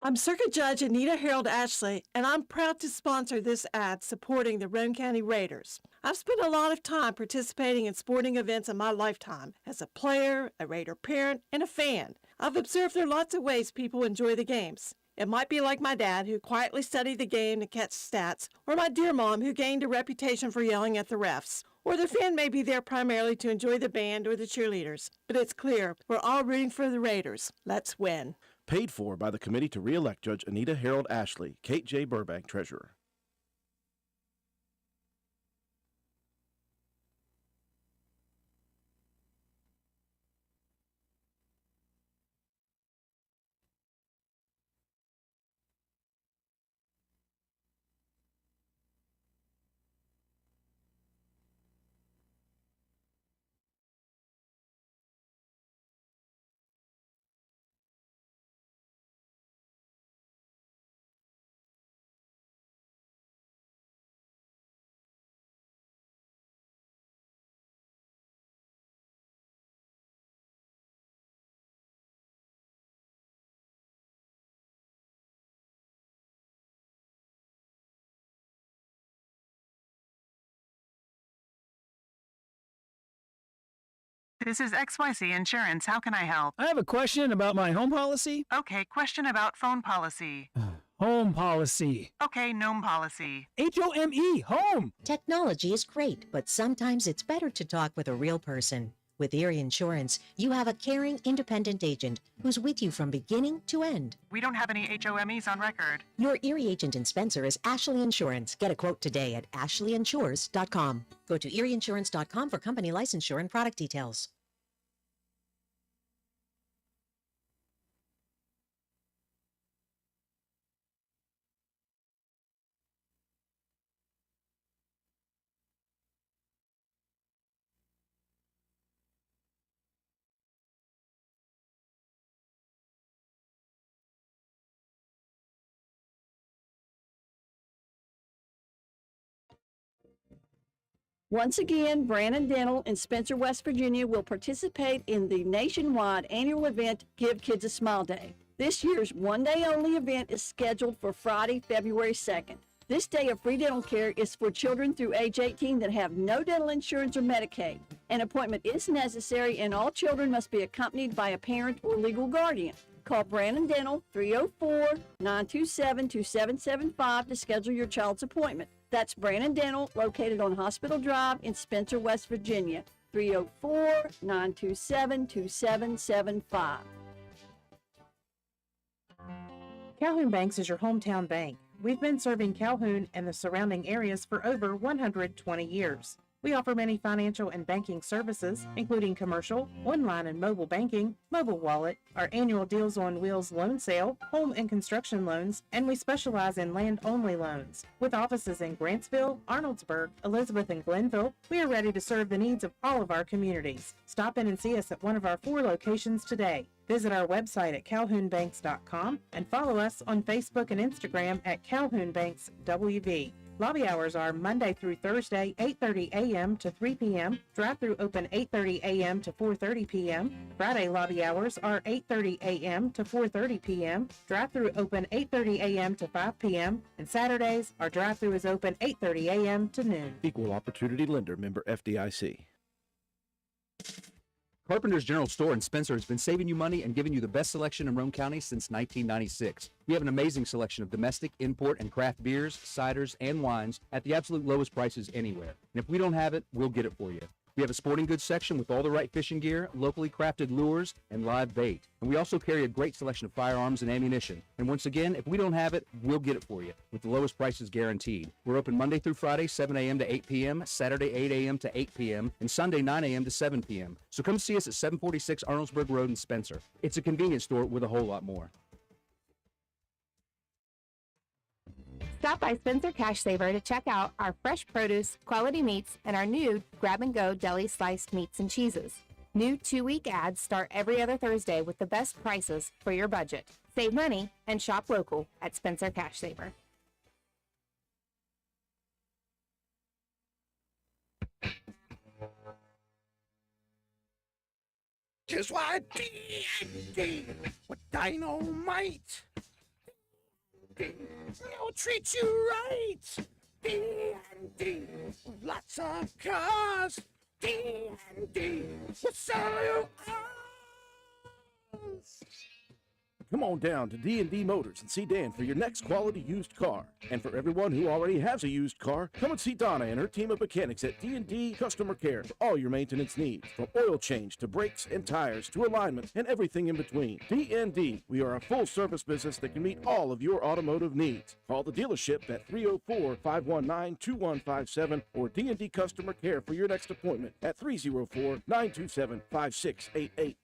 I'm Circuit Judge Anita Harold Ashley, and I'm proud to sponsor this ad supporting the Roane County Raiders. I've spent a lot of time participating in sporting events in my lifetime as a player, a Raider parent, and a fan. I've observed there are lots of ways people enjoy the games. It might be like my dad, who quietly studied the game to catch stats, or my dear mom, who gained a reputation for yelling at the refs. Or the fan may be there primarily to enjoy the band or the cheerleaders. But it's clear we're all rooting for the Raiders. Let's win. Paid for by the Committee to Re-elect Judge Anita Harold Ashley, Kate J. Burbank, Treasurer. This is XYZ Insurance. How can I help? I have a question about my home policy. Okay, question about phone policy. Home policy. Okay, gnome policy. HOME, home. Technology is great, but sometimes it's better to talk with a real person. With Erie Insurance, you have a caring, independent agent who's with you from beginning to end. We don't have any HOMEs on record. Your Erie agent in Spencer is Ashley Insurance. Get a quote today at ashleyinsures.com. Go to erieinsurance.com for company licensure and product details. Once again, Brannon Dental in Spencer, West Virginia will participate in the nationwide annual event, Give Kids a Smile Day. This year's one-day-only event is scheduled for Friday, February 2nd. This day of free dental care is for children through age 18 that have no dental insurance or Medicaid. An appointment is necessary, and all children must be accompanied by a parent or legal guardian. Call Brannon Dental 304-927-2775 to schedule your child's appointment. That's Brannon Dental, located on Hospital Drive in Spencer, West Virginia. 304-927-2775. Calhoun Banks is your hometown bank. We've been serving Calhoun and the surrounding areas for over 120 years. We offer many financial and banking services, including commercial, online and mobile banking, mobile wallet, our annual Deals on Wheels loan sale, home and construction loans, and we specialize in land-only loans. With offices in Grantsville, Arnoldsburg, Elizabeth, and Glenville, we are ready to serve the needs of all of our communities. Stop in and see us at one of our 4 locations today. Visit our website at calhounbanks.com and follow us on Facebook and Instagram at Calhoun Banks WV. Lobby hours are Monday through Thursday, 8:30 a.m. to 3 p.m. Drive-through open 8:30 a.m. to 4:30 p.m. Friday lobby hours are 8:30 a.m. to 4:30 p.m. Drive-through open 8:30 a.m. to 5 p.m. And Saturdays, our drive-through is open 8:30 a.m. to noon. Equal Opportunity Lender, member FDIC. Carpenter's General Store in Spencer has been saving you money and giving you the best selection in Roane County since 1996. We have an amazing selection of domestic, import, and craft beers, ciders, and wines at the absolute lowest prices anywhere. And if we don't have it, we'll get it for you. We have a sporting goods section with all the right fishing gear, locally crafted lures, and live bait. And we also carry a great selection of firearms and ammunition. And once again, if we don't have it, we'll get it for you, with the lowest prices guaranteed. We're open Monday through Friday, 7 a.m. to 8 p.m., Saturday, 8 a.m. to 8 p.m., and Sunday, 9 a.m. to 7 p.m. So come see us at 746 Arnoldsburg Road in Spencer. It's a convenience store with a whole lot more. Stop by Spencer Cash Saver to check out our fresh produce, quality meats, and our new grab-and-go deli sliced meats and cheeses. New 2-week ads start every other Thursday with the best prices for your budget. Save money and shop local at Spencer Cash Saver. Just what TNT with dynamite. We'll treat you right. D&D, lots of cars. D&D, we'll sell you cars. Come on down to D&D Motors and see Dan for your next quality used car. And for everyone who already has a used car, come and see Donna and her team of mechanics at D&D Customer Care for all your maintenance needs, from oil change to brakes and tires to alignment and everything in between. D&D, we are a full-service business that can meet all of your automotive needs. Call the dealership at 304-519-2157 or D&D Customer Care for your next appointment at 304-927-5688.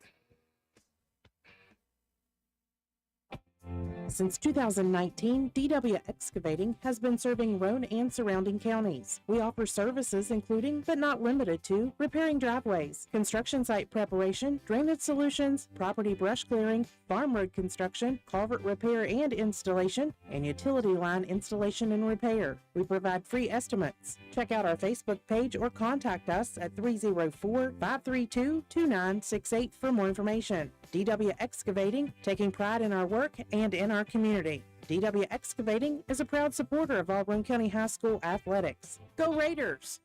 Since 2019, DW Excavating has been serving Roane and surrounding counties. We offer services including, but not limited to, repairing driveways, construction site preparation, drainage solutions, property brush clearing, farm road construction, culvert repair and installation, and utility line installation and repair. We provide free estimates. Check out our Facebook page or contact us at 304-532-2968 for more information. DW Excavating, taking pride in our work and in our community. DW Excavating is a proud supporter of all Roane County High School athletics. Go Raiders!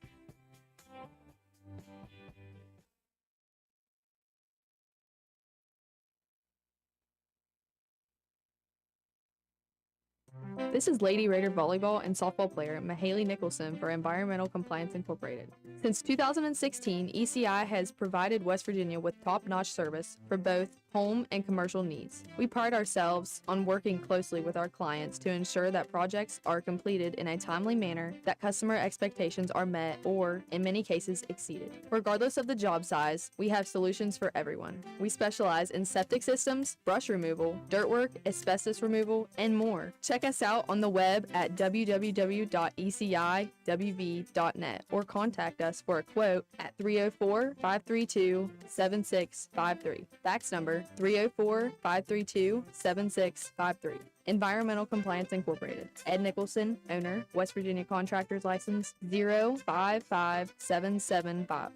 This is Lady Raider volleyball and softball player Mahaley Nicholson for Environmental Compliance Incorporated. Since 2016, ECI has provided West Virginia with top-notch service for both home and commercial needs. We pride ourselves on working closely with our clients to ensure that projects are completed in a timely manner, that customer expectations are met or, in many cases, exceeded. Regardless of the job size, we have solutions for everyone. We specialize in septic systems, brush removal, dirt work, asbestos removal, and more. Check us out on the web at www.eciwv.net or contact us for a quote at 304-532-7653. Fax number 304-532-7653. Environmental Compliance Incorporated. Ed Nicholson, owner, West Virginia Contractors License 055775.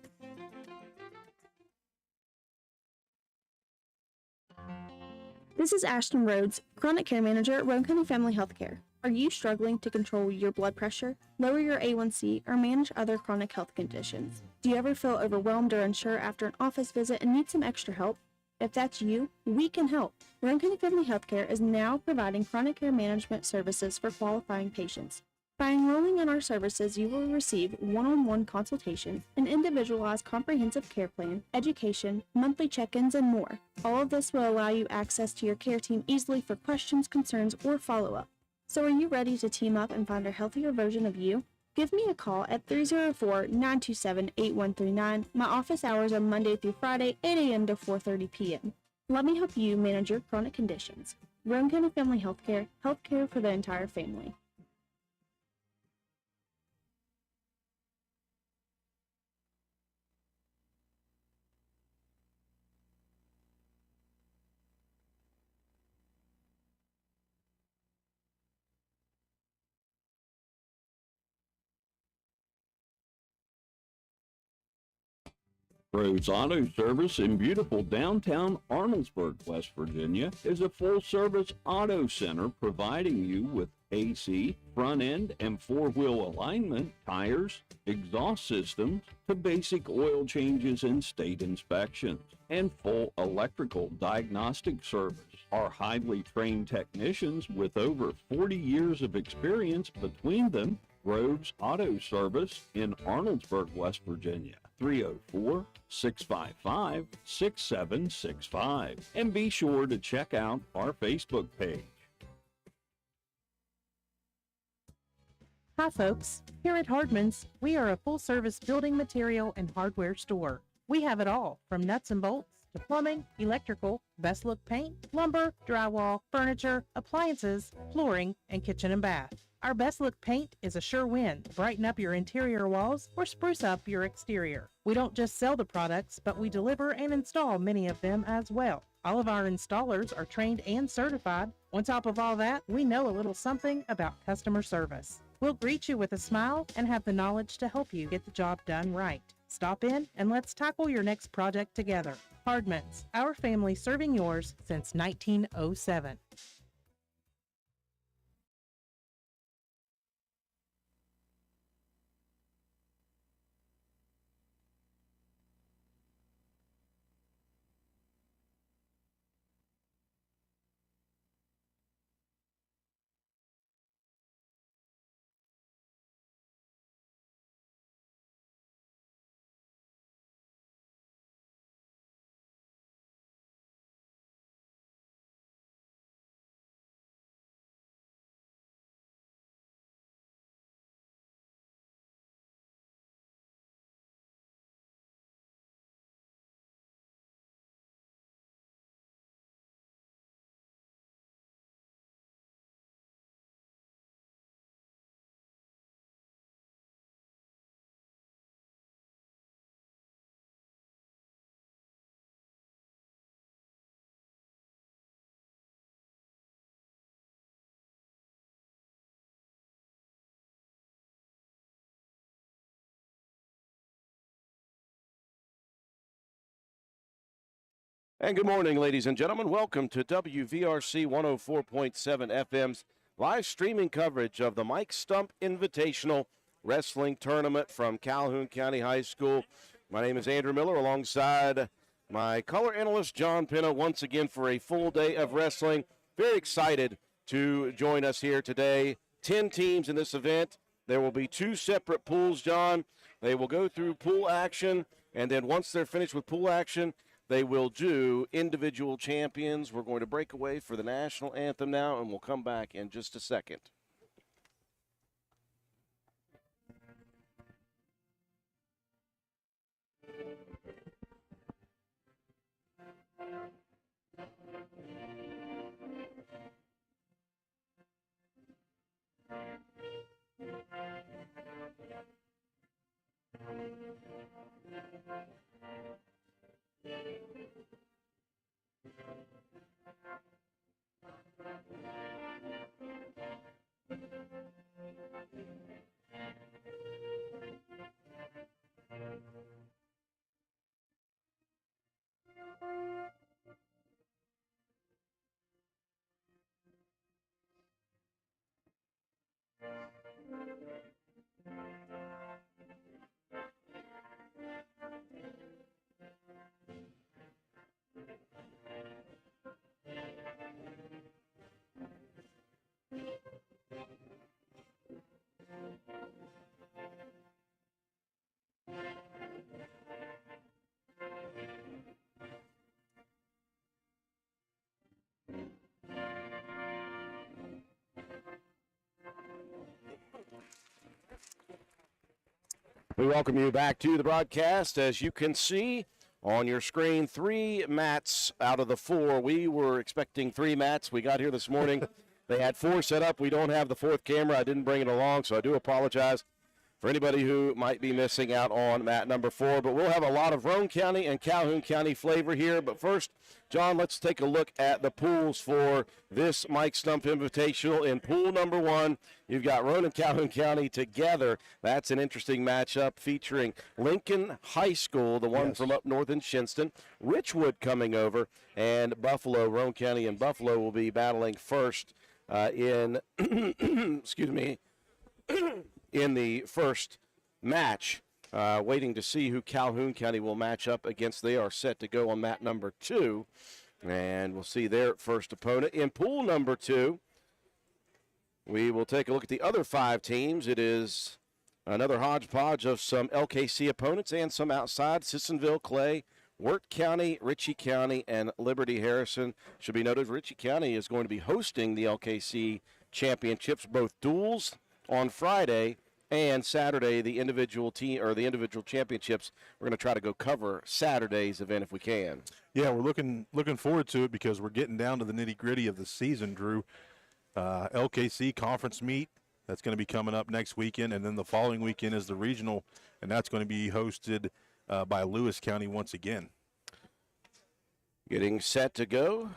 This is Ashton Rhodes, Chronic Care Manager at Roane County Family Healthcare. Are you struggling to control your blood pressure, lower your A1C, or manage other chronic health conditions? Do you ever feel overwhelmed or unsure after an office visit and need some extra help? If that's you, we can help. Roane County Family Healthcare is now providing chronic care management services for qualifying patients. By enrolling in our services, you will receive one-on-one consultations, an individualized comprehensive care plan, education, monthly check-ins, and more. All of this will allow you access to your care team easily for questions, concerns, or follow-up. So are you ready to team up and find a healthier version of you? Give me a call at 304-927-8139. My office hours are Monday through Friday, 8 a.m. to 4:30 p.m. Let me help you manage your chronic conditions. Roane County Family Healthcare, healthcare for the entire family. Rhodes Auto Service in beautiful downtown Arnoldesburg, West Virginia, is a full-service auto center providing you with AC, front end and four-wheel alignment, tires, exhaust systems, to basic oil changes and state inspections, and full electrical diagnostic service. Our highly trained technicians with over 40 years of experience between them, Rhodes Auto Service in Arnoldesburg, West Virginia, 304-655-6765. And be sure to check out our Facebook page. Hi folks, here at Hardman's, we are a full-service building material and hardware store. We have it all, from nuts and bolts to plumbing, electrical, best look paint, lumber, drywall, furniture, appliances, flooring, and kitchen and bath. Our best look paint is a sure win to brighten up your interior walls or spruce up your exterior. We don't just sell the products, but we deliver and install many of them as well. All of our installers are trained and certified. On top of all that, we know a little something about customer service. We'll greet you with a smile and have the knowledge to help you get the job done right. Stop in and let's tackle your next project together. Hardman's, our family serving yours since 1907. And good morning, ladies and gentlemen. Welcome to WVRC 104.7 FM's live streaming coverage of the Mike Stump Invitational Wrestling Tournament from Calhoun County High School. My name is Andrew Miller alongside my color analyst, John Pinna, once again for a full day of wrestling. Very excited to join us here today. 10 teams in this event. There will be 2 separate pools, John. They will go through pool action, and then once they're finished with pool action, they will do individual champions. We're going to break away for the national anthem now, and we'll come back in just a second. We welcome you back to the broadcast. As you can see on your screen, 3 mats out of the 4. We were expecting 3 mats. We got here this morning. They had 4 set up. We don't have the 4th camera. I didn't bring it along, so I do apologize for anybody who might be missing out on mat number 4. But we'll have a lot of Roane County and Calhoun County flavor here. But first, John, let's take a look at the pools for this Mike Stump Invitational. In pool number 1, you've got Roane and Calhoun County together. That's an interesting matchup featuring Lincoln High School, the one from up north in Shinston, Richwood coming over, and Buffalo. Roane County and Buffalo will be battling first in, excuse me, in the first match. Waiting to see who Calhoun County will match up against. They are set to go on mat number 2, and we'll see their first opponent. In pool number 2, we will take a look at the other 5 teams. It is another hodgepodge of some LKC opponents and some outside. Sissonville, Clay, Wirt County, Ritchie County, and Liberty Harrison. Should be noted, Ritchie County is going to be hosting the LKC championships, both duels on Friday and Saturday, the individual team or the individual championships. We're going to try to go cover Saturday's event if we can. Yeah, we're looking forward to it because we're getting down to the nitty-gritty of the season, Drew. LKC conference meet, that's going to be coming up next weekend, and then the following weekend is the regional, and that's going to be hosted by Lewis County once again. Getting set to go.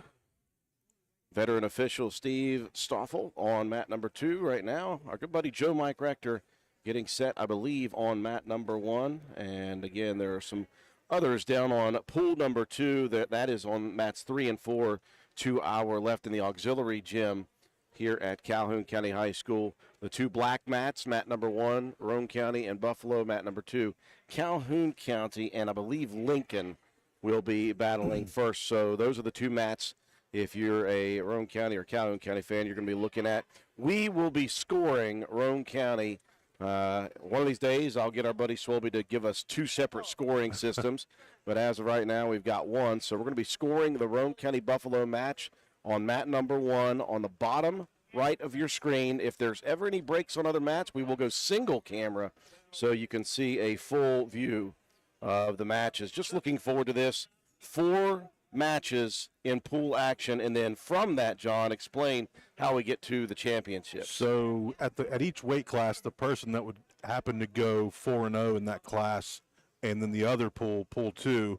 Veteran official Steve Stoffel on mat number 2 right now. Our good buddy Joe Mike Rector getting set, I believe, on mat number 1. And again, there are some others down on pool number 2. That is on mats 3 and 4 to our left in the auxiliary gym here at Calhoun County High School. The 2 black mats, mat number 1, Roane County and Buffalo. Mat number 2, Calhoun County, and I believe Lincoln will be battling first. So those are the 2 mats. If you're a Roane County or Calhoun County fan, you're going to be looking at. We will be scoring Roane County. One of these days, I'll get our buddy Swolby to give us 2 separate scoring systems. But as of right now, we've got 1. So we're going to be scoring the Roane County-Buffalo match on mat number 1 on the bottom right of your screen. If there's ever any breaks on other mats, we will go single camera so you can see a full view of the matches. Just looking forward to this. 4 matches in pool action, and then from that, John, explain how we get to the championship. So at each weight class, the person that would happen to go 4-0 in that class, and then the other pool 2,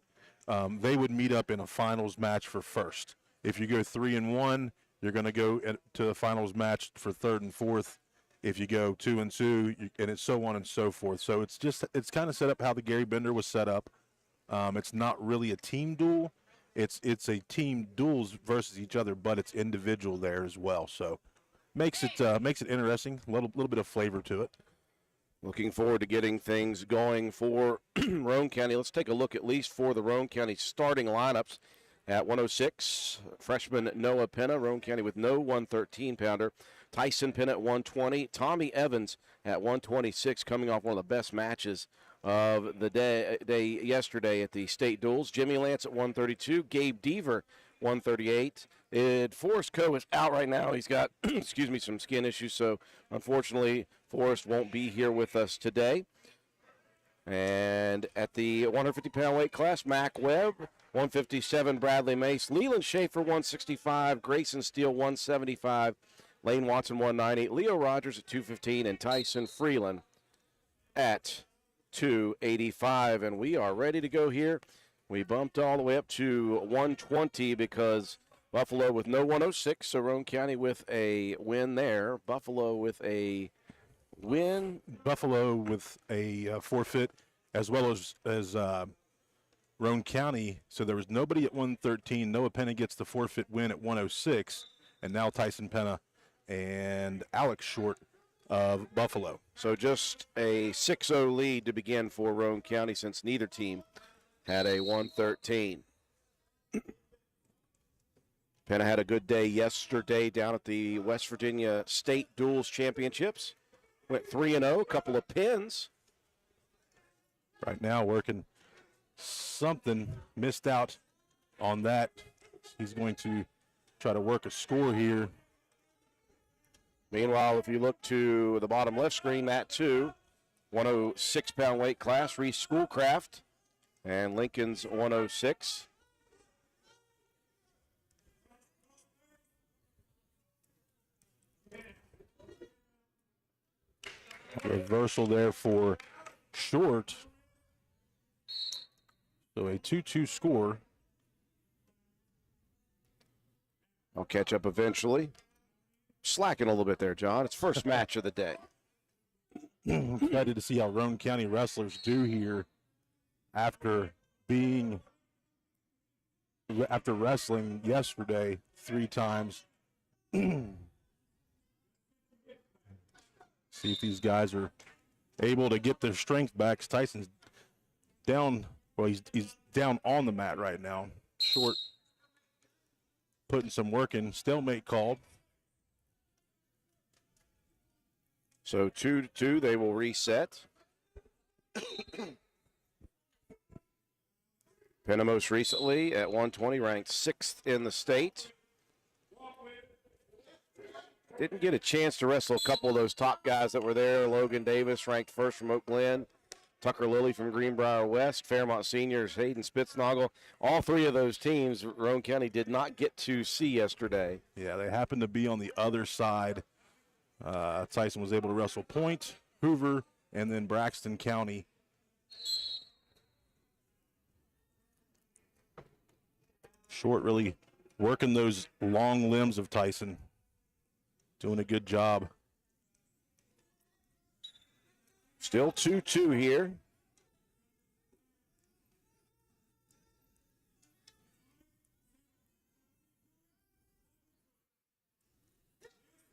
they would meet up in a finals match for first. If you go 3-1, you're going to go to the finals match for 3rd and 4th. If you go 2-2, and it's so on and so forth. So it's kind of set up how the Gary Bender was set up. It's not really a team duel. it's a team duels versus each other, but it's individual there as well. So makes it interesting, a little bit of flavor to it. Looking forward to getting things going for Roane County. Let's take a look at least for the Roane County starting lineups. At 106, freshman Noah Penna, Roane County with no 113-pounder. Tyson Penna at 120. Tommy Evans at 126, coming off one of the best matches of the day yesterday at the state duels. Jimmy Lance at 132. Gabe Deaver, 138. Forrest Coe is out right now. He's got, some skin issues, so unfortunately Forrest won't be here with us today. And at the 150-pound weight class, Mac Webb, 157, Bradley Mace. Leland Schaefer, 165. Grayson Steele, 175. Lane Watson, 190. Leo Rogers at 215. And Tyson Freeland at 285. And we are ready to go here. We bumped all the way up to 120 because Buffalo with no 106. So Roane County with a win there. Buffalo with a win. Buffalo with a forfeit, as well as Roane County. So there was nobody at 113. Noah Penna gets the forfeit win at 106, and now Tyson Penna and Alex Short of Buffalo. So just a 6-0 lead to begin for Roane County since neither team had a 113. Penna had a good day yesterday down at the West Virginia State Duels Championships. Went 3-0, a couple of pins. Right now working something, missed out on that. He's going to try to work a score here. Meanwhile, if you look to the bottom left screen, that too, 106-pound weight class, Reese Schoolcraft and Lincoln's 106. Reversal there for Short. So a 2-2 score. I'll catch up eventually. Slacking a little bit there, John. It's first match of the day. Excited to see how Roane County wrestlers do here after wrestling yesterday 3 times. See if these guys are able to get their strength back. Tyson's down. Well, he's down on the mat right now. Short putting some work in. Stalemate called. So 2-2, they will reset. Penna most recently at 120, ranked 6th in the state. Didn't get a chance to wrestle a couple of those top guys that were there. Logan Davis ranked first from Oak Glen. Tucker Lilly from Greenbrier West. Fairmont Seniors, Hayden Spitznagel. All 3 of those teams, Roane County did not get to see yesterday. Yeah, they happened to be on the other side. Tyson was able to wrestle Point, Hoover, and then Braxton County. Short really working those long limbs of Tyson. Doing a good job. Still 2-2 here.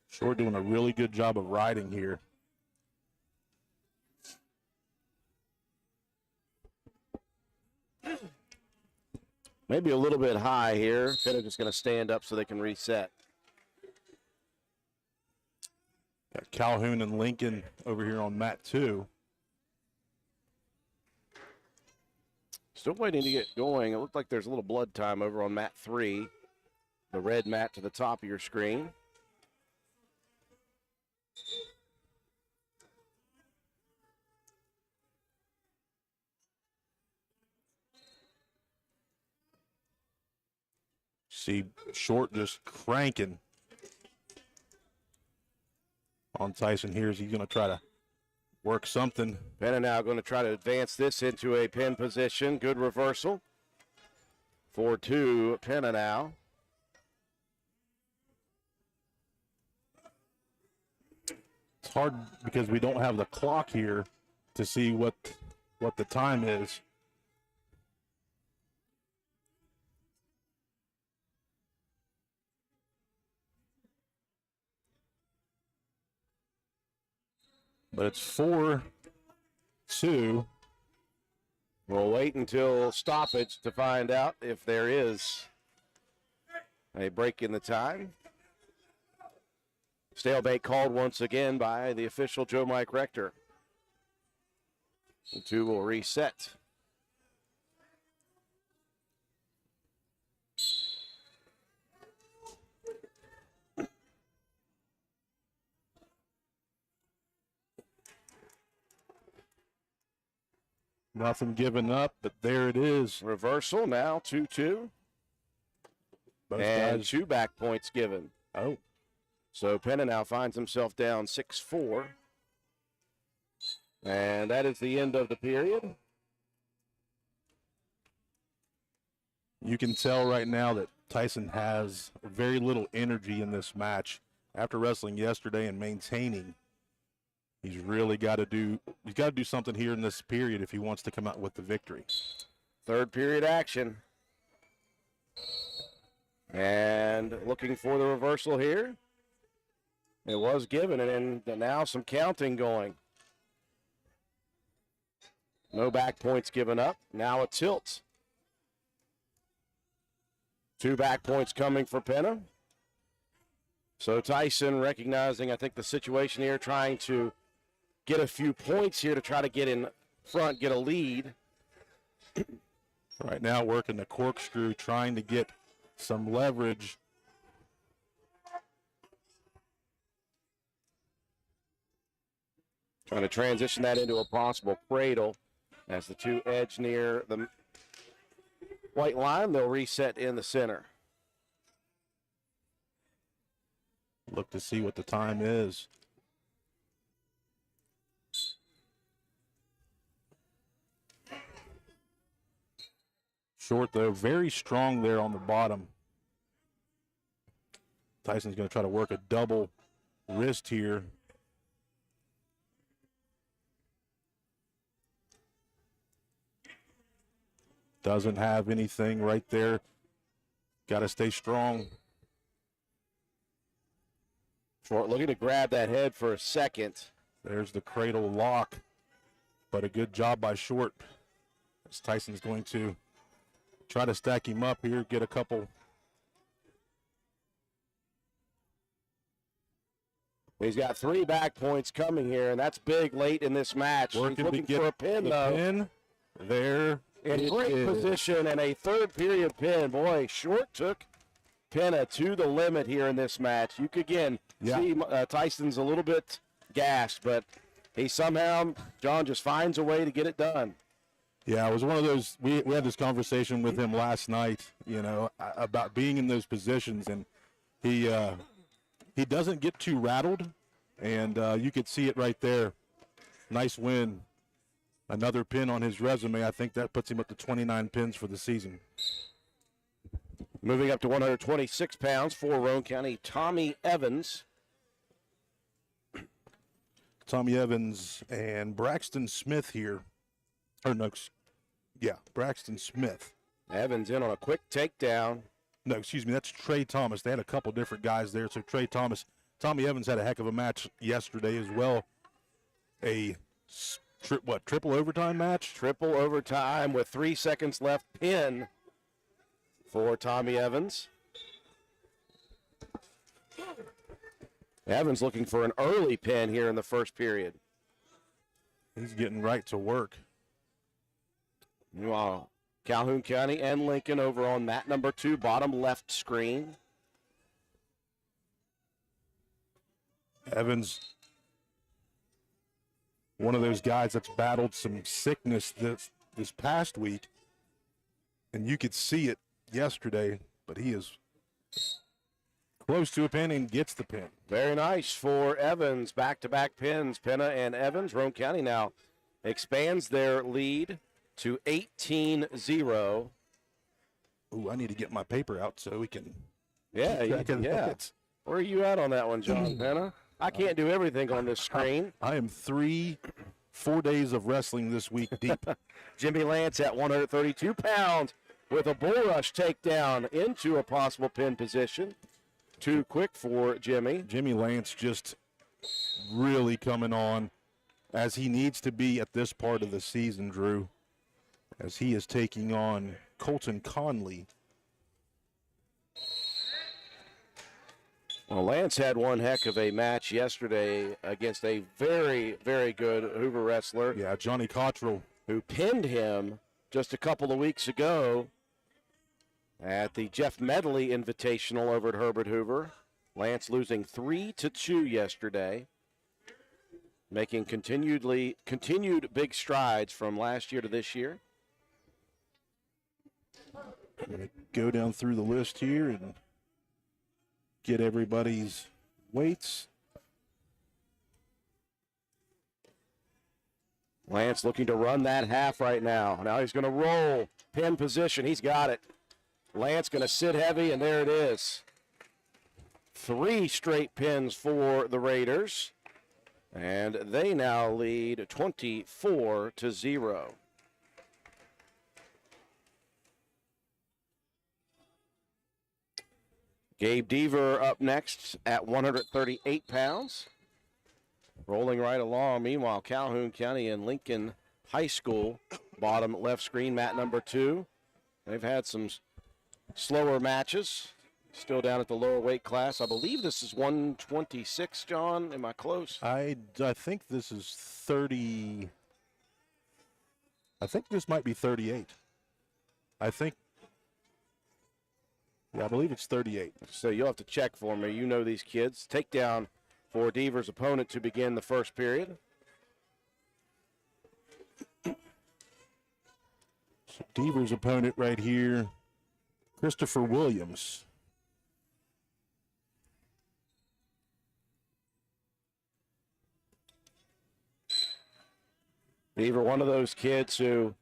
Short doing a really good job of riding here. Maybe a little bit high here. Penna just going to stand up so they can reset. Got Calhoun and Lincoln over here on mat 2. Still waiting to get going. It looked like there's a little blood time over on mat 3. The red mat to the top of your screen. See Short just cranking on Tyson here. Is he going to try to work something? Penna now going to try to advance this into a pin position. Good reversal. 4-2, Penna now. It's hard because we don't have the clock here to see what the time is. But it's 4-2. We'll wait until stoppage to find out if there is a break in the time. Stalemate called once again by the official Joe Mike Rector. The two will reset. Nothing given up, but there it is. Reversal now, 2-2. Both And guys. 2 back points given. Oh. So Penna now finds himself down 6-4. And that is the end of the period. You can tell right now that Tyson has very little energy in this match. After wrestling yesterday and maintaining, he's really got to do something here in this period if he wants to come out with the victory. Third period action. And looking for the reversal here. It was given, and now some counting going. No back points given up. Now a tilt. 2 back points coming for Penna. So Tyson recognizing, I think, the situation here, trying to get a few points here to try to get in front, get a lead. Right now working the corkscrew, trying to get some leverage. Trying to transition that into a possible cradle. As the two edge near the white line, they'll reset in the center. Look to see what the time is. Short, though, very strong there on the bottom. Tyson's going to try to work a double wrist here. Doesn't have anything right there. Got to stay strong. Short looking to grab that head for a second. There's the cradle lock, but a good job by Short. As Tyson's going to try to stack him up here, get a couple. He's got 3 back points coming here, and that's big late in this match. Working He's looking to get for a pin, the though. pin. There In it great is. position and a third period pin. Boy, Short took Penna to the limit here in this match. You could again see Tyson's a little bit gassed, but he somehow, John, just finds a way to get it done. Yeah, it was one of those. We had this conversation with him last night, about being in those positions, and he doesn't get too rattled, and you could see it right there. Nice win. Another pin on his resume. I think that puts him up to 29 pins for the season. Moving up to 126 pounds for Roane County, Tommy Evans. Tommy Evans and Braxton Smith here. Braxton Smith. Evans in on a quick takedown. No, excuse me, that's Trey Thomas. They had a couple different guys there. So Trey Thomas. Tommy Evans had a heck of a match yesterday as well. A triple overtime match? Triple overtime with 3 seconds left. Pin for Tommy Evans. Evans looking for an early pin here in the first period. He's getting right to work. Wow. Calhoun County and Lincoln over on mat number 2, bottom left screen. Evans, one of those guys that's battled some sickness this past week, and you could see it yesterday, but he is close to a pin and gets the pin. Very nice for Evans. Back-to-back pins. Penna and Evans. Roane County now expands their lead to 18-0. Ooh, I need to get my paper out so we can. Yeah. Where are you at on that one, John Penna? I can't do everything on this screen. I am 4 days of wrestling this week deep. Jimmy Lance at 132 pounds with a bull rush takedown into a possible pin position. Too quick for Jimmy. Jimmy Lance just really coming on. as he needs to be at this part of the season, Drew, as he is taking on Colton Conley. Well, Lance had one heck of a match yesterday against a very, very good Hoover wrestler. Yeah, Johnny Cottrell. Who pinned him just a couple of weeks ago at the Jeff Medley Invitational over at Herbert Hoover. Lance losing 3-2 yesterday, making continued big strides from last year to this year. Gonna go down through the list here and get everybody's weights. Lance looking to run that half right now. Now he's going to roll. Pin position. He's got it. Lance going to sit heavy, and there it is. 3 straight pins for the Raiders. And they now lead 24-0. Gabe Deaver up next at 138 pounds. Rolling right along. Meanwhile, Calhoun County and Lincoln High School, bottom left screen, mat number 2. They've had some slower matches. Still down at the lower weight class. I believe this is 126, John. Am I close? I think this is 30. I think this might be 38. I believe it's 38. So you'll have to check for me. You know these kids. Takedown for Deaver's opponent to begin the first period. So Deaver's opponent right here, Christopher Williams. Deaver, one of those kids who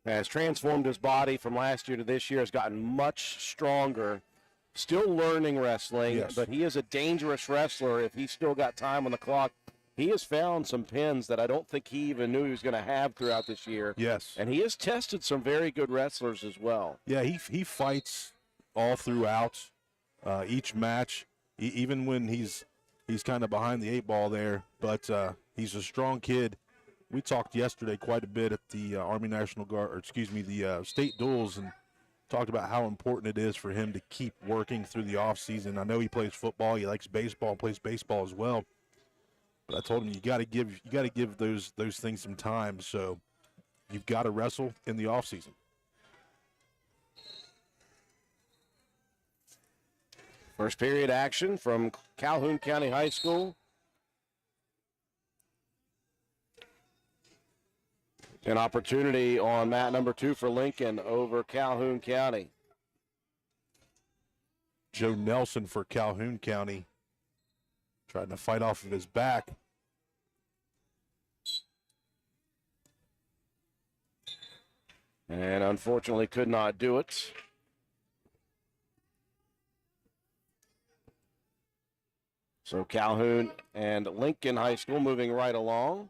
has transformed his body from last year to this year, has gotten much stronger. Still learning wrestling, yes, but he is a dangerous wrestler if he's still got time on the clock. He has found some pins that I don't think he even knew he was going to have throughout this year. Yes. And he has tested some very good wrestlers as well. Yeah, he fights all throughout each match, even when he's kind of behind the 8 ball there. But he's a strong kid. We talked yesterday quite a bit at the Army National Guard, the state duels, and talked about how important it is for him to keep working through the off season. I know he plays football, he likes baseball, plays baseball as well. But I told him you got to give those things some time. So you've got to wrestle in the off season. First period action from Calhoun County High School. An opportunity on mat number 2 for Lincoln over Calhoun County. Joe Nelson for Calhoun County, trying to fight off of his back. And unfortunately could not do it. So Calhoun and Lincoln High School moving right along.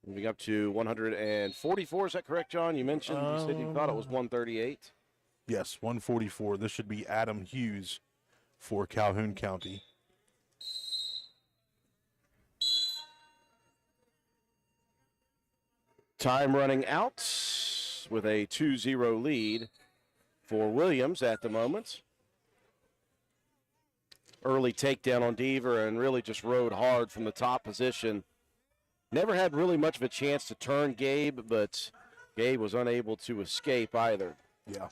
Moving up to 144, is that correct, John? You mentioned, you said you thought it was 138. Yes, 144. This should be Adam Hughes for Calhoun County. Time running out with a 2-0 lead for Williams at the moment. Early takedown on Deaver and really just rode hard from the top position. Never had really much of a chance to turn Gabe, but Gabe was unable to escape either. Yeah.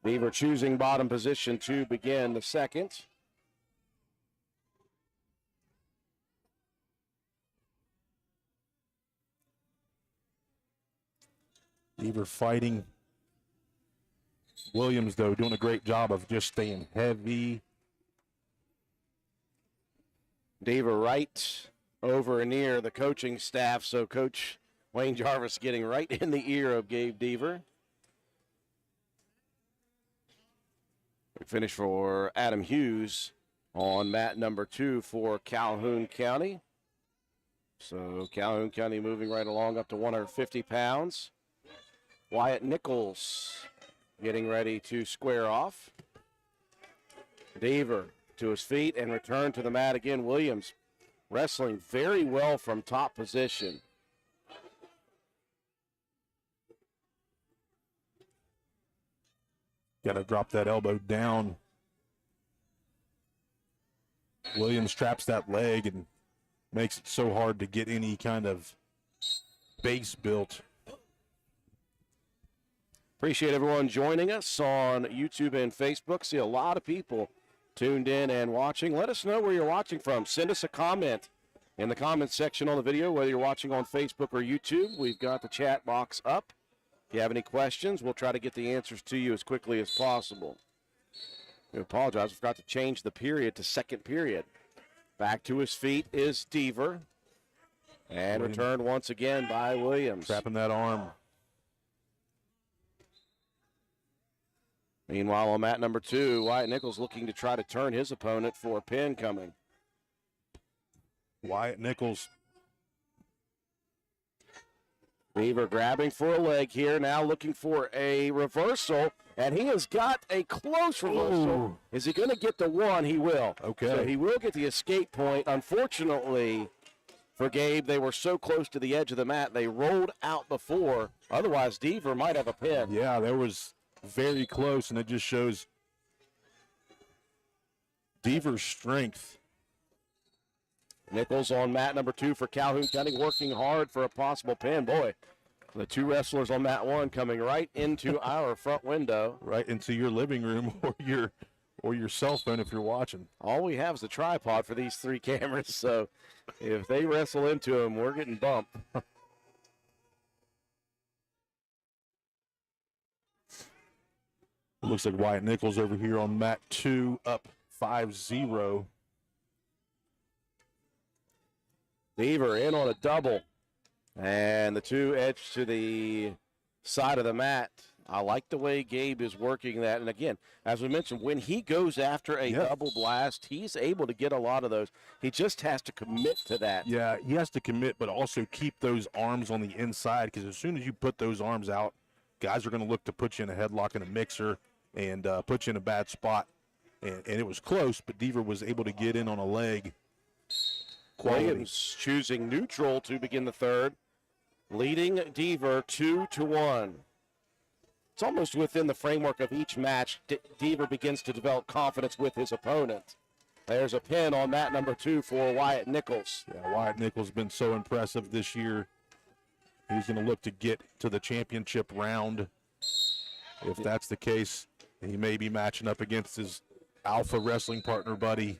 Deaver choosing bottom position to begin the second. Deaver fighting. Williams, though, doing a great job of just staying heavy. Deaver right over near the coaching staff, so Coach Wayne Jarvis getting right in the ear of Gabe Deaver. Finish for Adam Hughes on mat number 2 for Calhoun County. So Calhoun County moving right along up to 150 pounds. Wyatt Nichols getting ready to square off. Deaver to his feet and return to the mat again. Williams wrestling very well from top position. Got to drop that elbow down. Williams traps that leg and makes it so hard to get any kind of base built. Appreciate everyone joining us on YouTube and Facebook. See a lot of people tuned in and watching. Let us know where you're watching from. Send us a comment in the comments section on the video, whether you're watching on Facebook or YouTube. We've got the chat box up. If you have any questions, we'll try to get the answers to you as quickly as possible. I apologize. I forgot to change the period to second period. Back to his feet is Deaver. And returned once again by Williams. Trapping that arm. Meanwhile, on mat number 2, Wyatt Nichols looking to try to turn his opponent for a pin coming. Wyatt Nichols. Deaver grabbing for a leg here, now looking for a reversal, and he has got a close reversal. Ooh. Is he going to get the one? He will. Okay. So he will get the escape point. Unfortunately for Gabe, they were so close to the edge of the mat, they rolled out before. Otherwise, Deaver might have a pin. Yeah, there was very close, and it just shows Deaver's strength. Nichols on mat number 2 for Calhoun County, working hard for a possible pin. Boy, the 2 wrestlers on mat 1 coming right into our front window. Right into your living room or your cell phone if you're watching. All we have is a tripod for these 3 cameras, so if they wrestle into them, we're getting bumped. It looks like Wyatt Nichols over here on mat 2, up 5-0. Deaver in on a double. And the 2 edge to the side of the mat. I like the way Gabe is working that. And again, as we mentioned, when he goes after a double blast, he's able to get a lot of those. He just has to commit to that. Yeah, he has to commit, but also keep those arms on the inside, because as soon as you put those arms out, guys are going to look to put you in a headlock and a mixer and put you in a bad spot. And it was close, but Deaver was able to get in on a leg. Williams choosing neutral to begin the third, leading Deaver 2-1. It's almost within the framework of each match. Deaver begins to develop confidence with his opponent. There's a pin on mat number 2 for Wyatt Nichols. Yeah, Wyatt Nichols has been so impressive this year. He's going to look to get to the championship round. If that's the case, he may be matching up against his alpha wrestling partner buddy,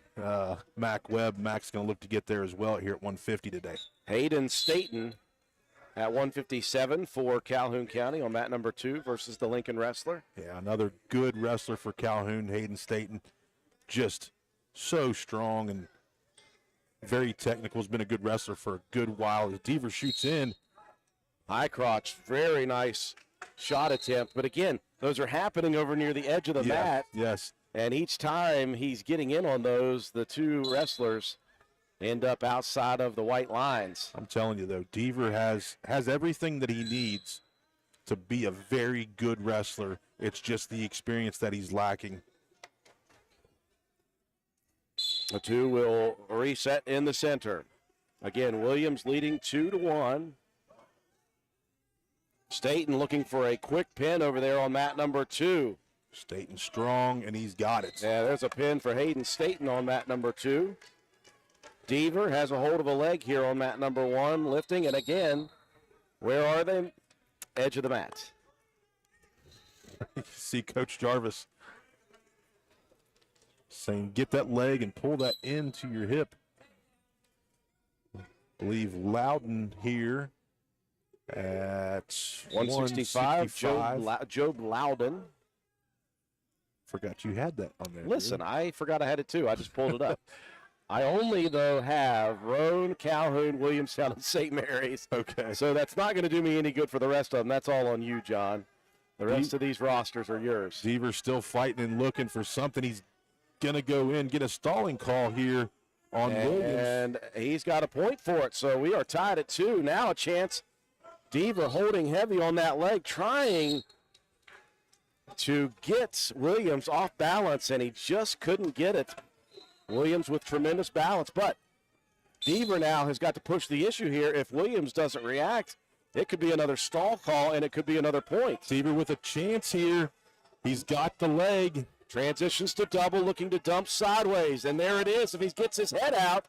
Mac Webb. Mac's going to look to get there as well here at 150 today. Hayden Staten at 157 for Calhoun County on mat number 2 versus the Lincoln Wrestler. Yeah, another good wrestler for Calhoun, Hayden Staten. Just so strong and very technical. Has been a good wrestler for a good while. As Deaver shoots in. High crotch, very nice shot attempt. But again, those are happening over near the edge of the mat. Yes. And each time he's getting in on those, the 2 wrestlers end up outside of the white lines. I'm telling you, though, Deaver has everything that he needs to be a very good wrestler. It's just the experience that he's lacking. The 2 will reset in the center. Again, Williams leading 2-1. Staten looking for a quick pin over there on mat number 2. Staten strong, and he's got it. Yeah, there's a pin for Hayden Staten on mat number 2. Deaver has a hold of a leg here on mat number 1, lifting, and again, where are they? Edge of the mat. See Coach Jarvis saying, get that leg and pull that into your hip. I believe Loudon here at 165. Job Loudon. Forgot you had that on there. Listen, I forgot I had it too. I just pulled it up. I only, though, have Roan, Calhoun, Williamstown, and St. Mary's. Okay. So that's not going to do me any good for the rest of them. That's all on you, John. The rest of these rosters are yours. Deaver's still fighting and looking for something. He's going to go in, get a stalling call here on Williams. And he's got a point for it. So we are tied at 2. Now a chance Deaver holding heavy on that leg, trying to get Williams off balance, and he just couldn't get it. Williams with tremendous balance, but Deaver now has got to push the issue here. If Williams doesn't react, it could be another stall call, and it could be another point. Deaver with a chance here. He's got the leg. Transitions to double, looking to dump sideways, and there it is. If he gets his head out,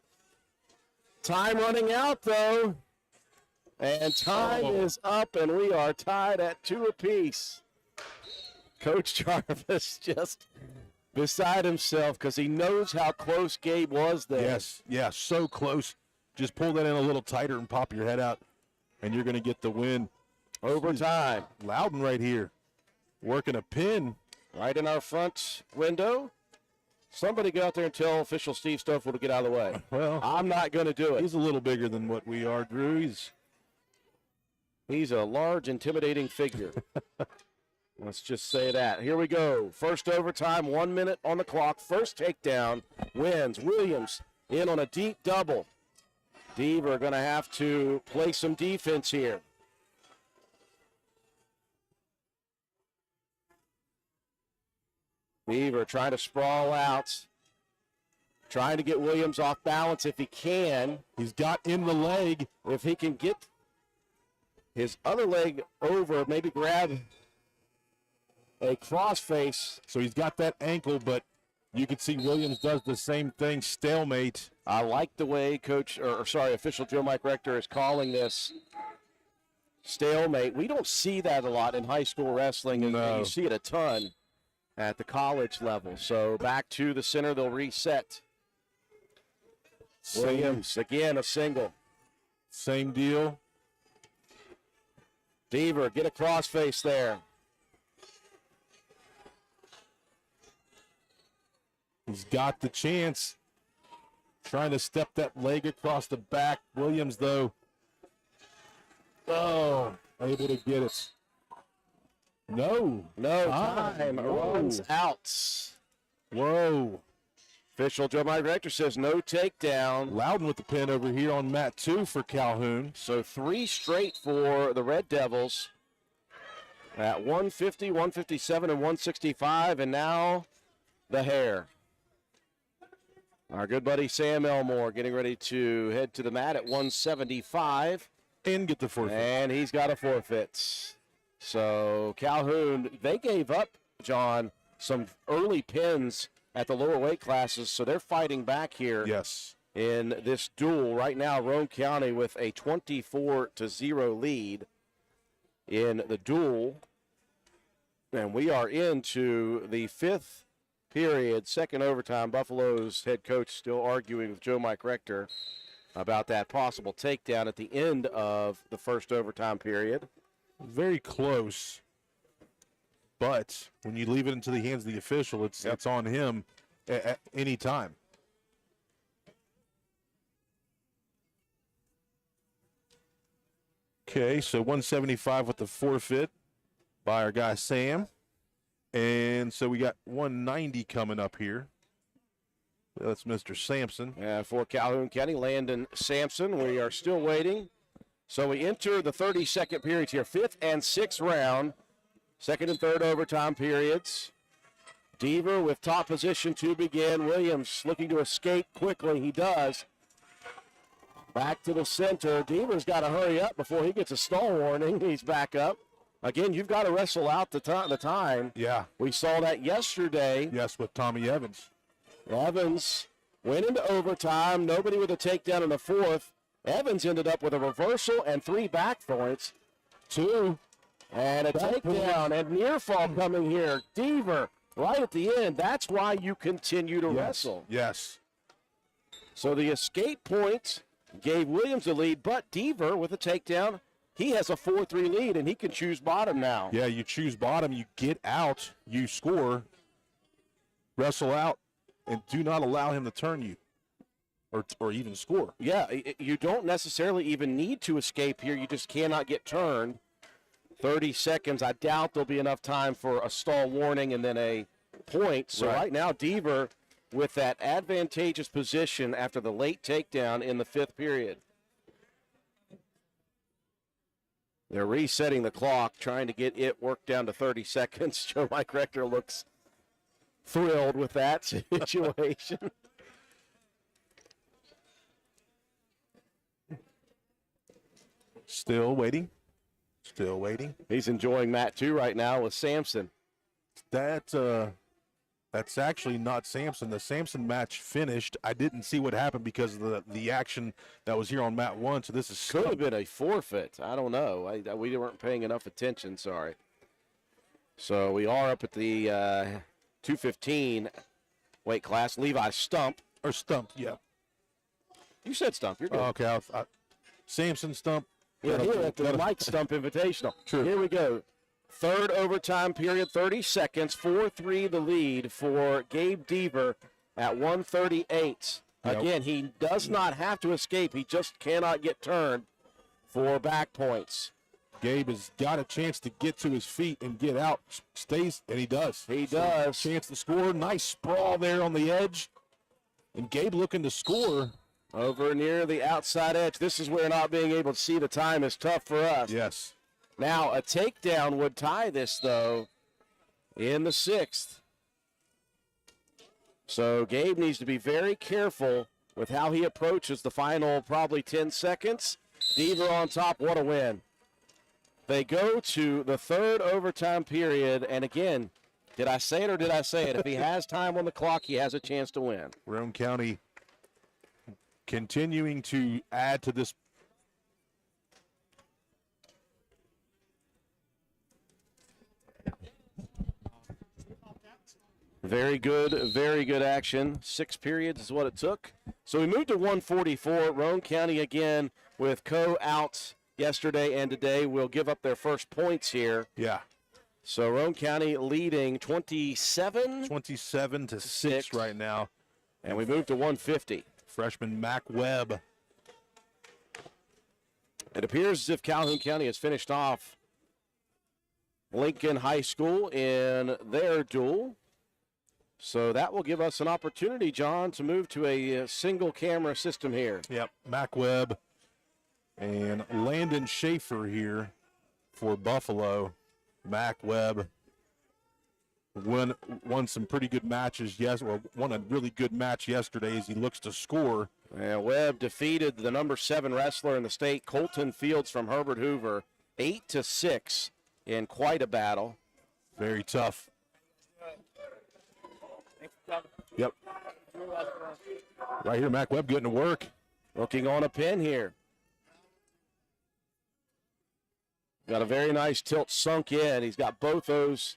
time running out, though. And time is up, and we are tied at 2 apiece. Coach Jarvis just beside himself because he knows how close Gabe was there. Yes, so close. Just pull that in a little tighter and pop your head out, and you're going to get the win. Overtime. Loudon right here, working a pin. Right in our front window. Somebody go out there and tell official Steve Stoffel to get out of the way. Well, I'm not going to do it. He's a little bigger than what we are, Drew. He's a large, intimidating figure. Let's just say that. Here we go. First overtime, 1 minute on the clock. First takedown wins. Williams in on a deep double. Deaver going to have to play some defense here. Deaver trying to sprawl out. Trying to get Williams off balance if he can. He's got in the leg. If he can get his other leg over, maybe grab a crossface. So he's got that ankle, but you can see Williams does the same thing, stalemate. I like the way official Joe Mike Rector is calling this stalemate. We don't see that a lot in high school wrestling, and you see it a ton at the college level. So back to the center, they'll reset. Williams, again, a single. Same deal. Deaver, get a crossface there. He's got the chance. Trying to step that leg across the back. Williams, though, able to get it. No time runs out. Whoa. Official Joe Mike Rector says no takedown. Loudon with the pin over here on mat 2 for Calhoun. So 3 straight for the Red Devils at 150, 157, and 165, and now the hair. Our good buddy Sam Elmore getting ready to head to the mat at 175. And get the forfeit. And he's got a forfeit. So Calhoun, they gave up, John, some early pins at the lower weight classes, so they're fighting back here. Yes. In this duel. Right now, Roane County with a 24-0 lead in the duel. And we are into the 5th period, second overtime. Buffalo's head coach still arguing with Joe Mike Rector about that possible takedown at the end of the first overtime period. Very close. But when you leave it into the hands of the official, it's on him at any time. Okay, so 175 with the forfeit by our guy Sam. And so we got 190 coming up here. That's Mr. Sampson. For Calhoun County, Landon Sampson. We are still waiting. So we enter the 32nd period here, 5th and 6th round. Second and third overtime periods. Deaver with top position to begin. Williams looking to escape quickly. He does. Back to the center. Deaver's got to hurry up before he gets a stall warning. He's back up. Again, you've got to wrestle out the time. Yeah. We saw that yesterday. Yes, with Tommy Evans. Evans went into overtime. Nobody with a takedown in the 4th. Evans ended up with a reversal and 3 back points. 2. And a takedown and near fall coming here. Deaver right at the end. That's why you continue to wrestle. Yes. So the escape point gave Williams the lead, but Deaver with a takedown, he has a 4-3 lead, and he can choose bottom now. Yeah, you choose bottom, you get out, you score, wrestle out, and do not allow him to turn you or even score. Yeah, you don't necessarily even need to escape here. You just cannot get turned. 30 seconds. I doubt there'll be enough time for a stall warning and then a point. So right now, Deaver with that advantageous position after the late takedown in the 5th period. They're resetting the clock, trying to get it worked down to 30 seconds. Joe Mike Rector looks thrilled with that situation. Still waiting. Still waiting. He's enjoying that too right now with Sampson. That's actually not Sampson. The Sampson match finished. I didn't see what happened because of the action that was here on mat 1. So this is Could have been a forfeit. I don't know. We weren't paying enough attention. Sorry. So we are up at the 215 weight class. Levi Stump. Or Stump, yeah. You said Stump. You're good. Okay. Samson, Stump. We're here at the Mike Stump Invitational. True. Here we go. Third overtime period, 30 seconds, 4-3 the lead for Gabe Deaver at 138. Yep. Again, he does not have to escape. He just cannot get turned for back points. Gabe has got a chance to get to his feet and get out. Stays, and he does. He does. Chance to score. Nice sprawl there on the edge. And Gabe looking to score. Over near the outside edge. This is where not being able to see the time is tough for us. Yes. Now, a takedown would tie this, though, in the 6th. So Gabe needs to be very careful with how he approaches the final probably 10 seconds. Deaver on top. What a win. They go to the third overtime period, and again, did I say it or did I say it? If he has time on the clock, he has a chance to win. Roane County continuing to add to this. Very good action. 6 periods is what it took. So we moved to 144. Roane County again with Co out yesterday and today will give up their first points here. Yeah. So Roane County leading 27 to 6 right now. And we moved to 150. Freshman Mac Webb. It appears as if Calhoun County has finished off Lincoln High School in their duel. So that will give us an opportunity, John, to move to a single camera system here. Yep, Mac Webb and Landon Schaefer here for Buffalo. Mac Webb won some pretty good matches. Won a really good match yesterday as he looks to score. And Webb defeated the number 7 wrestler in the state, Colton Fields from Herbert Hoover, 8-6 in quite a battle. Very tough. Yep. Right here, Mac Webb getting to work. Looking on a pin here. Got a very nice tilt sunk in. He's got both those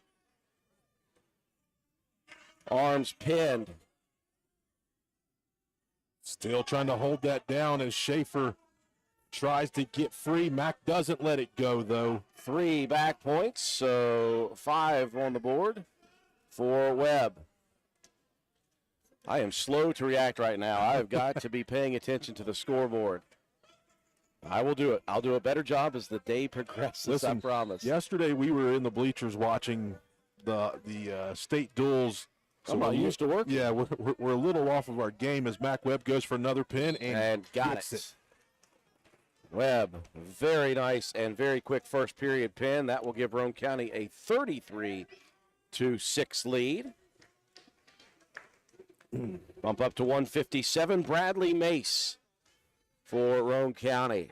arms pinned. Still trying to hold that down as Schaefer tries to get free. Mac doesn't let it go, though. 3 back points, so 5 on the board for Webb. I am slow to react right now. I've got to be paying attention to the scoreboard. I will do it. I'll do a better job as the day progresses, Listen, I promise. Yesterday we were in the bleachers watching the state duels. So I'm not used to working. Yeah, we're a little off of our game as Mac Webb goes for another pin and got it. Webb, very nice and very quick first period pin. That will give Roane County a 33-6 lead. Bump up to 157. Bradley Mace for Roane County.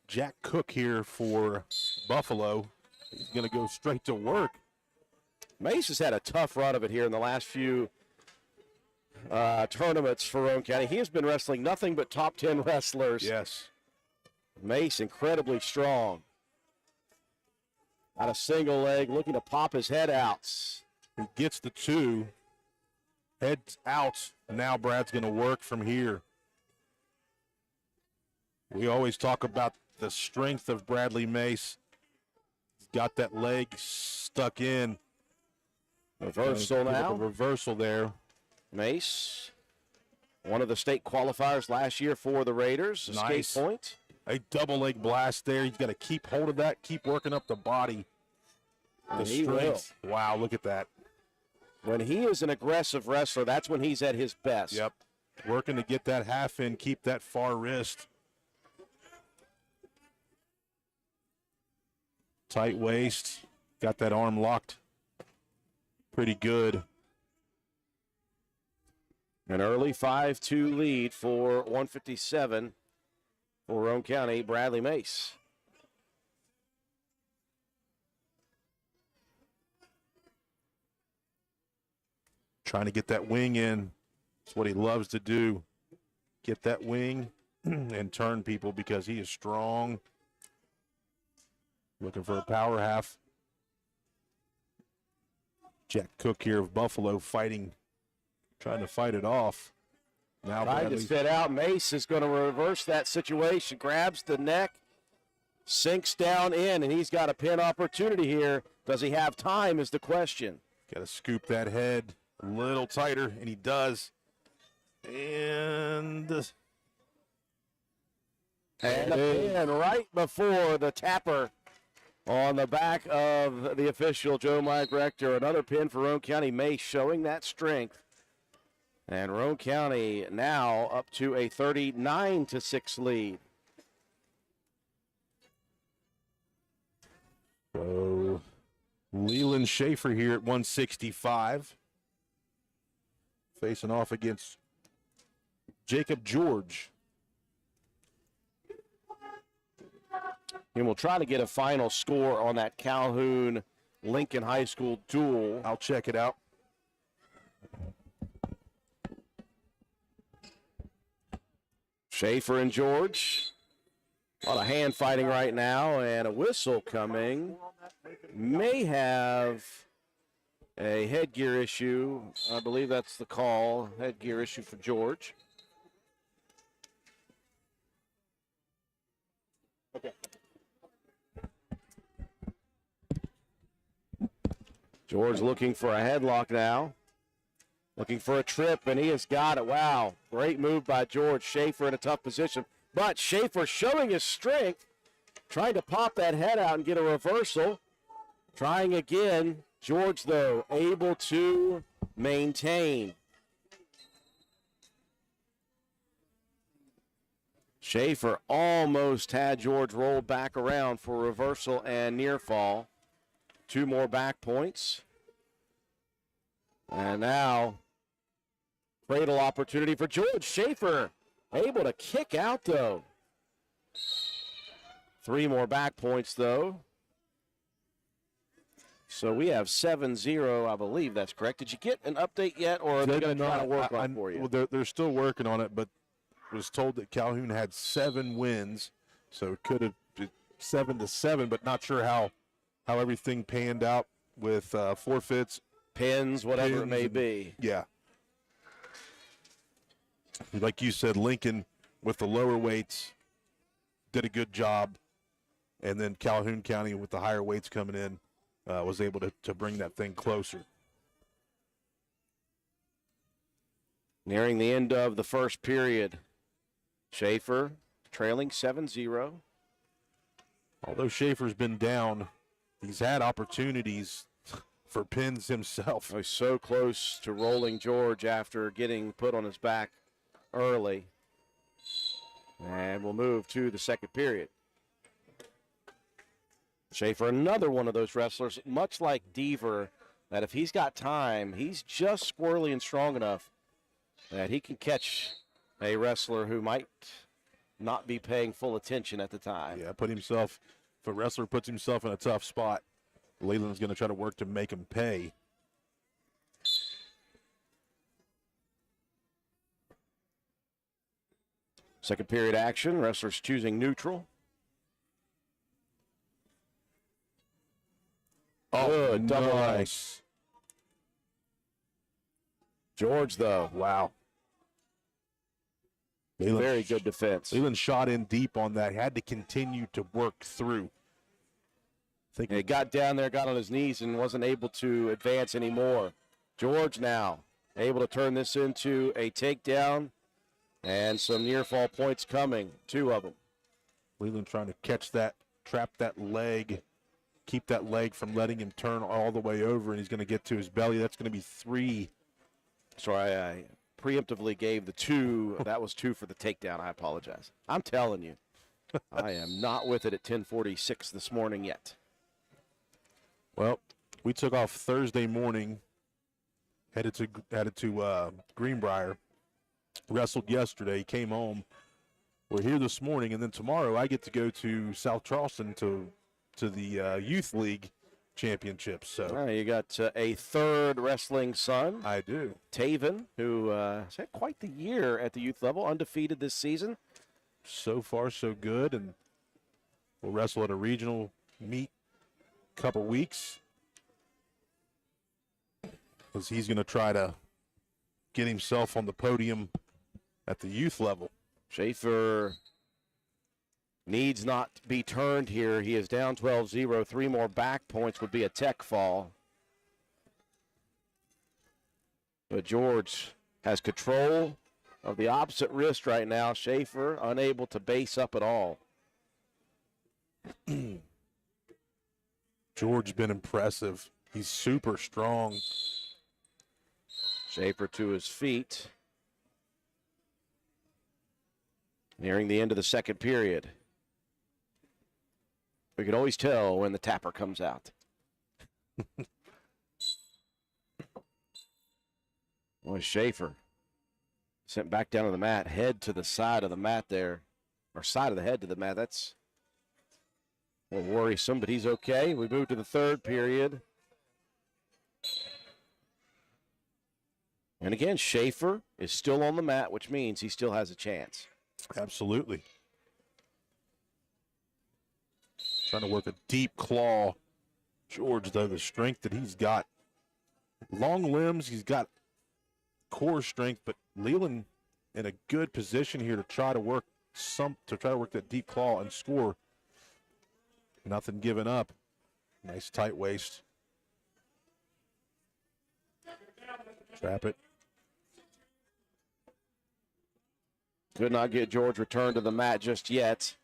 Jack Cook here for Buffalo. He's going to go straight to work. Mace has had a tough run of it here in the last few tournaments for Roane County. He has been wrestling nothing but top 10 wrestlers. Yes. Mace incredibly strong. Out a single leg, looking to pop his head out. He gets the 2. Heads out. Now Brad's going to work from here. We always talk about the strength of Bradley Mace. He's got that leg stuck in. Reversal now. Reversal there. Mace, one of the state qualifiers last year for the Raiders. Nice. Escape point. A double leg blast there. He's got to keep hold of that, keep working up the body. The strength. Wow, look at that. When he is an aggressive wrestler, that's when he's at his best. Yep. Working to get that half in, keep that far wrist. Tight waist. Got that arm locked pretty good. An early 5-2 lead for 157 for Roane County, Bradley Mace. Trying to get that wing in. That's what he loves to do. Get that wing and turn people because he is strong. Looking for a power half. Jack Cook here of Buffalo fighting, trying to fight it off. Now Tried to sit out. Mace is going to reverse that situation. Grabs the neck, sinks down in, and he's got a pin opportunity here. Does he have time is the question. Got to scoop that head a little tighter, and he does. And a pin right before the tapper on the back of the official, Joe Mike Rector. Another pin for Roane County. Mace showing that strength. And Roane County now up to a 39-6 lead. So Leland Schaefer here at 165. Facing off against Jacob George. And we'll try to get a final score on that Calhoun-Lincoln High School duel. I'll check it out. Schaefer and George. A lot of hand fighting right now, and a whistle coming. May have a headgear issue. I believe that's the call. Headgear issue for George. Okay. George looking for a headlock now. Looking for a trip, and he has got it. Wow, great move by George. Schaefer in a tough position. But Schaefer showing his strength, trying to pop that head out and get a reversal. Trying again. George, though, able to maintain. Schaefer almost had George roll back around for reversal and near fall. 2 more back points. And now, cradle opportunity for George. Schaefer able to kick out, though. 3 more back points, though. So we have 7-0, I believe that's correct. Did you get an update yet, or are they going to try to work on it for you? Well, they're still working on it, but was told that Calhoun had 7 wins, so it could have been 7-7, but not sure how everything panned out with forfeits, pins, whatever it may be. Yeah. Like you said, Lincoln with the lower weights did a good job, and then Calhoun County with the higher weights coming in was able to bring that thing closer. Nearing the end of the first period. Schaefer trailing 7-0. Although Schaefer's been down, he's had opportunities for pins himself. He's so close to rolling George after getting put on his back early. And we'll move to the second period. Schaefer, another one of those wrestlers, much like Deaver, that if he's got time, he's just squirrely and strong enough that he can catch a wrestler who might not be paying full attention at the time. Yeah, if a wrestler puts himself in a tough spot, Leland's going to try to work to make him pay. Second period action, wrestlers choosing neutral. Oh, good double nice. ice. George, though, wow. Very good defense. Leland shot in deep on that. Had to continue to work through. He got down there, got on his knees, and wasn't able to advance anymore. George now able to turn this into a takedown, and some near fall points coming, 2 of them. Leland trying to catch that, trap that leg, keep that leg from letting him turn all the way over, and he's going to get to his belly. That's going to be 3. Sorry, I preemptively gave the 2. That was 2 for the takedown. I apologize. I'm telling you, I am not with it at 10:46 this morning yet. Well, we took off Thursday morning, headed to Greenbrier, wrestled yesterday, came home. We're here this morning, and then tomorrow I get to go to South Charleston to the Youth League Championships. So you got a third wrestling son. I do. Taven, who has had quite the year at the youth level, undefeated this season. So far, so good, and we'll wrestle at a regional meet couple weeks, because he's going to try to get himself on the podium at the youth level. Schaefer needs not be turned here. He is down 12-0. 3 more back points would be a tech fall. But George has control of the opposite wrist right now. Schaefer unable to base up at all. George's been impressive. He's super strong. Schaefer to his feet. Nearing the end of the second period. We can always tell when the tapper comes out. Boy, Schaefer sent back down to the mat, head to the side of the mat there, or side of the head to the mat. That's a little worrisome, but he's okay. We move to the third period. And again, Schaefer is still on the mat, which means he still has a chance. Absolutely. Trying to work a deep claw. George, though, the strength that he's got. Long limbs, he's got core strength, but Leland in a good position here to try to work that deep claw and score. Nothing given up. Nice tight waist. Trap it. Could not get George returned to the mat just yet.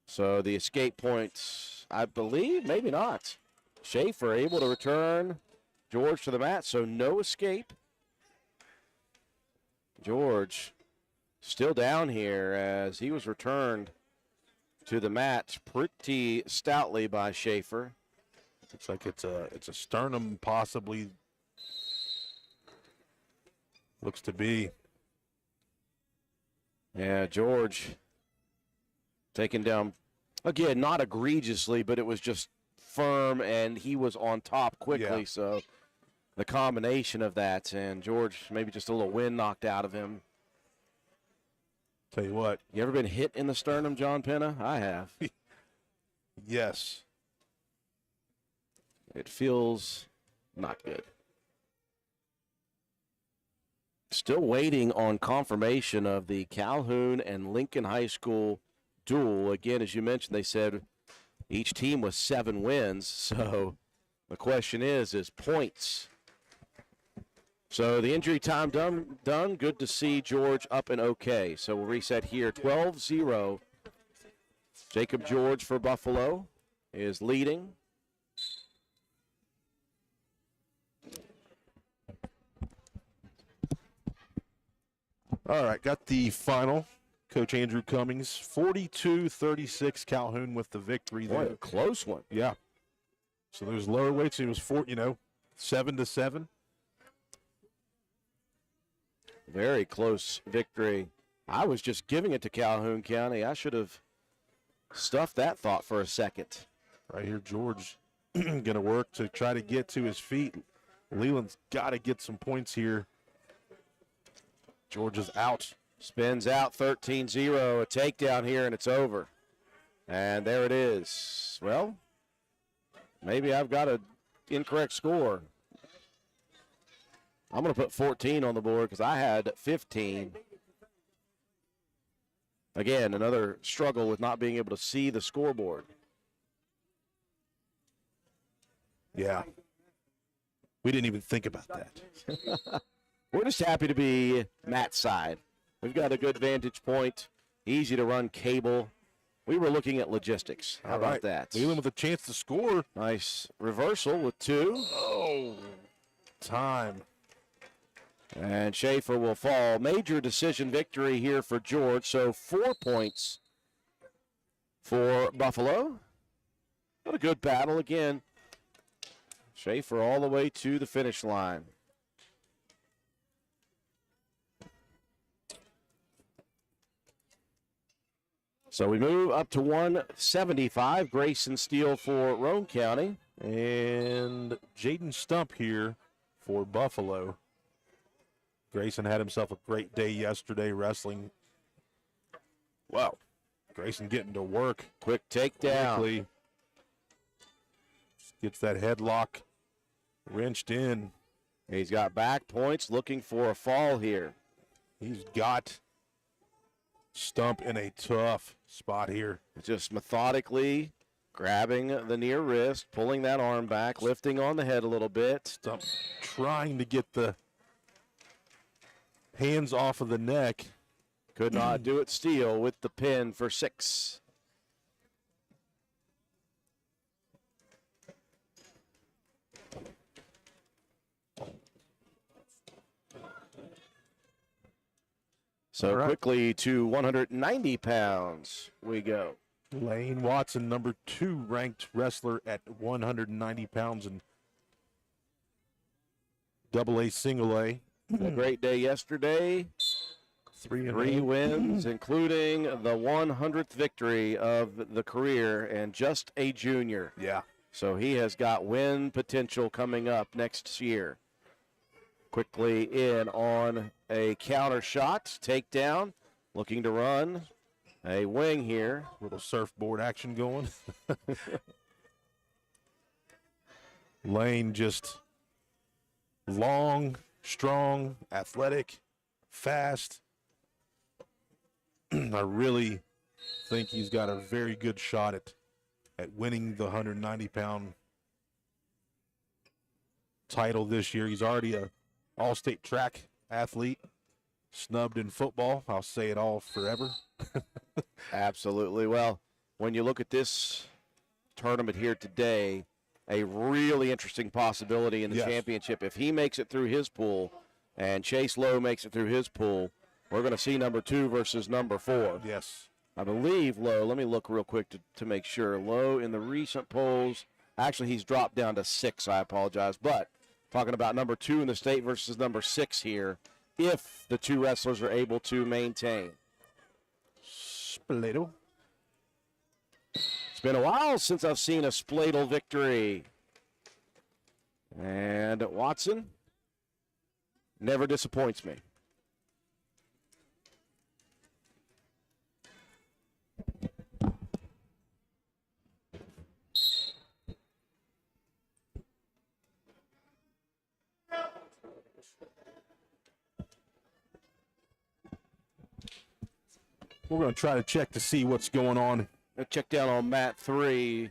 So the escape points, I believe, maybe not. Schaefer able to return George to the mat, so no escape. George still down here as he was returned to the mat pretty stoutly by Schaefer. Looks like it's a sternum, possibly. Looks to be. Yeah, George taken down, again, not egregiously, but it was just firm, and he was on top quickly. Yeah. So the combination of that, and George maybe just a little wind knocked out of him. Tell you what. You ever been hit in the sternum, John Penna? I have. Yes. It feels not good. Still waiting on confirmation of the Calhoun and Lincoln High School duel. Again, as you mentioned, they said each team was 7 wins. So the question is points. So the injury time done. Good to see George up and okay. So we'll reset here. 12-0. Jacob George for Buffalo is leading. All right, got the final. Coach Andrew Cummings, 42-36, Calhoun with the victory there. Boy, a close one. Yeah. So those lower weights, it was 7-7. Very close victory. I was just giving it to Calhoun County. I should have stuffed that thought for a second. Right here, George going to work to try to get to his feet. Leland's got to get some points here. George is out. Spins out 13-0. A takedown here, and it's over. And there it is. Well, maybe I've got an incorrect score. I'm going to put 14 on the board because I had 15. Again, another struggle with not being able to see the scoreboard. Yeah. We didn't even think about that. We're just happy to be Matt's side. We've got a good vantage point, easy to run cable. We were looking at logistics. How about that? Leland with a chance to score. Nice reversal with 2. Oh, time. And Schaefer will fall. Major decision victory here for George. So 4 points for Buffalo. What a good battle. Again, Schaefer all the way to the finish line. So we move up to 175. Grayson Steele for Roane County. And Jaden Stump here for Buffalo. Grayson had himself a great day yesterday wrestling. Wow. Grayson getting to work. Quick takedown. Quickly. Gets that headlock wrenched in. He's got back points, looking for a fall here. He's got Stump in a tough spot here. Just methodically grabbing the near wrist, pulling that arm back, lifting on the head a little bit. Stump trying to get the hands off of the neck. Could not do it. Steele with the pin for 6. So quickly to 190 pounds we go. Lane Watson, number 2 ranked wrestler at 190 pounds in AA single A. A great day yesterday. 3 wins, including the 100th victory of the career, and just a junior. Yeah. So he has got win potential coming up next year. Quickly in on a counter shot, takedown, looking to run a wing here. Little surfboard action going. Lane just long, strong, athletic, fast. I really think he's got a very good shot at winning the 190-pound title this year. He's already a all-state track athlete, snubbed in football. I'll say it all forever. Absolutely. Well, when you look at this tournament here today, a really interesting possibility in the championship. If he makes it through his pool and Chase Lowe makes it through his pool, we're going to see number 2 versus number 4. Yes. I believe Lowe, let me look real quick to make sure. Lowe in the recent polls, actually he's dropped down to 6, I apologize. But talking about number 2 in the state versus number 6 here, if the 2 wrestlers are able to maintain. Spladle. It's been a while since I've seen a Spladle victory. And Watson never disappoints me. We're going to try to check to see what's going on. Check down on mat 3.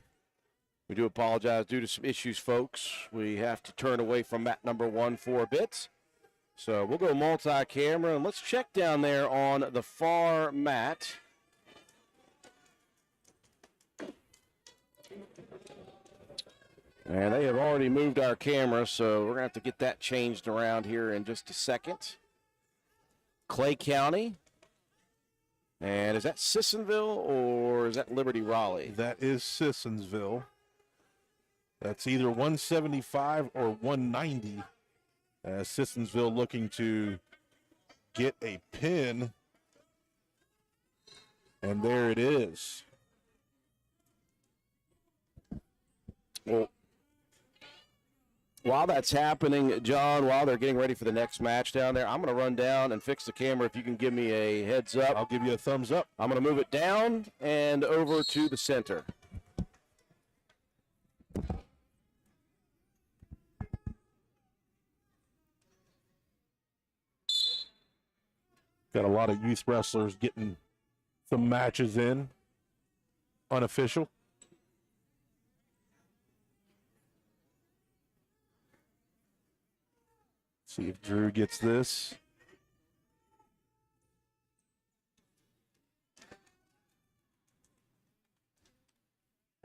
We do apologize due to some issues, folks. We have to turn away from mat number 1 for a bit. So we'll go multi-camera, and let's check down there on the far mat. And they have already moved our camera, so we're going to have to get that changed around here in just a second. Clay County. And is that Sissonville or is that Liberty Raleigh? That is Sissonsville. That's either 175 or 190. Sissonsville looking to get a pin. And there it is. Well, while that's happening, John, while they're getting ready for the next match down there, I'm going to run down and fix the camera. If you can give me a heads up. I'll give you a thumbs up. I'm going to move it down and over to the center. Got a lot of youth wrestlers getting some matches in. Unofficial. See if Drew gets this.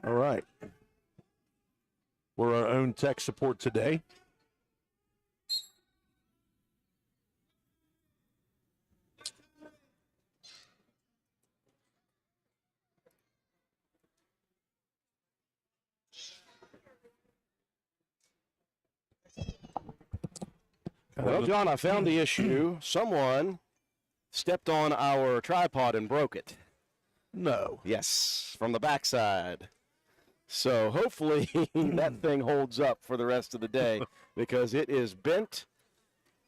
All right. We're our own tech support today. Well, John, I found the issue. Someone stepped on our tripod and broke it. No. Yes, from the backside. So hopefully that thing holds up for the rest of the day because it is bent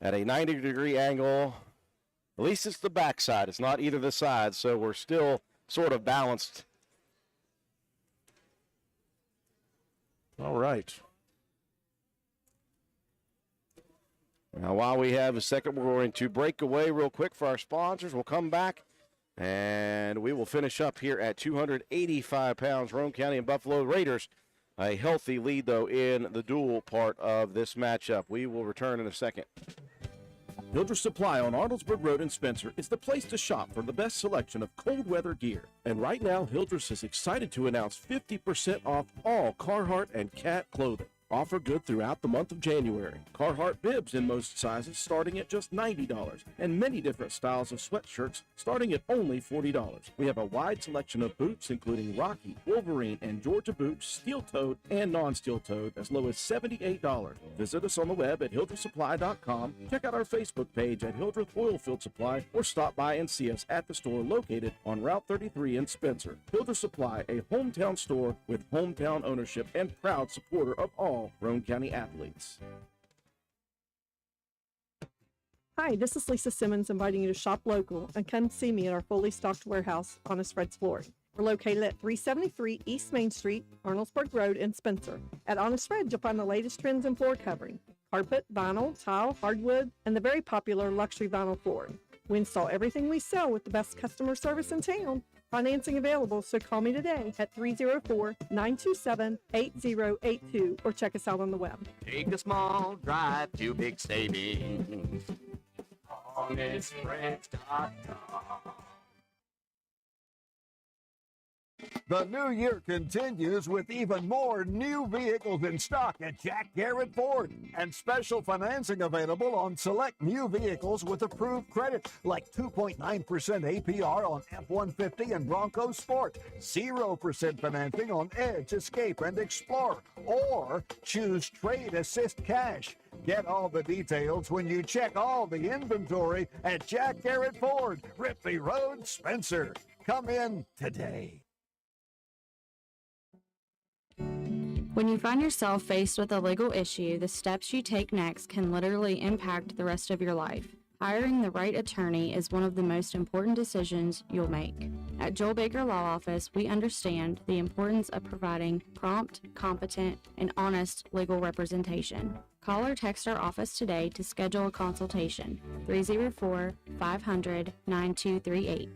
at a 90-degree angle. At least it's the backside. It's not either the side, so we're still sort of balanced. All right. Now, while we have a second, we're going to break away real quick for our sponsors. We'll come back, and we will finish up here at 285 pounds. Roane County and Buffalo Raiders, a healthy lead, though, in the dual part of this matchup. We will return in a second. Hildreth Supply on Arnoldesburg Road in Spencer is the place to shop for the best selection of cold weather gear. And right now, Hildreth is excited to announce 50% off all Carhartt and Cat clothing. Offer good throughout the month of January. Carhartt bibs in most sizes starting at just $90, and many different styles of sweatshirts starting at only $40. We have a wide selection of boots, including Rocky, Wolverine, and Georgia boots, steel-toed and non-steel-toed, as low as $78. Visit us on the web at hildrethsupply.com. Check out our Facebook page at Hildreth Oilfield Supply, or stop by and see us at the store located on Route 33 in Spencer. Hildreth Supply, a hometown store with hometown ownership and proud supporter of all Roane County athletes. Hi, this is Lisa Simmons inviting you to shop local and come see me at our fully stocked warehouse, Honest Fred's Flooring. We're located at 373 East Main Street, Arnoldesburg Road in Spencer. At Honest Fred, you'll find the latest trends in floor covering, carpet, vinyl, tile, hardwood, and the very popular luxury vinyl flooring. We install everything we sell with the best customer service in town. Financing available, so call me today at 304-927-8082 or check us out on the web. Take a small drive to big savings. HonestFriends.com. The new year continues with even more new vehicles in stock at Jack Garrett Ford, and special financing available on select new vehicles with approved credit, like 2.9% APR on F-150 and Bronco Sport, 0% financing on Edge, Escape, and Explorer, or choose Trade Assist Cash. Get all the details when you check all the inventory at Jack Garrett Ford, Ripley Road, Spencer. Come in today. When you find yourself faced with a legal issue, the steps you take next can literally impact the rest of your life. Hiring the right attorney is one of the most important decisions you'll make. At Joel Baker Law Office, we understand the importance of providing prompt, competent, and honest legal representation. Call or text our office today to schedule a consultation. 304-500-9238.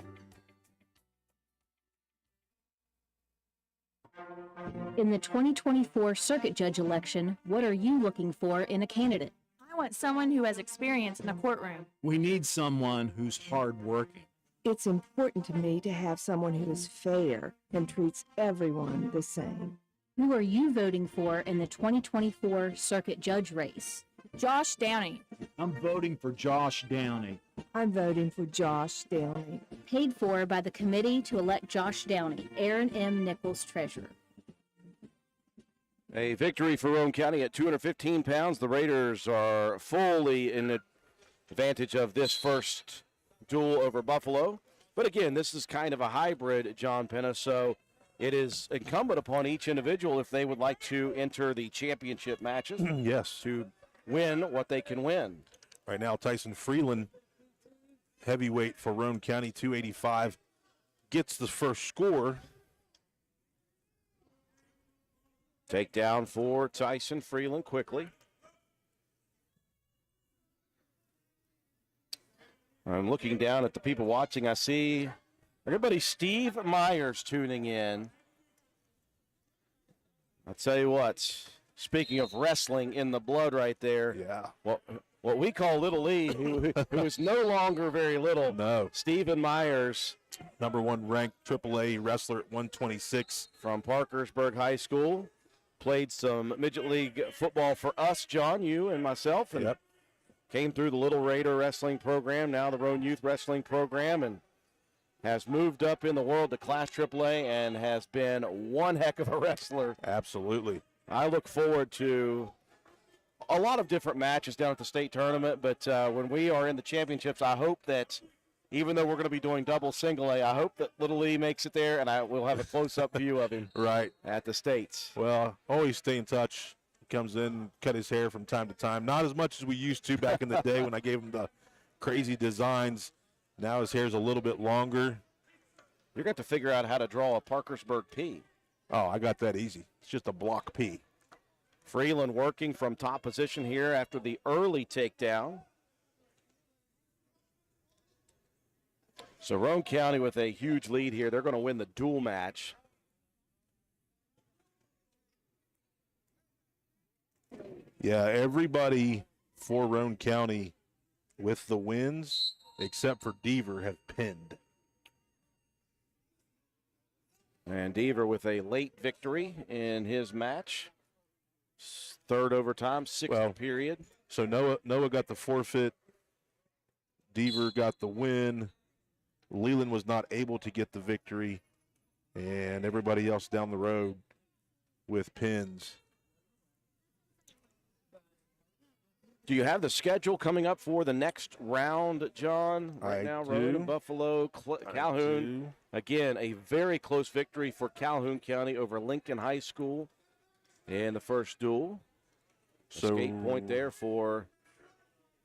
In the 2024 Circuit Judge election, what are you looking for in a candidate? I want someone who has experience in a courtroom. We need someone who's hardworking. It's important to me to have someone who is fair and treats everyone the same. Who are you voting for in the 2024 Circuit Judge race? Josh Downey. I'm voting for Josh Downey. I'm voting for Josh Downey. Paid for by the committee to elect Josh Downey, Aaron M. Nichols, Treasurer. A victory for Roane County at 215 pounds. The Raiders are fully in advantage of this first duel over Buffalo. But again, this is kind of a hybrid, John Penna, so it is incumbent upon each individual if they would like to enter the championship matches. Yes. To win what they can win. Right now, Tyson Freeland, heavyweight for Roane County, 285, gets the first score. Takedown for Tyson Freeland quickly. I'm looking down at the people watching. I see everybody. Steve Myers tuning in. I'll tell you what, speaking of wrestling in the blood right there. Yeah. What we call Little Lee, who is no longer very little. No. Stephen Myers. Number one ranked AAA wrestler at 126. From Parkersburg High School. Played some midget league football for us, John, you and myself, and came through the Little Raider wrestling program, now the Roane Youth Wrestling program, and has moved up in the world to Class AAA and has been one heck of a wrestler. Absolutely. I look forward to a lot of different matches down at the state tournament, but when we are in the championships, I hope that even though we're going to be doing double single A, I hope that Little Lee makes it there, and I will have a close-up view of him right at the states. Well, always stay in touch. He comes in, cut his hair from time to time. Not as much as we used to back in the day when I gave him the crazy designs. Now his hair's a little bit longer. You're going to have to figure out how to draw a Parkersburg P. Oh, I got that easy. It's just a block P. Freeland working from top position here after the early takedown. So Roane County with a huge lead here. They're going to win the dual match. Yeah, everybody for Roane County with the wins, except for Deaver, have pinned. And Deaver with a late victory in his match. Third overtime, sixth period. So Noah got the forfeit. Deaver got the win. Leland was not able to get the victory. And everybody else down the road with pins. Do you have the schedule coming up for the next round, John? Right now, Roane, Buffalo, Calhoun. Again, a very close victory for Calhoun County over Lincoln High School in the first duel. Escape point there for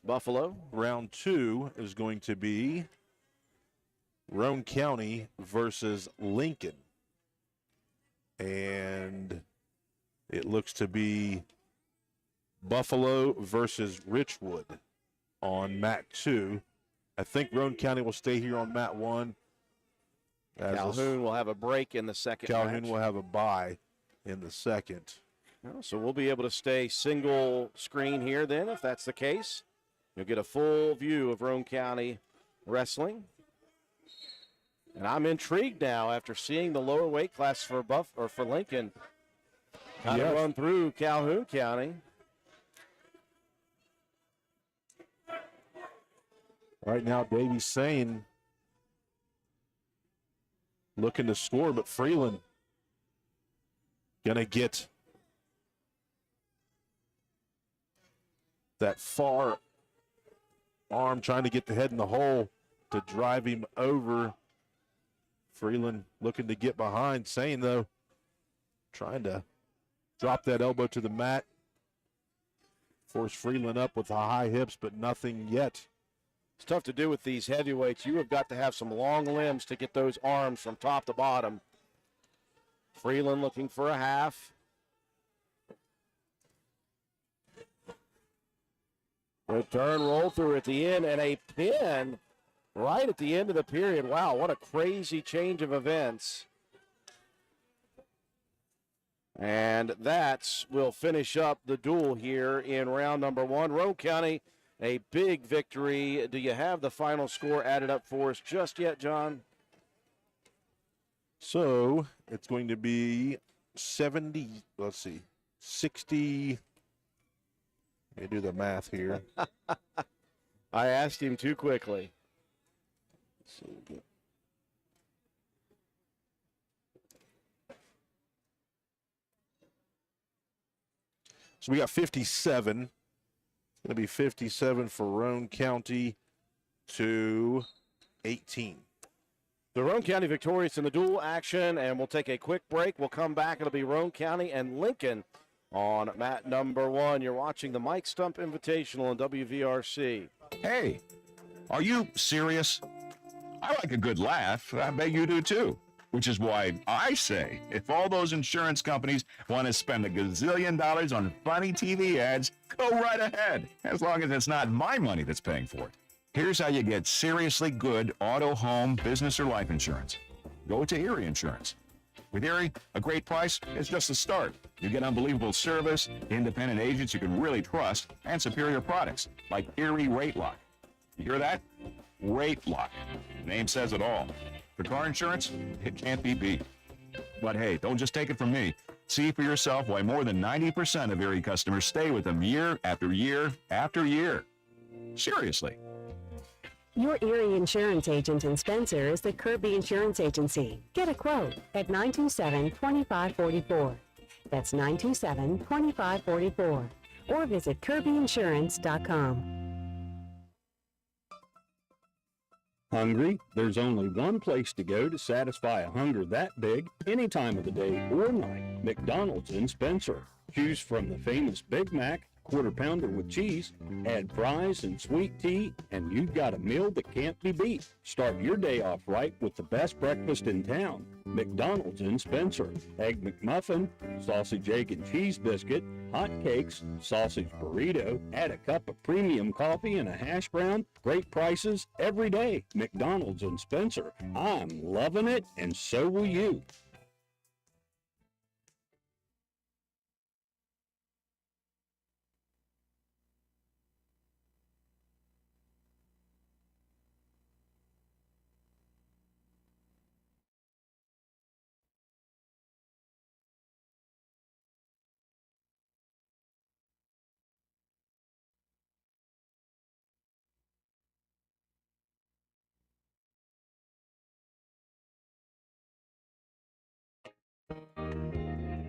Buffalo. Round 2 is going to be Roane County versus Lincoln. And it looks to be Buffalo versus Richwood on mat 2. I think Roane County will stay here on mat 1. Calhoun will have a break in the second Calhoun match. will have a bye in the second. So we'll be able to stay single screen here then, if that's the case. You'll get a full view of Roane County wrestling. And I'm intrigued now after seeing the lower weight class for Lincoln kind of run through Calhoun County. Right now, Davey's saying looking to score, but Freeland gonna get that far arm, trying to get the head in the hole to drive him over. Freeland looking to get behind, saying though, trying to drop that elbow to the mat. Force Freeland up with the high hips, but nothing yet. It's tough to do with these heavyweights. You have got to have some long limbs to get those arms from top to bottom. Freeland looking for a half. Return roll through at the end and a pin right at the end of the period. Wow, what a crazy change of events. And that will finish up the duel here in round number 1. Roane County, a big victory. Do you have the final score added up for us just yet, John? So it's going to be 60. Let me do the math here. I asked him too quickly. So we got 57. It's going to be 57 for Roane County to 18. The Roane County victorious in the dual action, and we'll take a quick break. We'll come back. It'll be Roane County and Lincoln on mat number 1. You're watching the Mike Stump Invitational on WVRC. Hey, are you serious? I like a good laugh. I bet you do too. Which is why I say, if all those insurance companies want to spend $1 gazillion on funny TV ads, go right ahead, as long as it's not my money that's paying for it. Here's how you get seriously good auto, home, business, or life insurance. Go to Erie Insurance. With Erie, a great price is just the start. You get unbelievable service, independent agents you can really trust, and superior products like Erie Rate Lock. You hear that? Rate Lock. The name says it all. For car insurance, it can't be beat. But hey, don't just take it from me. See for yourself why more than 90% of Erie customers stay with them year after year after year. Seriously. Your Erie Insurance agent in Spencer is the Kirby Insurance Agency. Get a quote at 927-2544. That's 927-2544. or visit kirbyinsurance.com. Hungry? There's only one place to go to satisfy a hunger that big any time of the day or night. McDonald's in Spencer. Choose from the famous Big Mac, quarter pounder with cheese, add fries and sweet tea, and you've got a meal that can't be beat. Start your day off right with the best breakfast in town. McDonald's in Spencer. Egg McMuffin, sausage, egg, and cheese biscuit, hot cakes, sausage burrito, add a cup of premium coffee and a hash brown. Great prices every day. McDonald's in Spencer. I'm loving it, and so will you.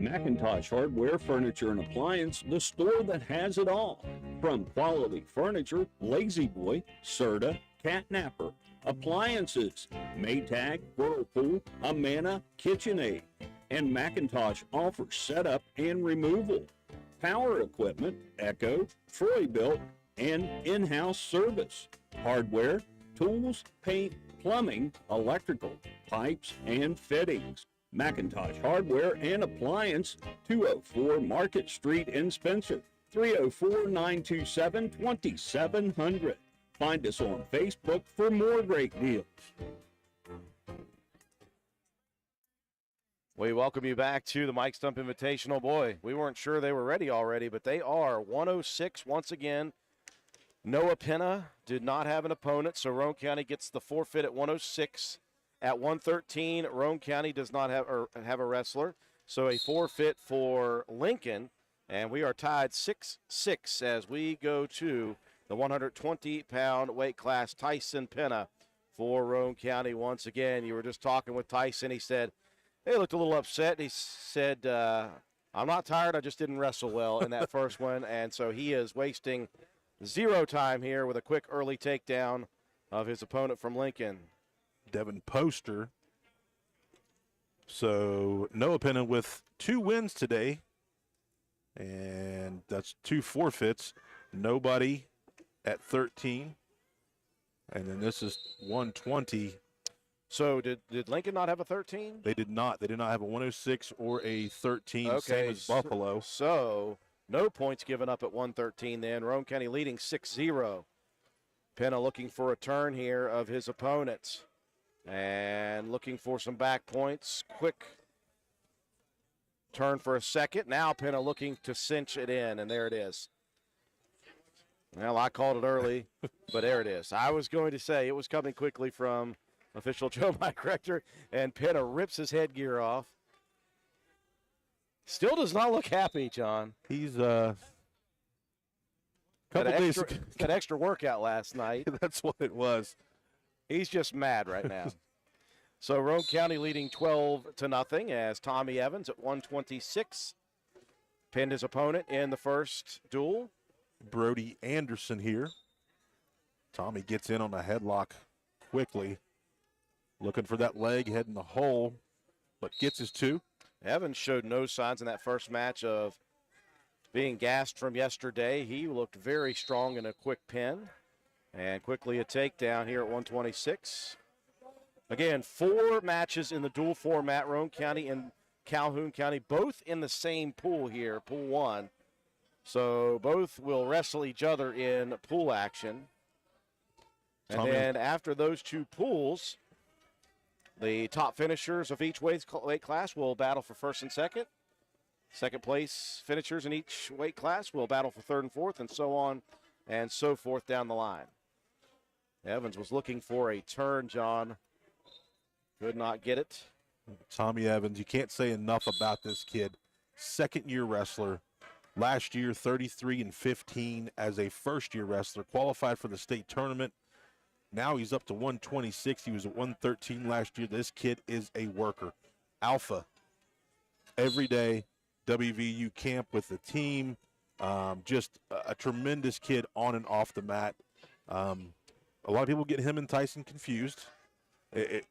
Macintosh Hardware, Furniture, and Appliance, the store that has it all. From quality furniture, Lazy Boy, Serta, Catnapper, appliances, Maytag, Whirlpool, Amana, KitchenAid, and Macintosh offers setup and removal. Power equipment, Echo, Troy-Built, and in-house service. Hardware, tools, paint, plumbing, electrical, pipes, and fittings. Macintosh Hardware and Appliance, 204 Market Street in Spencer, 304-927-2700. Find us on Facebook for more great deals. We welcome you back to the Mike Stump Invitational. Boy, we weren't sure they were ready already, but they are. 106 once again. Noah Penna did not have an opponent, so Roane County gets the forfeit at 106. At 113, Roane County does not have a wrestler, so a forfeit for Lincoln, and we are tied 6-6 as we go to the 120-pound weight class. Tyson Penna for Roane County once again. You were just talking with Tyson. He said, he looked a little upset. He said, I'm not tired. I just didn't wrestle well in that first one, and so he is wasting zero time here with a quick early takedown of his opponent from Lincoln. Devin Poster. So Noah Penna with 2 wins today, and that's 2 forfeits. Nobody at 13, and then this is 120. So did Lincoln not have a 13? They did not. They did not have a 106 or a 13, okay, same as Buffalo. So no points given up at 113 then. Roane County leading 6-0. Penna looking for a turn here of his opponents. And looking for some back points. Quick turn for a second. Now Penna looking to cinch it in, and there it is. Well, I called it early, but there it is. I was going to say it was coming quickly from official Joe Mike Rector, and Penna rips his headgear off. Still does not look happy, John. He's got extra workout last night. That's what it was. He's just mad right now. So Roane County leading 12-0 as Tommy Evans at 126 pinned his opponent in the first duel. Brody Anderson here. Tommy gets in on a headlock quickly. Looking for that leg, heading the hole, but gets his 2. Evans showed no signs in that first match of being gassed from yesterday. He looked very strong in a quick pin. And quickly a takedown here at 126. Again, 4 matches in the dual format. Roane County and Calhoun County both in the same pool here, Pool 1. So both will wrestle each other in pool action. And then after those 2 pools, the top finishers of each weight class will battle for first and second. Second place finishers in each weight class will battle for third and fourth, and so on and so forth down the line. Evans was looking for a turn, John. Could not get it. Tommy Evans, you can't say enough about this kid. Second-year wrestler. Last year, 33-15 as a first-year wrestler. Qualified for the state tournament. Now he's up to 126. He was at 113 last year. This kid is a worker. Alpha. Every day, WVU camp with the team. Just a tremendous kid on and off the mat. A lot of people get him and Tyson confused,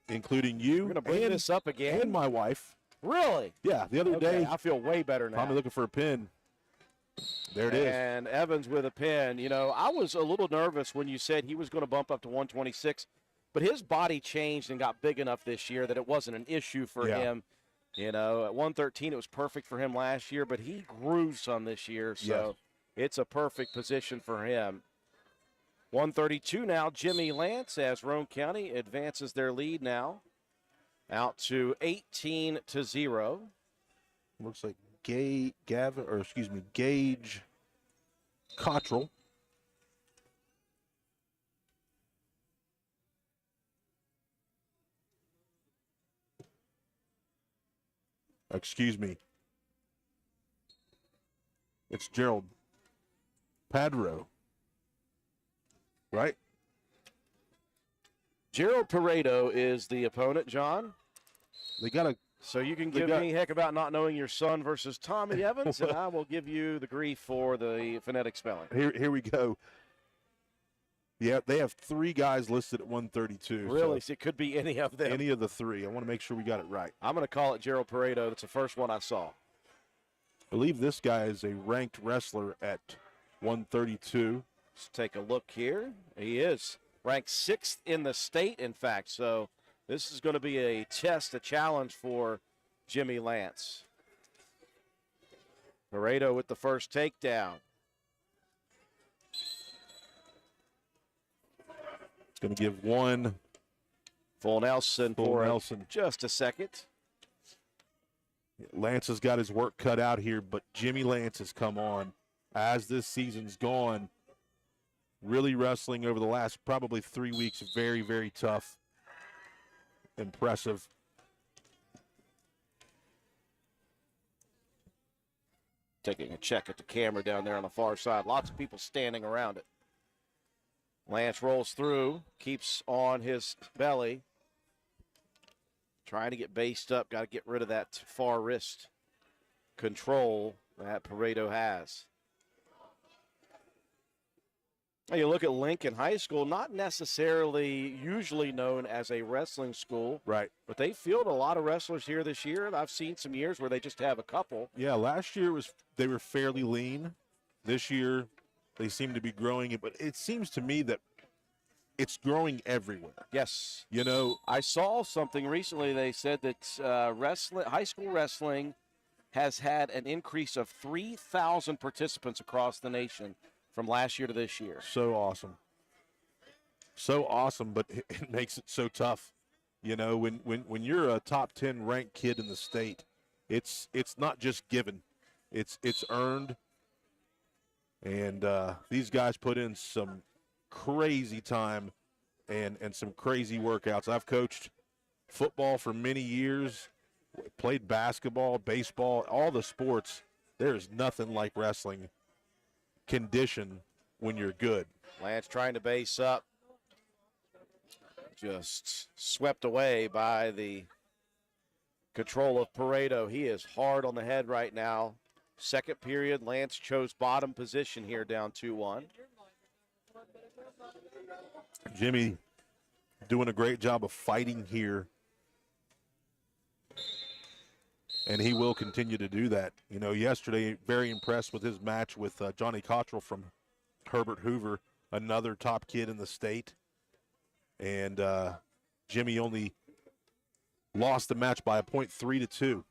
including you. We're going to bring this up again. And my wife. Really? Yeah, the other day. I feel way better now. Probably looking for a pin. There it is. And Evans with a pin. You know, I was a little nervous when you said he was going to bump up to 126, but his body changed and got big enough this year that it wasn't an issue for him. You know, at 113, it was perfect for him last year, but he grew some this year, so it's a perfect position for him. 132 now, Jimmy Lance, as Roane County advances their lead now out to 18-0. Looks like Gage Cottrell. Excuse me. It's Gerald Padro. Right? Gerald Pareto is the opponent, John. They got to. So you can give me heck about not knowing your son versus Tommy Evans, and I will give you the grief for the phonetic spelling. Here we go. Yeah, they have 3 guys listed at 132. Really? So it could be any of them. Any of the 3. I want to make sure we got it right. I'm going to call it Gerald Pareto. That's the first one I saw. I believe this guy is a ranked wrestler at 132. Let's take a look here. He is ranked 6th in the state, in fact. So this is going to be a test, a challenge for Jimmy Lance. Pareto with the first takedown. Going to give one full Nelson for just a second. Lance has got his work cut out here, but Jimmy Lance has come on as this season's gone. Really wrestling over the last probably 3 weeks. Very, very tough. Impressive. Taking a check at the camera down there on the far side. Lots of people standing around it. Lance rolls through, keeps on his belly. Trying to get based up. Got to get rid of that far wrist control that Pareto has. You look at Lincoln High School, not necessarily usually known as a wrestling school. Right. But they field a lot of wrestlers here this year. And I've seen some years where they just have a couple. Yeah, last year they were fairly lean. This year they seem to be growing it, but it seems to me that it's growing everywhere. Yes. You know, I saw something recently. They said that high school wrestling has had an increase of 3,000 participants across the nation from last year to this year. So awesome. So awesome, but it makes it so tough. You know, when you're a top 10 ranked kid in the state, it's not just given. It's earned. And these guys put in some crazy time and some crazy workouts. I've coached football for many years, played basketball, baseball, all the sports. There's nothing like wrestling condition when you're good. Lance trying to base up. Just swept away by the control of Pareto. He is hard on the head right now. Second period, Lance chose bottom position here, down 2-1. Jimmy doing a great job of fighting here. And he will continue to do that. You know, yesterday, very impressed with his match with Johnny Cottrell from Herbert Hoover, another top kid in the state. And Jimmy only lost the match by a point, 3-2.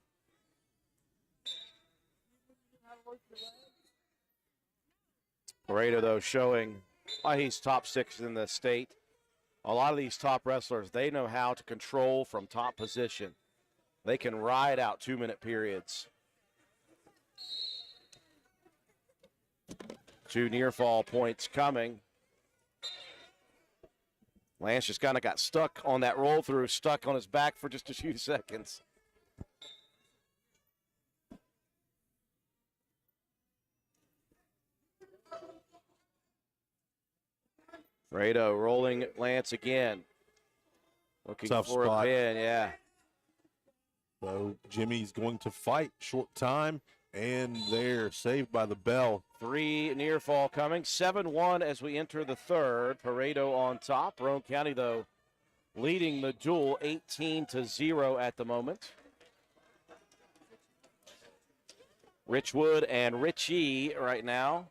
Pareto, though, showing why he's top 6 in the state. A lot of these top wrestlers, they know how to control from top position. They can ride out 2-minute periods. 2 near fall points coming. Lance just kind of got stuck on that roll through, stuck on his back for just a few seconds. Pareto rolling Lance again. Looking Tough for spot. a pin, yeah. So Jimmy's going to fight. Short time. And they're saved by the bell. 3 near fall coming. 7-1 as we enter the third. Pareto on top. Roane County, though, leading the duel 18-0 at the moment. Richwood and Ritchie right now.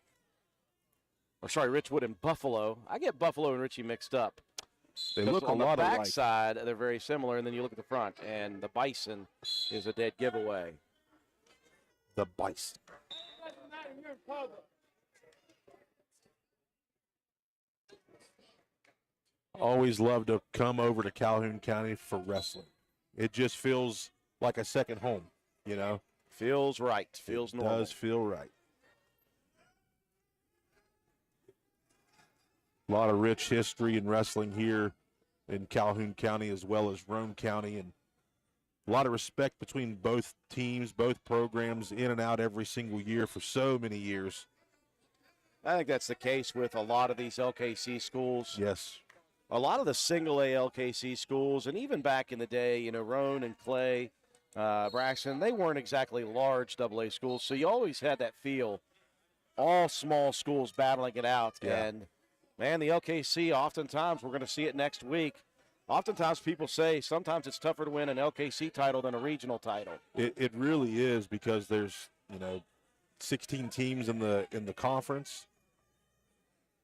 Or sorry, Richwood and Buffalo. I get Buffalo and Ritchie mixed up. They look a lot alike. On the alike. backside, they're very similar, and then you look at the front, and the Bison is a dead giveaway. The Bison. Always love to come over to Calhoun County for wrestling. It just feels like a second home, you know? Feels right. Feels normal. Does feel right. A lot of rich history in wrestling here in Calhoun County as well as Roane County, and a lot of respect between both teams, both programs, in and out every single year for so many years. I think that's the case with a lot of these LKC schools. Yes. A lot of the single-A LKC schools, and even back in the day, you know, Roane and Clay, Braxton, they weren't exactly large AA schools, so you always had that feel, all small schools battling it out. Yeah. And, man, the LKC, oftentimes, we're going to see it next week. Oftentimes people say sometimes it's tougher to win an LKC title than a regional title. It really is, because there's, you know, 16 teams in the conference.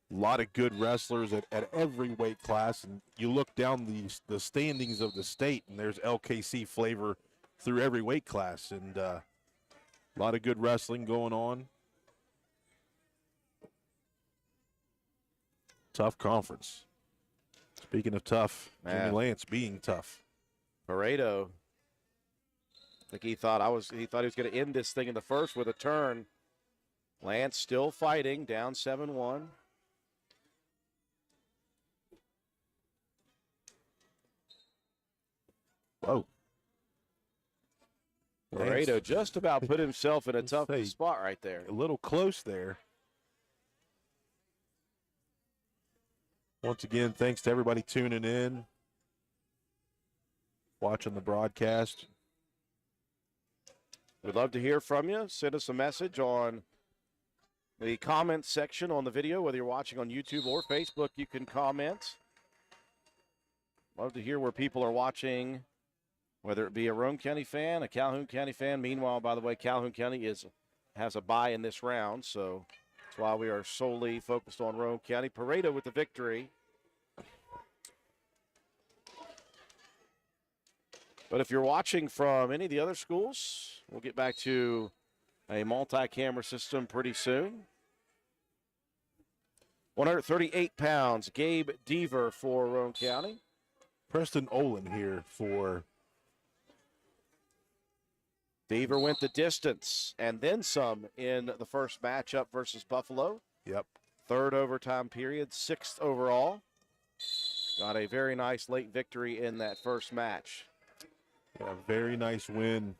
A lot of good wrestlers at every weight class, and you look down the standings of the state, and there's LKC flavor through every weight class, and a lot of good wrestling going on. Tough conference. Speaking of tough, Jimmy Lance being tough. Pareto, I think he thought he was going to end this thing in the first with a turn. Lance still fighting, down 7-1. Whoa. Pareto just about put himself in a tough spot right there. A little close there. Once again, thanks to everybody tuning in, watching the broadcast. We'd love to hear from you. Send us a message on the comments section on the video, whether you're watching on YouTube or Facebook. You can comment. Love to hear where people are watching, whether it be a Roane County fan, a Calhoun County fan. Meanwhile, by the way, Calhoun County has a bye in this round, so that's why we are solely focused on Roane County. Pareto with the victory. But if you're watching from any of the other schools, we'll get back to a multi-camera system pretty soon. 138 pounds, Gabe Deaver for Roane County. Preston Olin here for. Deaver went the distance and then some in the first matchup versus Buffalo. Yep. Third overtime period, 6th overall. Got a very nice late victory in that first match. Yeah, very nice win.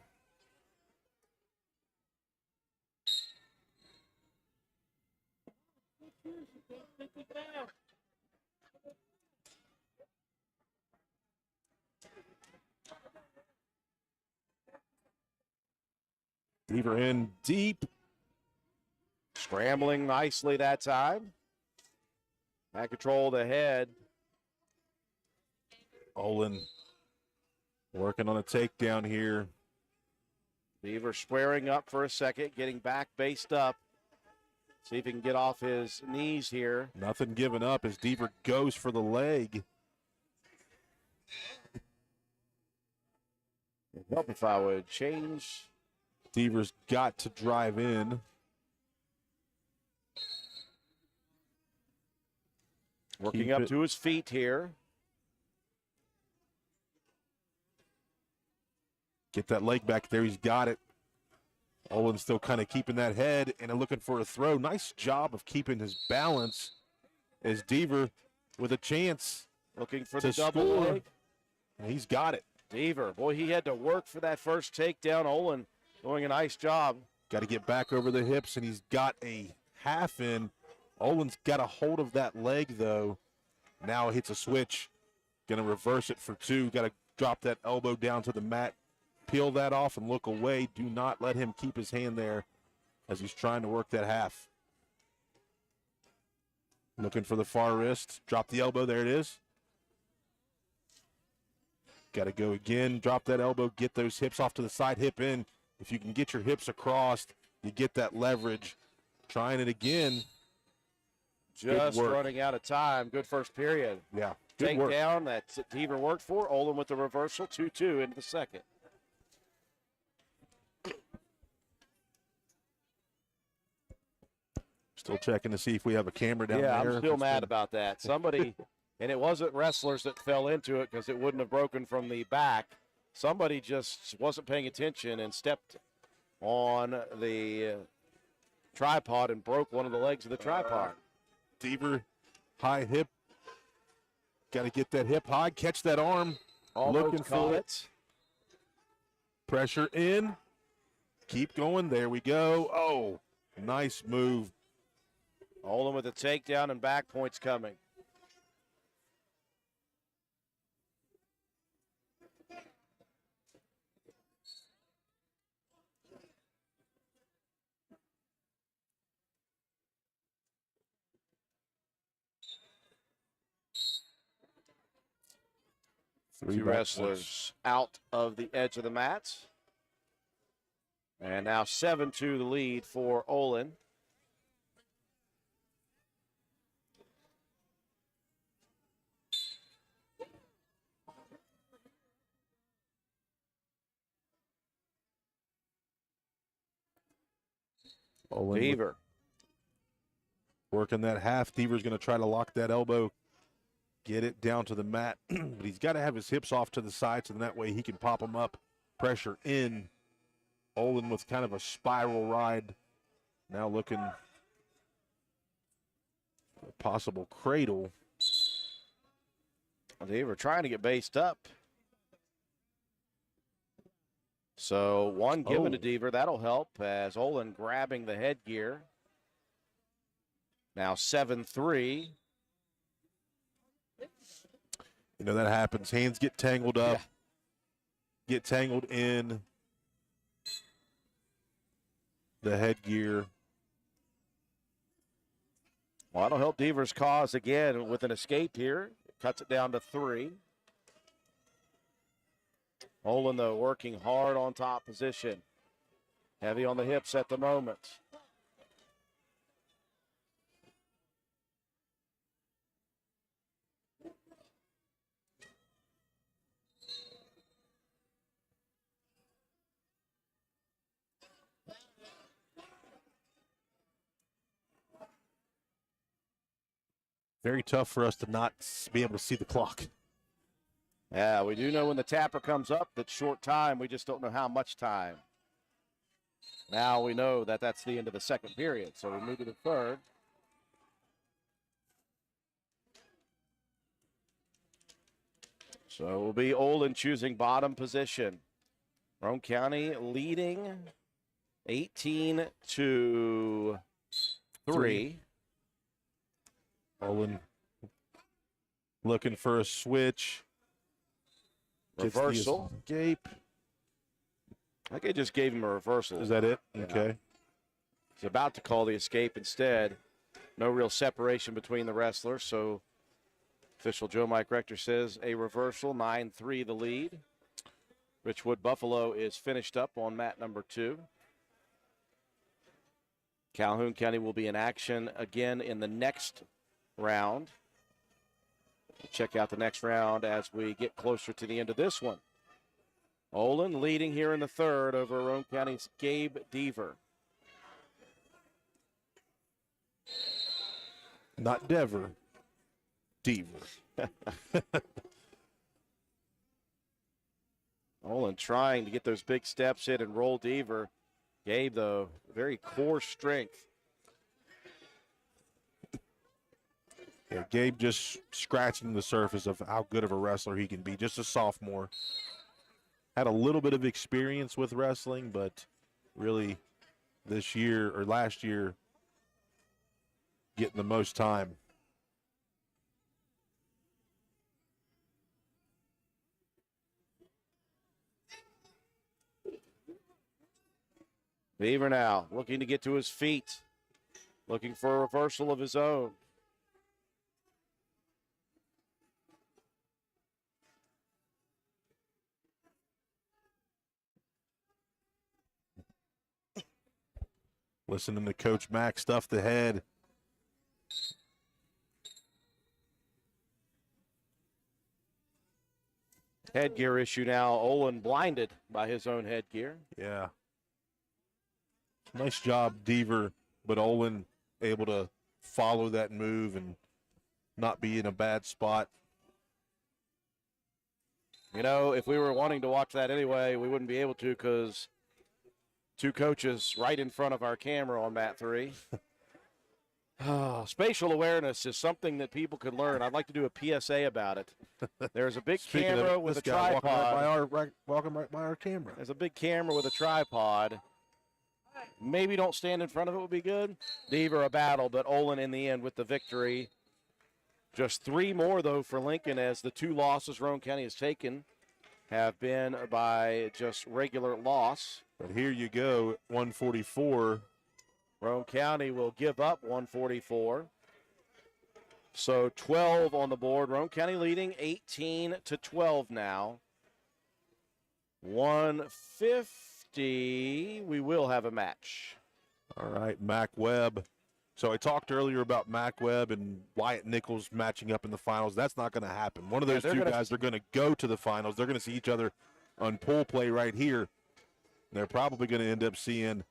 Deaver in deep. Scrambling nicely that time. Had control of the head. Olin working on a takedown here. Deaver squaring up for a second, getting back based up. See if he can get off his knees here. Nothing giving up as Deaver goes for the leg. It'd help if I would change. Deaver's got to drive in. Working up to his feet here. Get that leg back there. He's got it. Olin's still kind of keeping that head and looking for a throw. Nice job of keeping his balance as Deaver with a chance. Looking for the double leg. He's got it. Deaver, boy, he had to work for that first takedown. Olin doing a nice job. Got to get back over the hips, and he's got a half in. Olin's got a hold of that leg, though. Now hits a switch. Going to reverse it for two. Got to drop that elbow down to the mat. peel that off and look away. Do not let him keep his hand there as he's trying to work that half. Looking for the far wrist. Drop the elbow. There it is. Got to go again. Drop that elbow. Get those hips off to the side. Hip in. If you can get your hips across, you get that leverage. Trying it again. Just running out of time. Good first period. Yeah. Good work. Takedown. That's what Deaver worked for. Olin with the reversal. 2-2 into the second. Still checking to see if we have a camera down there. Yeah, I'm still mad about that. Somebody, and it wasn't wrestlers that fell into it because it wouldn't have broken from the back. Somebody just wasn't paying attention and stepped on the tripod and broke one of the legs of the tripod. Deaver, high hip. Got to get that hip high, catch that arm. Almost looking for it. Pressure in. Keep going. There we go. Oh, nice move. Olin with a takedown and back points coming. Two wrestlers out of the edge of the mats. And now 7-2 the lead for Olin. Deaver. Working that half. Deaver's going to try to lock that elbow, get it down to the mat. But he's got to have his hips off to the side so that way he can pop them up. Pressure in. Olin with kind of a spiral ride. Now looking for a possible cradle. Deaver trying to get based up. So one given to Deaver. That'll help as Olin grabbing the headgear. Now 7-3. You know, that happens. Hands get tangled up, get tangled in the headgear. Well, that'll help Deaver's cause again with an escape here. Cuts it down to 3. Olin, though, working hard on top position. Heavy on the hips at the moment. Very tough for us to not be able to see the clock. Yeah, we do know when the tapper comes up, that's short time. We just don't know how much time. Now we know that that's the end of the second period, so we move to the third. So it will be Olin choosing bottom position. Roane County leading 18-3. Olin looking for a switch. Reversal. Escape. I think I just gave him a reversal. Is that it? Yeah. Okay. He's about to call the escape instead. No real separation between the wrestlers, so official Joe Mike Rector says a reversal, 9-3 the lead. Richwood Buffalo is finished up on mat number 2. Calhoun County will be in action again in the next round. We'll check out the next round as we get closer to the end of this one. Olin leading here in the third over Roane County's Gabe Deaver. Not Dever. Deaver. Olin trying to get those big steps in and roll Deaver. Gabe, though, very core strength. Yeah, Gabe just scratching the surface of how good of a wrestler he can be. Just a sophomore. Had a little bit of experience with wrestling, but really this year or last year getting the most time. Beaver now looking to get to his feet, looking for a reversal of his own. Listening to Coach Mack stuff the head. Headgear issue now. Olin blinded by his own headgear. Yeah. Nice job, Deaver, but Olin able to follow that move and not be in a bad spot. You know, if we were wanting to watch that anyway, we wouldn't be able to because two coaches right in front of our camera on mat 3. Spatial awareness is something that people could learn. I'd like to do a PSA about it. There's a big camera with a tripod. Walking right by our camera. There's a big camera with a tripod. Maybe don't stand in front of it would be good. Deaver a battle, but Olin in the end with the victory. Just 3 more, though, for Lincoln as the 2 losses Roane County has taken have been by just regular loss. But here you go, 144. Roane County will give up 144. So 12 on the board. Roane County leading 18-12 now. 150. We will have a match. All right, Mac Webb. So I talked earlier about Mac Webb and Wyatt Nichols matching up in the finals. That's not going to happen. One of those two guys are going to go to the finals. They're going to see each other on pool play right here. They're probably going to end up seeing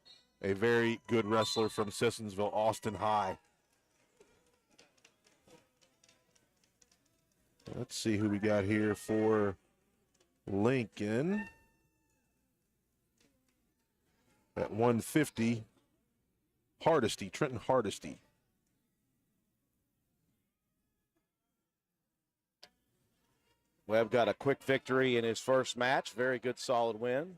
a very good wrestler from Sissonsville, Austin High. Let's see who we got here for Lincoln. At 150, Hardesty, Trenton Hardesty. Webb got a quick victory in his first match. Very good, solid win.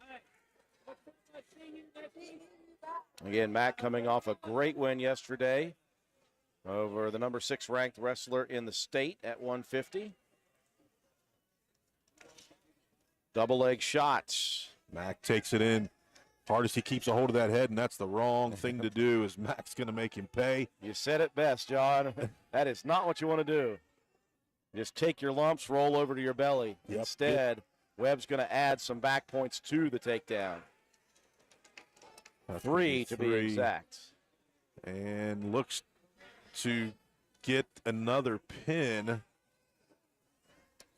Again, Mac coming off a great win yesterday over the number 6 ranked wrestler in the state at 150. Double leg shots. Mac takes it in. Hardesty keeps a hold of that head, and that's the wrong thing to do, as Mac's going to make him pay. You said it best, John. That is not what you want to do. Just take your lumps, roll over to your belly. Yep. Instead, Webb's going to add some back points to the takedown. 3 to be exact. And looks to get another pin.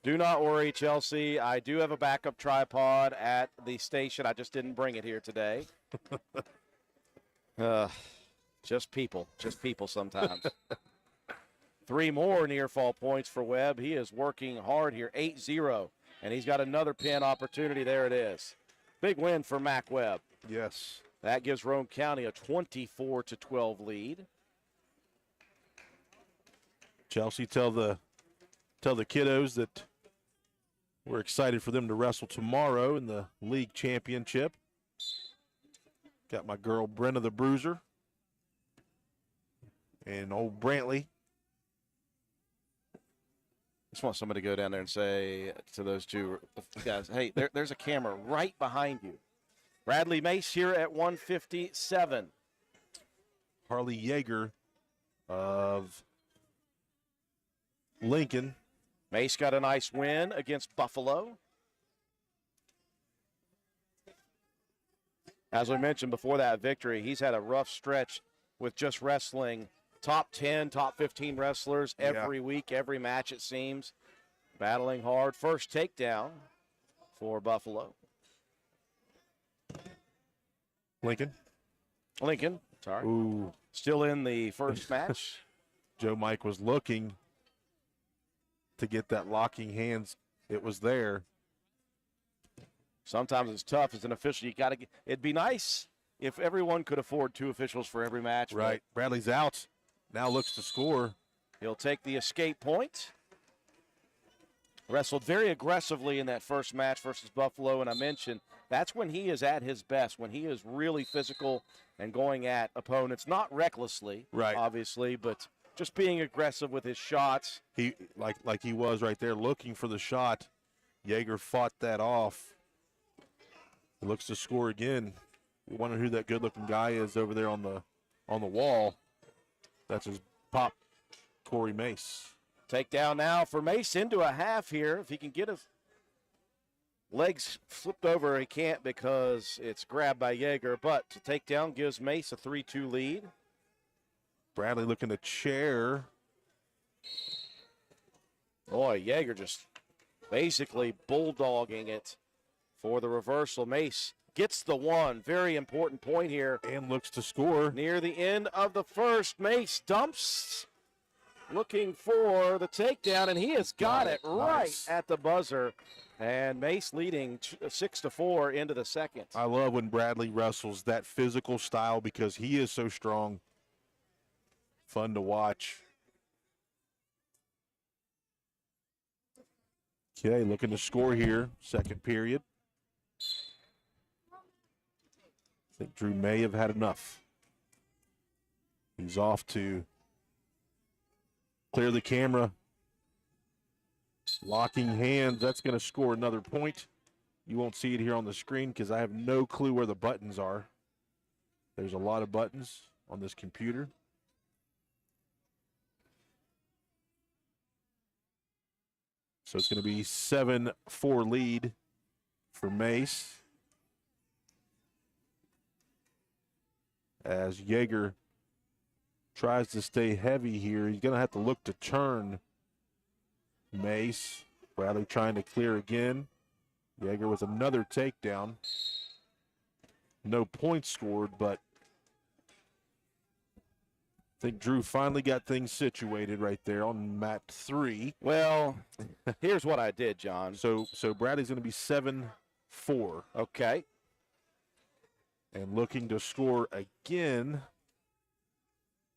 Do not worry, Chelsea. I do have a backup tripod at the station. I just didn't bring it here today. Just people sometimes. 3 more near fall points for Webb. He is working hard here, 8-0, and he's got another pin opportunity. There it is. Big win for Mac Webb. Yes. That gives Roane County a 24-12 lead. Chelsea, tell the kiddos that we're excited for them to wrestle tomorrow in the league championship. Got my girl Brenna the Bruiser and old Brantley. Just want somebody to go down there and say to those two guys, hey, there's a camera right behind you. Bradley Mace here at 157. Harley Yeager of Lincoln. Mace got a nice win against Buffalo. As we mentioned before that victory, he's had a rough stretch with just wrestling top 10, top 15 wrestlers every week, every match it seems. Battling hard. First takedown for Buffalo. Lincoln, sorry. Ooh. Still in the first match. Joe Mike was looking to get that locking hands. It was there. Sometimes it's tough as an official. You got to. It'd be nice if everyone could afford 2 officials for every match. Right. Bradley's out. Now looks to score. He'll take the escape point. Wrestled very aggressively in that first match versus Buffalo, and I mentioned that's when he is at his best, when he is really physical and going at opponents, not recklessly, right, obviously, but just being aggressive with his shots. He like he was right there looking for the shot. Yeager fought that off. He looks to score again. You wonder who that good-looking guy is over there on the wall. That's his pop, Corey Mace. Takedown now for Mace into a half here. If he can get his legs flipped over, he can't because it's grabbed by Yeager. But to takedown gives Mace a 3-2 lead. Bradley looking to chair. Boy, Yeager just basically bulldogging it for the reversal. Mace gets the one. Very important point here. And looks to score. Near the end of the first, Mace dumps, looking for the takedown, and he has got it right at the buzzer. And Mace leading 6-4 into the second. I love when Bradley wrestles that physical style because he is so strong. Fun to watch. Okay, looking to score here, second period. I think Drew may have had enough. He's off to clear the camera. Locking hands, that's going to score another point. You won't see it here on the screen because I have no clue where the buttons are. There's a lot of buttons on this computer. So it's going to be 7-4 lead for Mace. As Yeager tries to stay heavy here, he's going to have to look to turn Mace. Bradley trying to clear again. Yeager with another takedown. No points scored, but I think Drew finally got things situated right there on mat 3. Well, here's what I did, John. So Bradley's going to be 7-4. Okay. And looking to score again.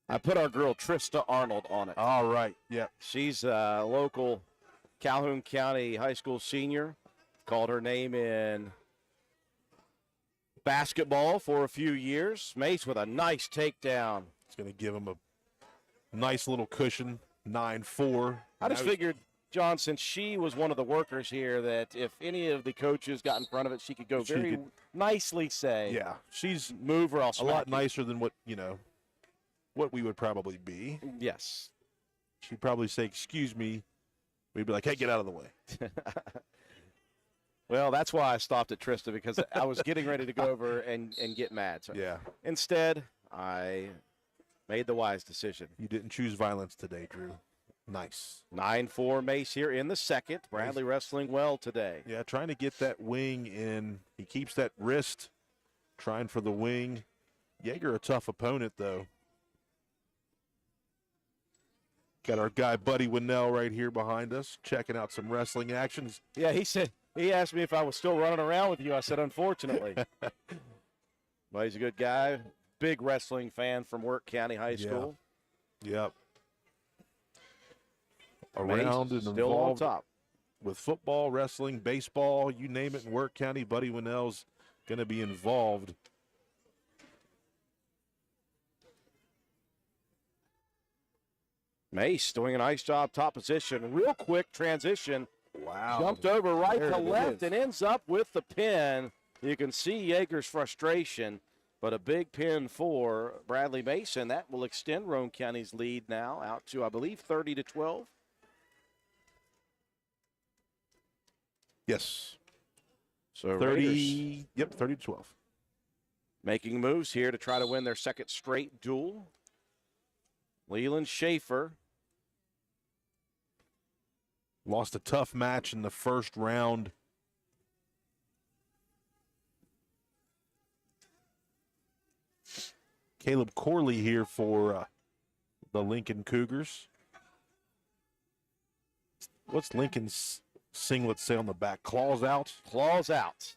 I put our girl Trista Arnold on it. All right, yeah. She's a local Calhoun County high school senior. Called her name in basketball for a few years. Mace with a nice takedown. It's going to give him a nice little cushion, 9-4. I just figured, John, since she was one of the workers here, that if any of the coaches got in front of it, she could go nicely say, yeah, she's move or I'll a smack lot you. nicer than what we would probably be. Yes. She'd probably say, excuse me. We'd be like, hey, get out of the way. Well, that's why I stopped at Trista, because I was getting ready to go over and get mad. So yeah. Instead, I made the wise decision. You didn't choose violence today, Drew. Nice. 9-4 Mace here in the second. Bradley wrestling well today. Yeah, trying to get that wing in. He keeps that wrist, trying for the wing. Yeager a tough opponent, though. Got our guy Buddy Winnell right here behind us, checking out some wrestling actions. Yeah, he asked me if I was still running around with you. I said, unfortunately. Well, he's a good guy. Big wrestling fan from Work County High School. Yep. Around and still involved on top with football, wrestling, baseball, you name it in Work County. Buddy Winnell's going to be involved. Mace doing a nice job, top position. Real quick transition. Wow. Jumped over right There to it left is. and ends up with the pin. You can see Yeager's frustration, but a big pin for Bradley Mason. That will extend Roane County's lead now out to, I believe, 30-12. Yes. So 30, Raiders yep, 30-12. making moves here to try to win their second straight duel. Leland Schaefer. Lost a tough match in the first round. Caleb Corley here for the Lincoln Cougars. What's Lincoln's singlet say on the back? Claws out? Claws out.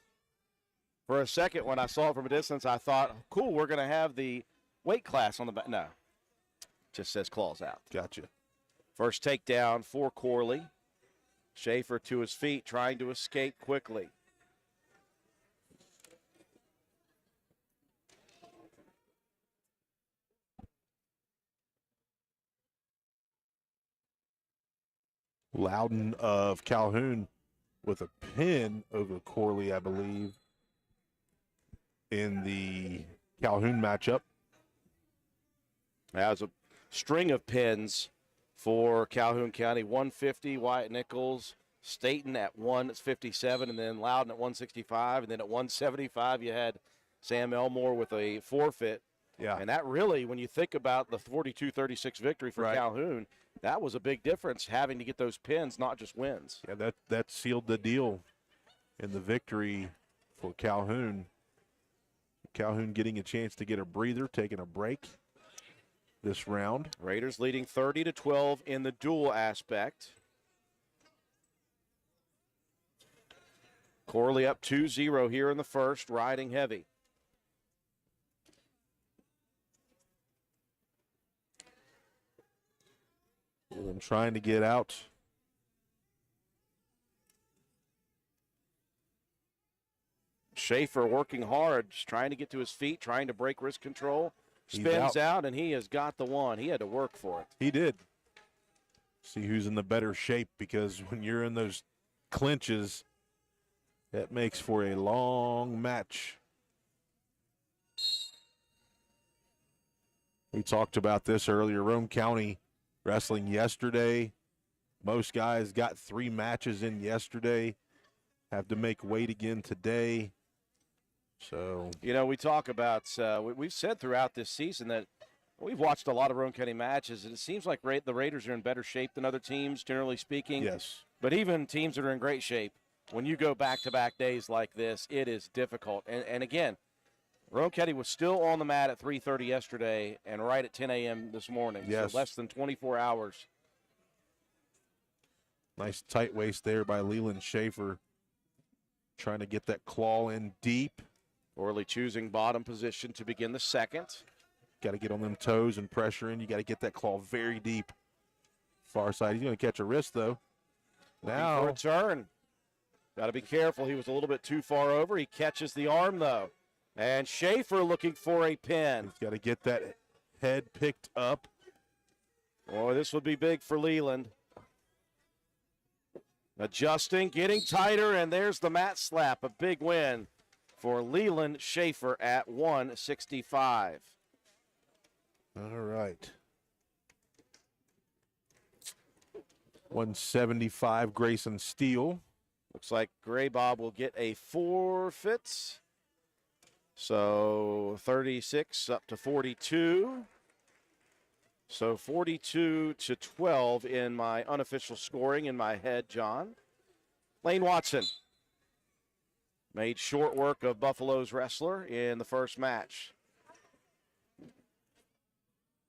For a second, when I saw it from a distance, I thought, cool, we're going to have the weight class on the back. No, just says claws out. Gotcha. First takedown for Corley. Schaefer to his feet, trying to escape quickly. Loudon of Calhoun with a pin over Corley, I believe. in the Calhoun matchup. That was a string of pins for Calhoun County. 150, Wyatt Nichols. Staten at 157, and then Loudon at 165. And then at 175, you had Sam Elmore with a forfeit. Yeah. And that really, when you think about the 42-36 victory for Calhoun, that was a big difference, having to get those pins, not just wins. Yeah, that sealed the deal in the victory for Calhoun. Calhoun getting a chance to get a breather, taking a break this round. Raiders leading 30-12 in the dual aspect. Corley up 2-0 here in the first, riding heavy. And trying to get out. Schaefer working hard, just trying to get to his feet, trying to break wrist control. He's Spins out, and he has got the one. He had to work for it. He did. See who's in the better shape, because when you're in those clinches, that makes for a long match. We talked about this earlier. Rome County wrestling yesterday. Most guys got 3 matches in yesterday. Have to make weight again today. So, you know, we talk about, we've said throughout this season that we've watched a lot of Roane County matches, and it seems like the Raiders are in better shape than other teams, generally speaking. Yes. But even teams that are in great shape, when you go back-to-back days like this, it is difficult. And again, Roane County was still on the mat at 3:30 yesterday and right at 10 a.m. this morning. Yes. So less than 24 hours. Nice tight waist there by Leland Schaefer. Trying to get that claw in deep. Orley choosing bottom position to begin the second. Got to get on them toes and pressure in. You got to get that claw very deep. Far side. He's going to catch a wrist, though. Now. For a turn. Got to be careful. He was a little bit too far over. He catches the arm, though. And Schaefer looking for a pin. He's got to get that head picked up. Boy, this would be big for Leland. Adjusting, getting tighter, and there's the mat slap. A big win for Leland Schaefer at 165. All right. 175, Grayson Steele. Looks like Gray Bob will get a forfeit. So 36 up to 42. So 42-12 in my unofficial scoring in my head, John. Lane Watson made short work of Buffalo's wrestler in the first match.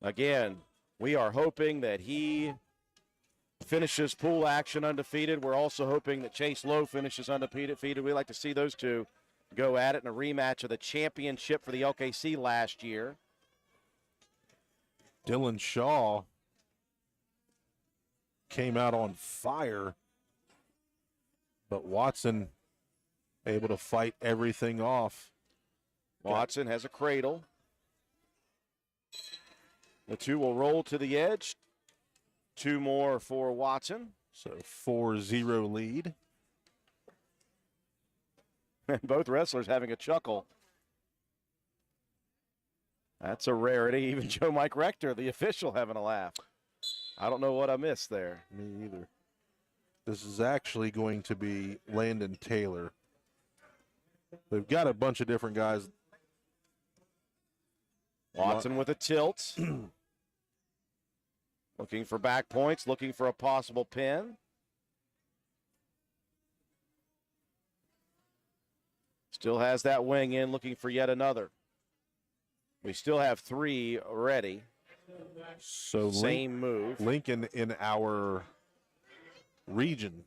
Again, we are hoping that he finishes pool action undefeated. We're also hoping that Chase Lowe finishes undefeated. We like to see those two go at it in a rematch of the championship for the LKC last year. Dylan Shaw came out on fire, but Watson able to fight everything off. Watson has a cradle. The two will roll to the edge. 2 more for Watson. So 4-0 lead. And both wrestlers having a chuckle. That's a rarity. Even Joe Mike Rector, the official, having a laugh. I don't know what I missed there. Me either. This is actually going to be Landon Taylor. They've got a bunch of different guys. Watson with a tilt. Looking for back points, looking for a possible pin. Still has that wing in, looking for yet another. We still have 3 ready. So same move. Lincoln in our region.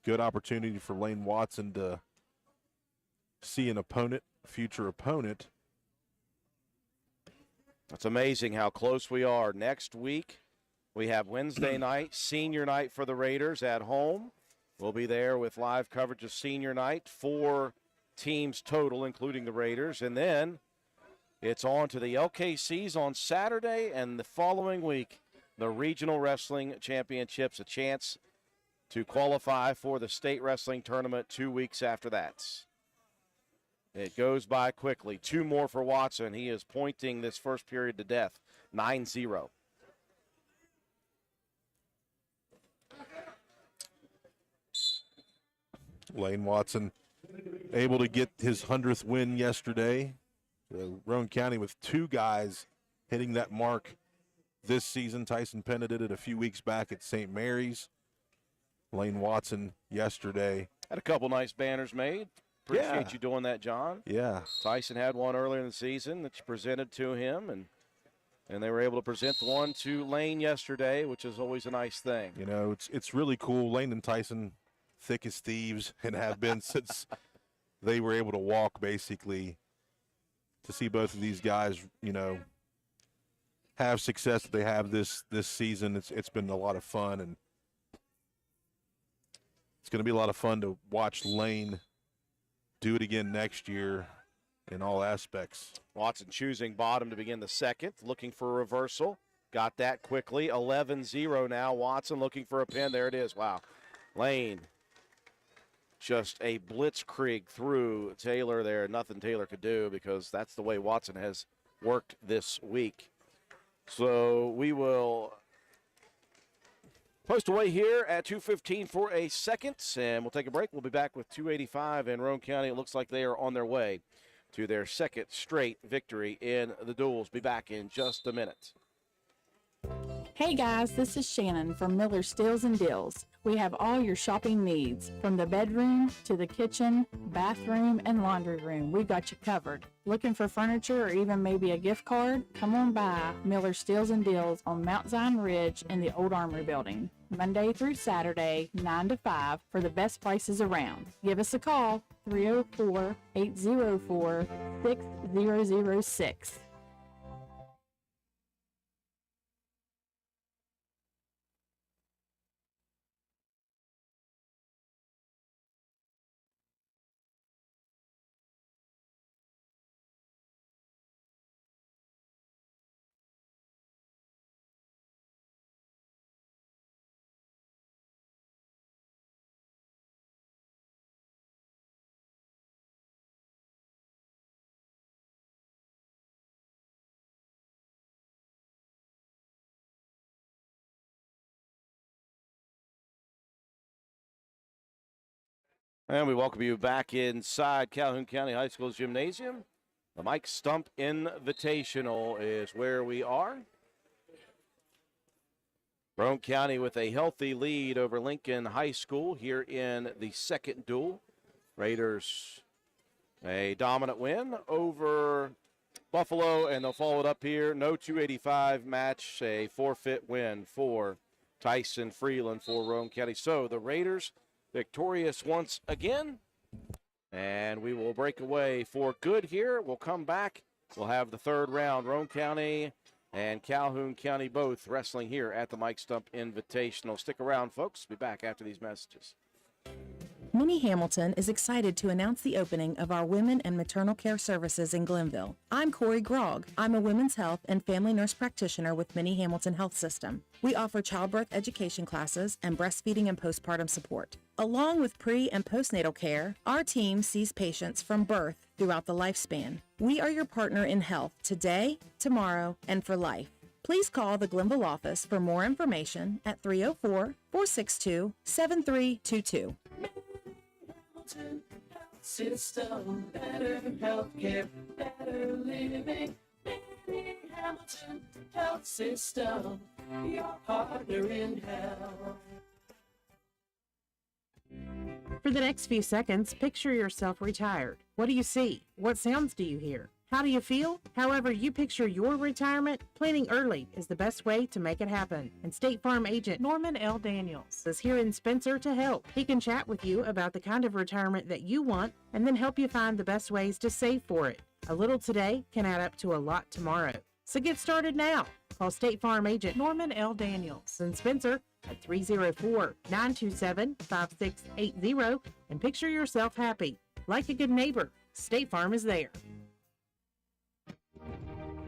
Good opportunity for Lane Watson to see an opponent, future opponent. It's amazing how close we are. Next week, we have Wednesday night, senior night for the Raiders at home. We'll be there with live coverage of senior night. 4 teams total, including the Raiders. And then it's on to the LKCs on Saturday, and the following week, the Regional Wrestling Championships, a chance to qualify for the state wrestling tournament 2 weeks after that. It goes by quickly. 2 more for Watson. He is pointing this first period to death. 9-0. Lane Watson able to get his 100th win yesterday. Roane County with 2 guys hitting that mark this season. Tyson Penna did it a few weeks back at St. Mary's. Lane Watson yesterday. Had a couple nice banners made. Appreciate you doing that, John. Yeah. Tyson had one earlier in the season that you presented to him, and they were able to present the one to Lane yesterday, which is always a nice thing. You know, it's really cool. Lane and Tyson, thick as thieves, and have been since they were able to walk, basically. To see both of these guys, you know, have success that they have this season, it's been a lot of fun, and it's going to be a lot of fun to watch Lane do it again next year in all aspects. Watson choosing bottom to begin the second, looking for a reversal. Got that quickly. 11-0 now. Watson looking for a pin. There it is. Wow. Lane just a blitzkrieg through Taylor there. Nothing Taylor could do because that's the way Watson has worked this week. So we will post away here at 2:15 for a second, and we'll take a break. We'll be back with 285 in Roane County. It looks like they are on their way to their second straight victory in the duels. Be back in just a minute. Hey guys, this is Shannon from Miller Steels and Deals. We have all your shopping needs, from the bedroom to the kitchen, bathroom, and laundry room. We've got you covered. Looking for furniture or even maybe a gift card? Come on by Miller Steels and Deals on Mount Zion Ridge in the Old Armory Building, Monday through Saturday, 9 to 5, for the best prices around. Give us a call, 304-804-6006. And we welcome you back inside Calhoun County High School's gymnasium. The Mike Stump Invitational is where we are. Roane County with a healthy lead over Lincoln High School here in the second duel. Raiders a dominant win over Buffalo, and they'll follow it up here. No 285 match, a forfeit win for Tyson Freeland for Roane County. So the Raiders victorious once again, and we will break away for good here. We'll come back. We'll have the third round. Roane County and Calhoun County both wrestling here at the Mike Stump Invitational. Stick around, folks. Be back after these messages. Minnie Hamilton is excited to announce the opening of our women and maternal care services in Glenville. I'm Corey Grogg. I'm a women's health and family nurse practitioner with Minnie Hamilton Health System. We offer childbirth education classes and breastfeeding and postpartum support. Along with pre- and postnatal care, our team sees patients from birth throughout the lifespan. We are your partner in health today, tomorrow, and for life. Please call the Glenville office for more information at 304-462-7322. System, better healthcare, better living. Minnie Hamilton Health System, your partner in health. For the next few seconds, picture yourself retired. What do you see? What sounds do you hear? How do you feel? However you picture your retirement, planning early is the best way to make it happen. And State Farm agent Norman L. Daniels is here in Spencer to help. He can chat with you about the kind of retirement that you want and then help you find the best ways to save for it. A little today can add up to a lot tomorrow. So get started now. Call State Farm agent Norman L. Daniels in Spencer at 304-927-5680 and picture yourself happy. Like a good neighbor, State Farm is there.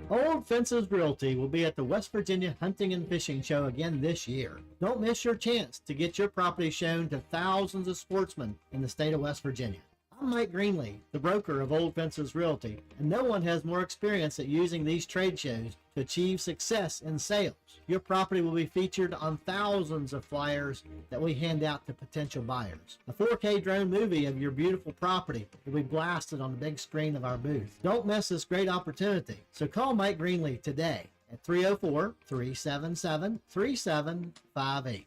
Old Fences Realty will be at the West Virginia Hunting and Fishing Show again this year. Don't miss your chance to get your property shown to thousands of sportsmen in the state of West Virginia. I'm Mike Greenlee, the broker of Old Fences Realty, and no one has more experience at using these trade shows to achieve success in sales. Your property will be featured on thousands of flyers that we hand out to potential buyers. A 4K drone movie of your beautiful property will be blasted on the big screen of our booth. Don't miss this great opportunity, so call Mike Greenlee today at 304-377-3758.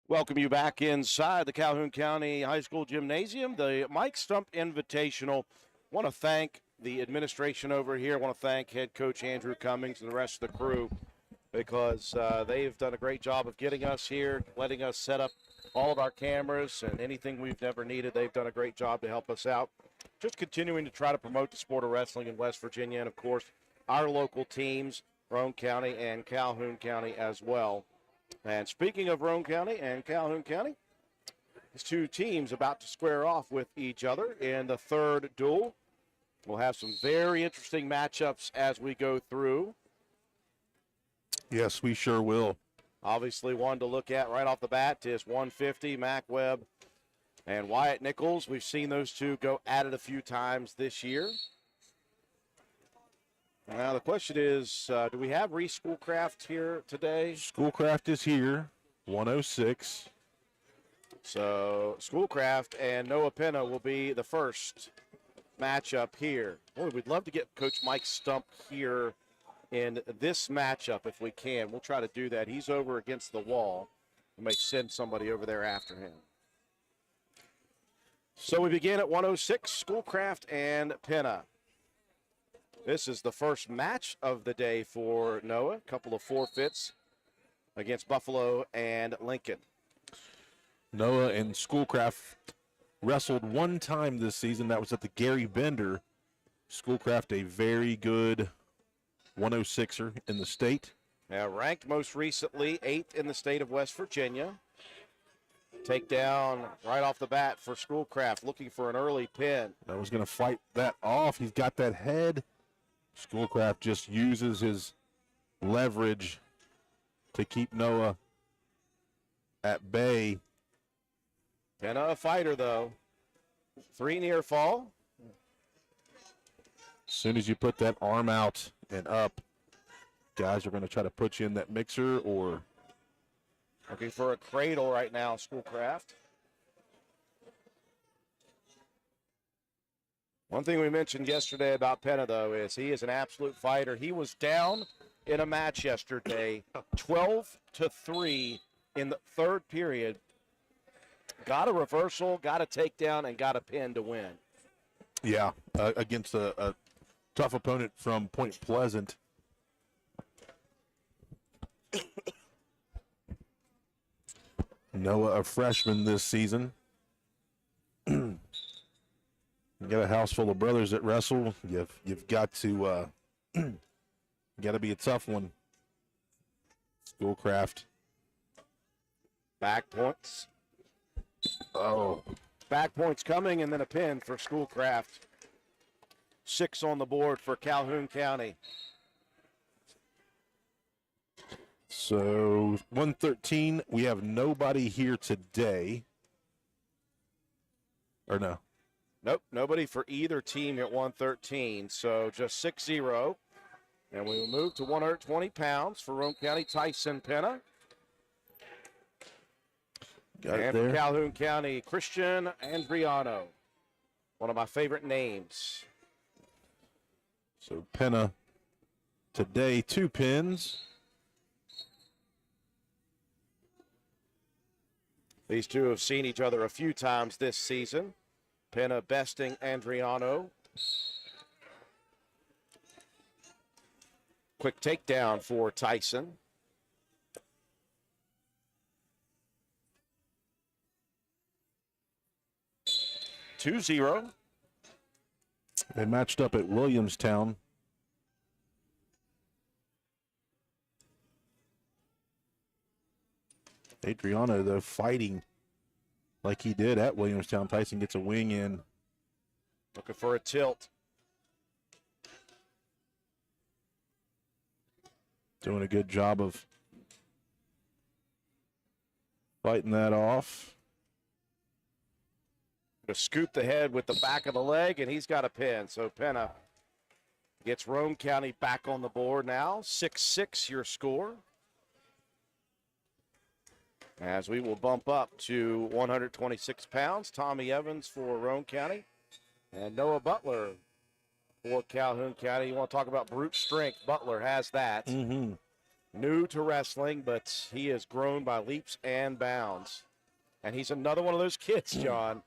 Welcome you back inside the Calhoun County High School Gymnasium, the Mike Stump Invitational. Want to thank the administration over here. Want to thank head coach Andrew Cummings and the rest of the crew because they've done a great job of getting us here, letting us set up all of our cameras and anything we've never needed. They've done a great job to help us out. Just continuing to try to promote the sport of wrestling in West Virginia and, of course, our local teams, Roane County and Calhoun County as well. And speaking of Roane County and Calhoun County, these two teams about to square off with each other in the third duel. We'll have some very interesting matchups as we go through. Yes, we sure will. Obviously, one to look at right off the bat is 150, Mac Webb and Wyatt Nichols. We've seen those two go at it a few times this year. Now, the question is, do we have Reese Schoolcraft here today? Schoolcraft is here, 106. So, Schoolcraft and Noah Penna will be the first matchup here. Boy, we'd love to get Coach Mike Stump here in this matchup if we can. We'll try to do that. He's over against the wall. We may send somebody over there after him. So, we begin at 106, Schoolcraft and Penna. This is the first match of the day for Noah. A couple of forfeits against Buffalo and Lincoln. Noah and Schoolcraft wrestled one time this season. That was at the Gary Bender. Schoolcraft, a very good 106er in the state. Now ranked most recently 8th in the state of West Virginia. Takedown right off the bat for Schoolcraft, looking for an early pin. I was going to fight that off. He's got that head. Schoolcraft just uses his leverage to keep Noah at bay. Penna a fighter, though. 3 near fall. As soon as you put that arm out and up, guys are going to try to put you in that mixer or... Looking for a cradle right now, Schoolcraft. One thing we mentioned yesterday about Penna, though, is he is an absolute fighter. He was down in a match yesterday, 12-3 in the third period. Got a reversal, got a takedown, and got a pin to win. Yeah, against a tough opponent from Point Pleasant. Noah, a freshman this season. You got a house full of brothers that wrestle. You've got to got to be a tough one. Schoolcraft. Back points. Oh. Back points coming, and then a pin for Schoolcraft. 6 on the board for Calhoun County. So 113. We have nobody here today. Or no? Nope, nobody for either team at 113, so just 6-0. And we will move to 120 pounds for Roane County, Tyson Penna. Got and it there. for Calhoun County, Christian Andriano, one of my favorite names. So Penna today, 2 pins. These two have seen each other a few times this season. Penna besting Andriano. Quick takedown for Tyson. 2-0. They matched up at Williamstown. Adriano, though, fighting like he did at Williamstown. Tyson gets a wing in. Looking for a tilt. Doing a good job of fighting that off. To scoop the head with the back of the leg, and he's got a pin. So Penna gets Roane County back on the board now. 6-6 your score. As we will bump up to 126 pounds. Tommy Evans for Roane County and Noah Butler for Calhoun County. You want to talk about brute strength? Butler has that. New to wrestling, but he has grown by leaps and bounds. And he's another one of those kids, John,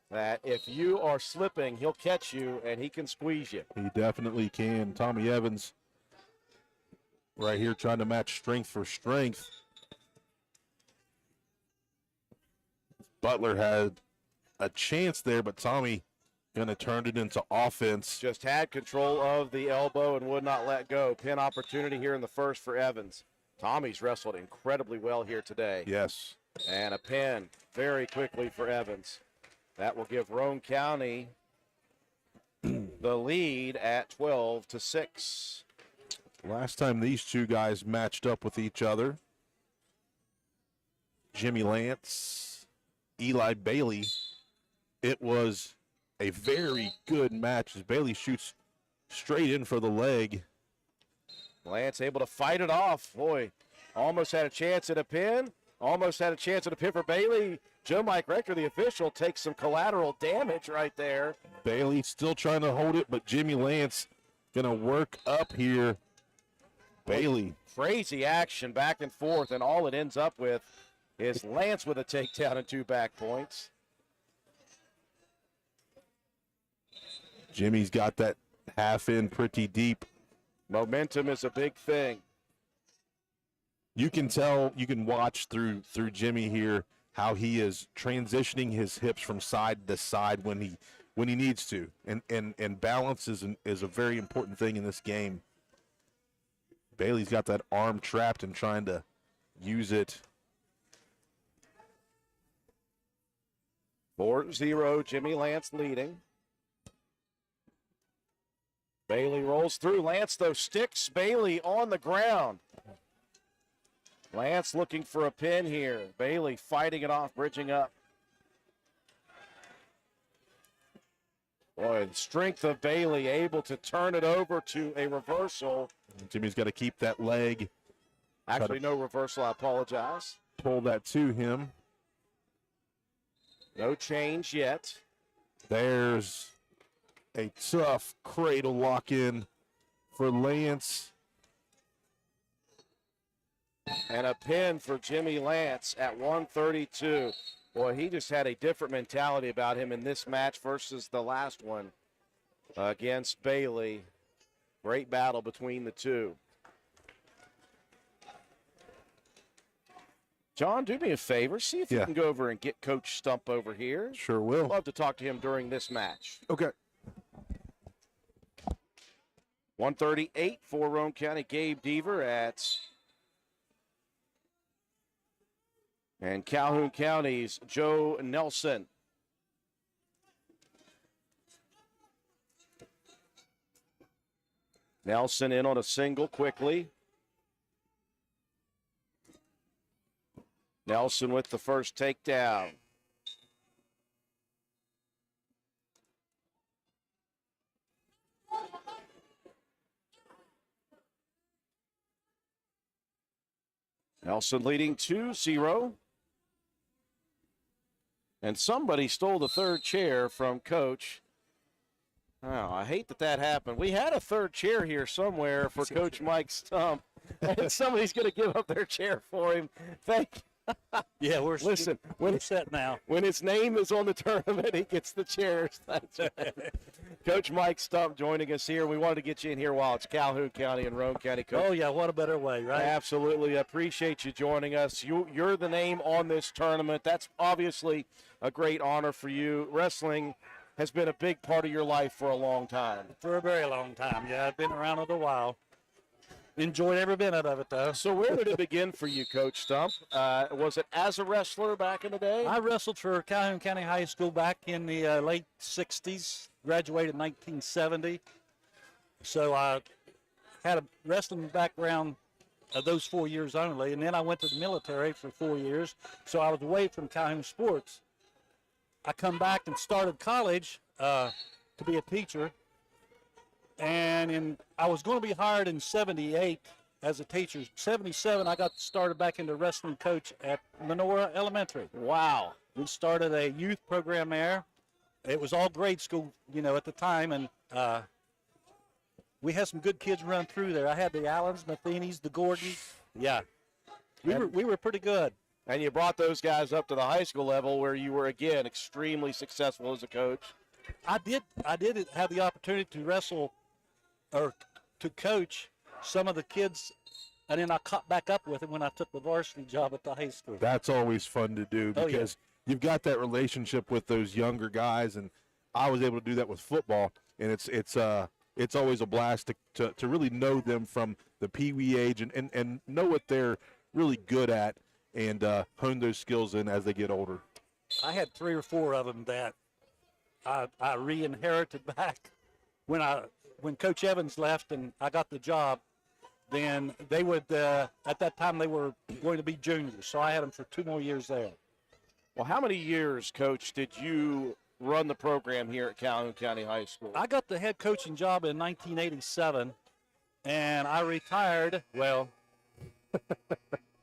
that if you are slipping, he'll catch you and he can squeeze you. He definitely can. Tommy Evans right here trying to match strength for strength. Butler had a chance there, but Tommy going to turn it into offense. Just had control of the elbow and would not let go. Pin opportunity here in the first for Evans. Tommy's wrestled incredibly well here today. Yes. And a pin very quickly for Evans. That will give Roane County the lead at 12-6. Last time these two guys matched up with each other, Jimmy Lance, Eli Bailey, it was a very good match as Bailey shoots straight in for the leg. Lance able to fight it off. Boy, almost had a chance at a pin. Almost had a chance at a pin for Bailey. Joe Mike Rector, the official, takes some collateral damage right there. Bailey still trying to hold it, but Jimmy Lance going to work up here. Bailey. Crazy action back and forth, and all it ends up with is Lance with a takedown and 2 back points. Jimmy's got that half in pretty deep. Momentum is a big thing. You can tell, you can watch through Jimmy here how he is transitioning his hips from side to side when he needs to. And balance is a very important thing in this game. Bailey's got that arm trapped and trying to use it. 4-0, Jimmy Lance leading. Bailey rolls through. Lance, though, sticks Bailey on the ground. Lance looking for a pin here. Bailey fighting it off, bridging up. Boy, the strength of Bailey able to turn it over to a reversal. Jimmy's got to keep that leg. Actually, no reversal, I apologize. Pull that to him. No change yet. There's a tough cradle lock in for Lance. And a pin for Jimmy Lance at 132. Boy, he just had a different mentality about him in this match versus the last one against Bailey. Great battle between the two. John, do me a favor. See if you can go over and get Coach Stump over here. Sure will. Love to talk to him during this match. Okay. 138 for Roane County. Gabe Deaver and Calhoun County's Joe Nelson. Nelson in on a single quickly. Nelson with the first takedown. Nelson leading 2-0. And somebody stole the third chair from Coach. Oh, I hate that happened. We had a third chair here somewhere for Coach Mike Stump. And somebody's going to give up their chair for him. Yeah, we're Listen, we're set now. When his name is on the tournament, he gets the chairs. That's right. Coach Mike Stump joining us here. We wanted to get you in here while it's Calhoun County and Roane County. Coach. Oh, yeah, what a better way, right? Absolutely. I appreciate you joining us. You're the name on this tournament. That's obviously a great honor for you. Wrestling has been a big part of your life for a long time. For a very long time, yeah. I've been around it a while. Enjoyed every minute of it, though. So where did it begin for you, Coach Stump? Was it as a wrestler back in the day? I wrestled for Calhoun County High School back in the late 60s, graduated in 1970. So I had a wrestling background of those 4 years only, and then I went to the military for 4 years, so I was away from Calhoun sports. I come back and started college to be a teacher. And I was going to be hired in 78 as a teacher. 77, I got started back into wrestling coach at Menorah Elementary. Wow. We started a youth program there. It was all grade school, at the time. And we had some good kids run through there. I had the Allens, Matheny's, the Gordons. Yeah. We were pretty good. And you brought those guys up to the high school level where you were, again, extremely successful as a coach. I did have the opportunity to wrestle or to coach some of the kids, and then I caught back up with it when I took the varsity job at the high school. That's always fun to do because you've got that relationship with those younger guys, and I was able to do that with football, and it's always a blast to really know them from the peewee age and know what they're really good at and hone those skills in as they get older. I had 3 or 4 of them that I re-inherited back when Coach Evans left and I got the job. Then they would at that time they were going to be juniors, so I had them for 2 more years there. Well, how many years, Coach, did you run the program here at Calhoun County High School? I got the head coaching job in 1987, and I retired. Well,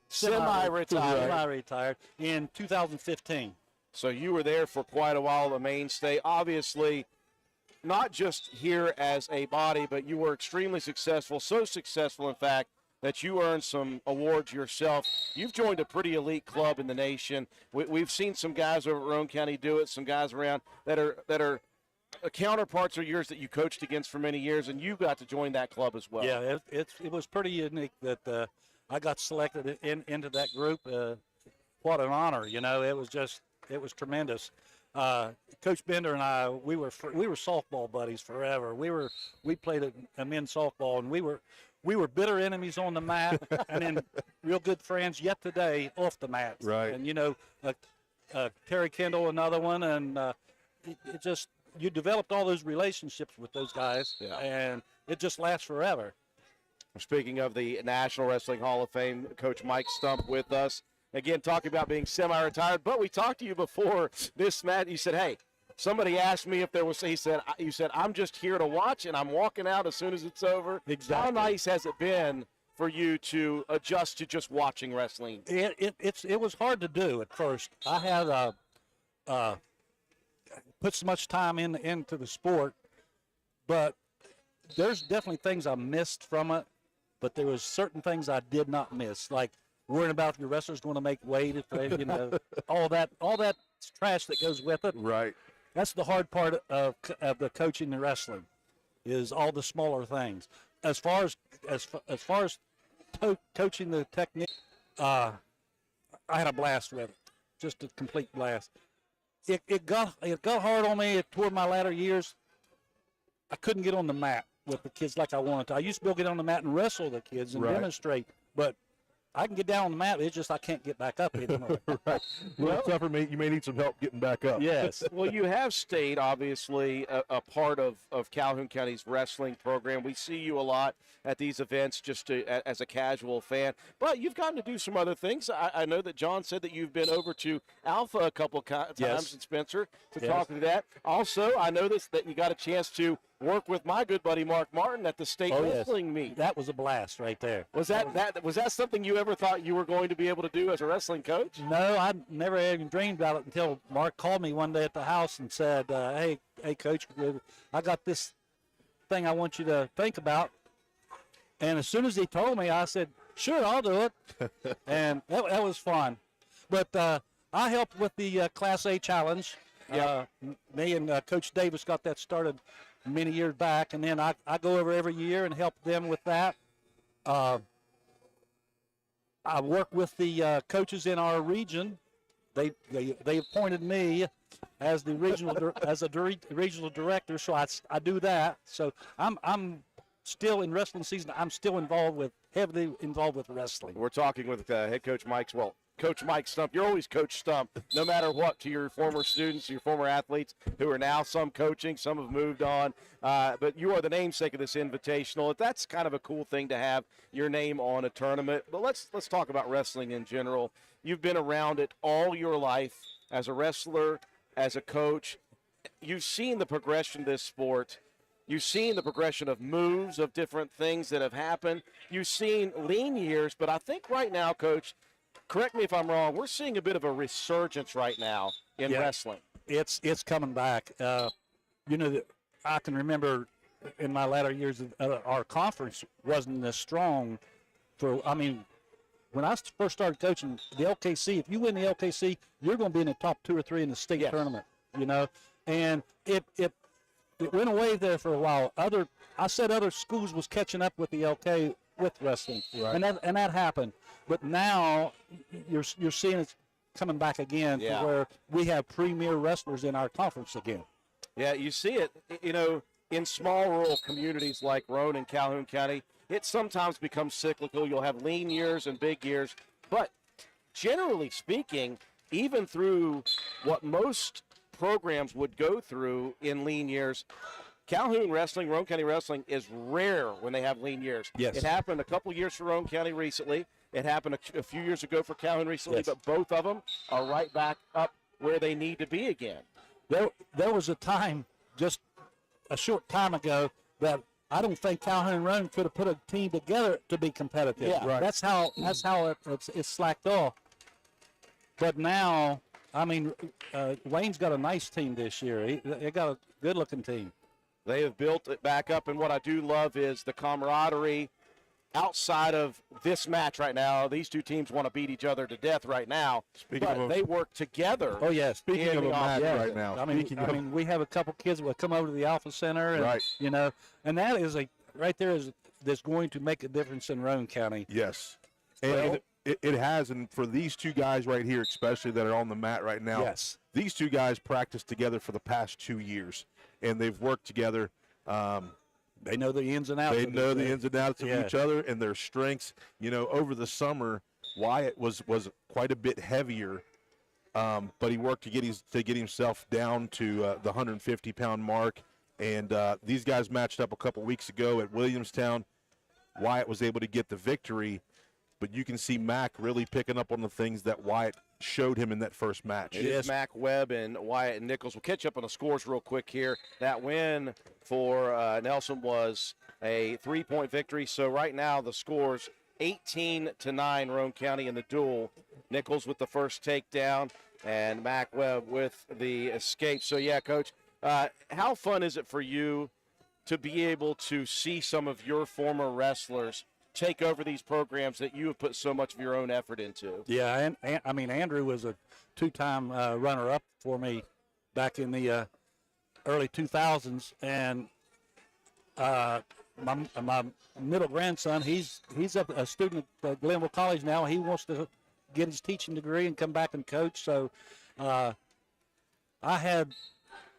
semi-retired in 2015. So you were there for quite a while, the mainstay. Obviously, not just here as a body, but you were extremely successful, so successful, in fact, that you earned some awards yourself. You've joined a pretty elite club in the nation. We've seen some guys over at Roane County do it, some guys around that are counterparts of yours that you coached against for many years, and you got to join that club as well. Yeah, it was pretty unique that I got selected into that group. What an honor, it was tremendous. Coach Bender and I, we were softball buddies forever. We played a men's softball, and we were bitter enemies on the mat, and then real good friends yet today off the mat. Right. And Terry Kendall, another one, and you developed all those relationships with those guys, and it just lasts forever. Speaking of the National Wrestling Hall of Fame, Coach Mike Stump with us. Again, talking about being semi-retired, but we talked to you before this match. You said, hey, somebody asked me if there was, you said, I'm just here to watch, and I'm walking out as soon as it's over. Exactly. How nice has it been for you to adjust to just watching wrestling? It was hard to do at first. I had put so much time into the sport, but there's definitely things I missed from it, but there was certain things I did not miss, like worrying about if your wrestler's going to make weight, if all that trash that goes with it. Right. That's the hard part of the coaching and wrestling, is all the smaller things. As far as coaching the technique, I had a blast with it, just a complete blast. It got hard on me toward my latter years. I couldn't get on the mat with the kids like I wanted to. I used to be able to get on the mat and wrestle the kids and demonstrate, but I can get down on the mat. It's just I can't get back up anymore. Right. Well, tougher, mate. You may need some help getting back up. Yes. Well, you have stayed, obviously, a part of Calhoun County's wrestling program. We see you a lot at these events just as a casual fan. But you've gotten to do some other things. I know that John said that you've been over to Alpha a couple times in Spencer to talk to that. Also, I noticed that you got a chance to work with my good buddy Mark Martin at the state wrestling meet. That was a blast right there. Was that something you ever thought you were going to be able to do as a wrestling coach? No, I never even dreamed about it until Mark called me one day at the house and said, hey, Coach, I got this thing I want you to think about. And as soon as he told me, I said, sure, I'll do it. And that was fun. But I helped with the Class A Challenge. Me and Coach Davis got that started many years back, and then I go over every year and help them with that. I work with the coaches in our region. They appointed me as the regional regional director, so I do that. So I'm still in wrestling season. I'm still heavily involved with wrestling. We're talking with head coach Coach Mike Stump. You're always Coach Stump, no matter what, to your former students, your former athletes who are now some coaching, some have moved on. But you are the namesake of this invitational. That's kind of a cool thing to have your name on a tournament. But let's talk about wrestling in general. You've been around it all your life as a wrestler, as a coach. You've seen the progression of this sport. You've seen the progression of moves, of different things that have happened. You've seen lean years, but I think right now, Coach, correct me if I'm wrong, we're seeing a bit of a resurgence right now in wrestling. It's coming back. I can remember in my latter years, our conference wasn't as strong. When I first started coaching the LKC, if you win the LKC, you're going to be in the top 2 or 3 in the state tournament, and it went away there for a while. I said other schools was catching up with the LK with wrestling, right. and that happened. But now you're seeing it coming back again to where we have premier wrestlers in our conference again. Yeah, you see it, in small rural communities like Roane and Calhoun County. It sometimes becomes cyclical. You'll have lean years and big years. But generally speaking, even through what most programs would go through in lean years, Calhoun Wrestling, Roane County Wrestling is rare when they have lean years. Yes. It happened a couple years for Roane County recently. It happened a few years ago for Calhoun recently, but both of them are right back up where they need to be again. There was a time just a short time ago that I don't think Calhoun and Roane could have put a team together to be competitive. Yeah. Right. That's how it's slacked off. But now, Wayne's got a nice team this year. They got a good-looking team. They have built it back up, and what I do love is the camaraderie outside of this match right now. These two teams want to beat each other to death right now, but they work together. Oh, yeah. Speaking of a match right now. We have a couple kids that will come over to the Alpha Center, and, and that is right there that's going to make a difference in Roane County. Yes. And it has, and for these two guys right here, especially that are on the mat right now, these two guys practiced together for the past 2 years, and they've worked together. They know the ins and outs. They know the ins and outs of each other and their strengths. Over the summer, Wyatt was quite a bit heavier, but he worked to get himself down to the 150-pound mark. And these guys matched up a couple weeks ago at Williamstown. Wyatt was able to get the victory, but you can see Mac really picking up on the things that Wyatt showed him in that first match. It is Mac Webb and Wyatt Nichols. We'll catch up on the scores real quick here. That win for Nelson was a 3-point victory. So right now the score's 18-9 Roane County in the duel. Nichols with the first takedown and Mac Webb with the escape. So, Coach, how fun is it for you to be able to see some of your former wrestlers take over these programs that you have put so much of your own effort into? Yeah, and Andrew was a 2-time runner-up for me back in the early 2000s, and my middle grandson, he's a student at Glenville College now. He wants to get his teaching degree and come back and coach. So I had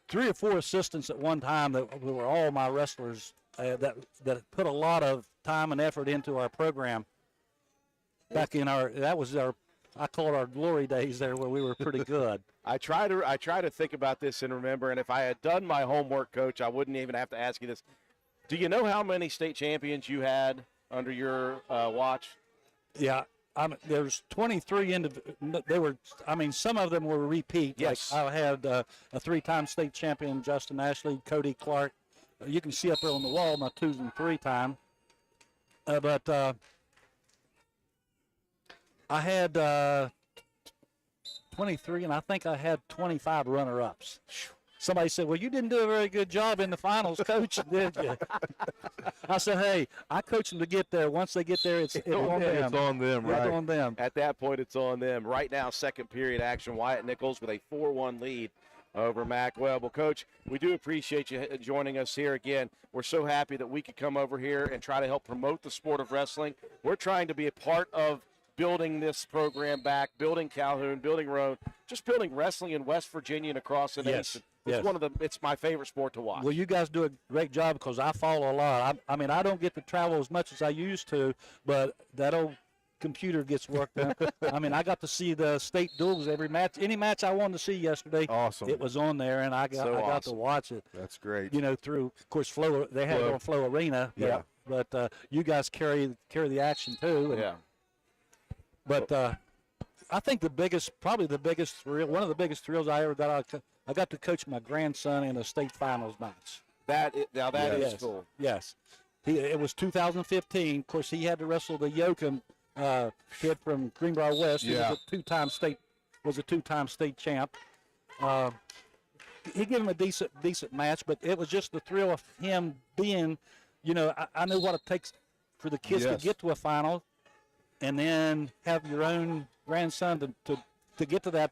3 or 4 assistants at one time that were all my wrestlers that put a lot of time and effort into our program back in I call it our glory days there where we were pretty good. I try to think about this and remember, and if I had done my homework, Coach, I wouldn't even have to ask you this. Do you know how many state champions you had under your watch? Yeah, there's 23 some of them were repeat. Yes. Like I had a 3-time state champion, Justin Ashley, Cody Clark. You can see up there on the wall my 2s and 3 time. But I had 23, and I think I had 25 runner-ups. somebody said, well, you didn't do a very good job in the finals coaching, did you? I said, hey, I coach them to get there. Once they get there, it's on them. It's on them, right? It's on them. At that point, it's on them. Right now, second period action. Wyatt Nichols with a 4-1 lead over Mac Webb. Well, Coach, we do appreciate you joining us here again. We're so happy that we could come over here and try to help promote the sport of wrestling. We're trying to be a part of building this program back, building Calhoun, building Roan, just building wrestling in West Virginia and across the nation. It's my favorite sport to watch. Well, you guys do a great job because I follow a lot. I mean, I don't get to travel as much as I used to, but that old computer gets worked on. I mean, I got to see the state duels every match. Any match I wanted to see yesterday, awesome. It was on there, and I got to watch it. That's great. You know, through, of course, Flow. They had it on Flow Arena. Yeah. But you guys carry the action too. And, But I think probably the biggest thrill, one of the biggest thrills I got to coach my grandson in a state finals match. That is cool. Yes. It was 2015. Of course, he had to wrestle the Yoakum kid from Greenbrier West. He was a two-time state champ. He gave him a decent match, but it was just the thrill of him being, I knew what it takes for the kids to get to a final, and then have your own grandson to get to that.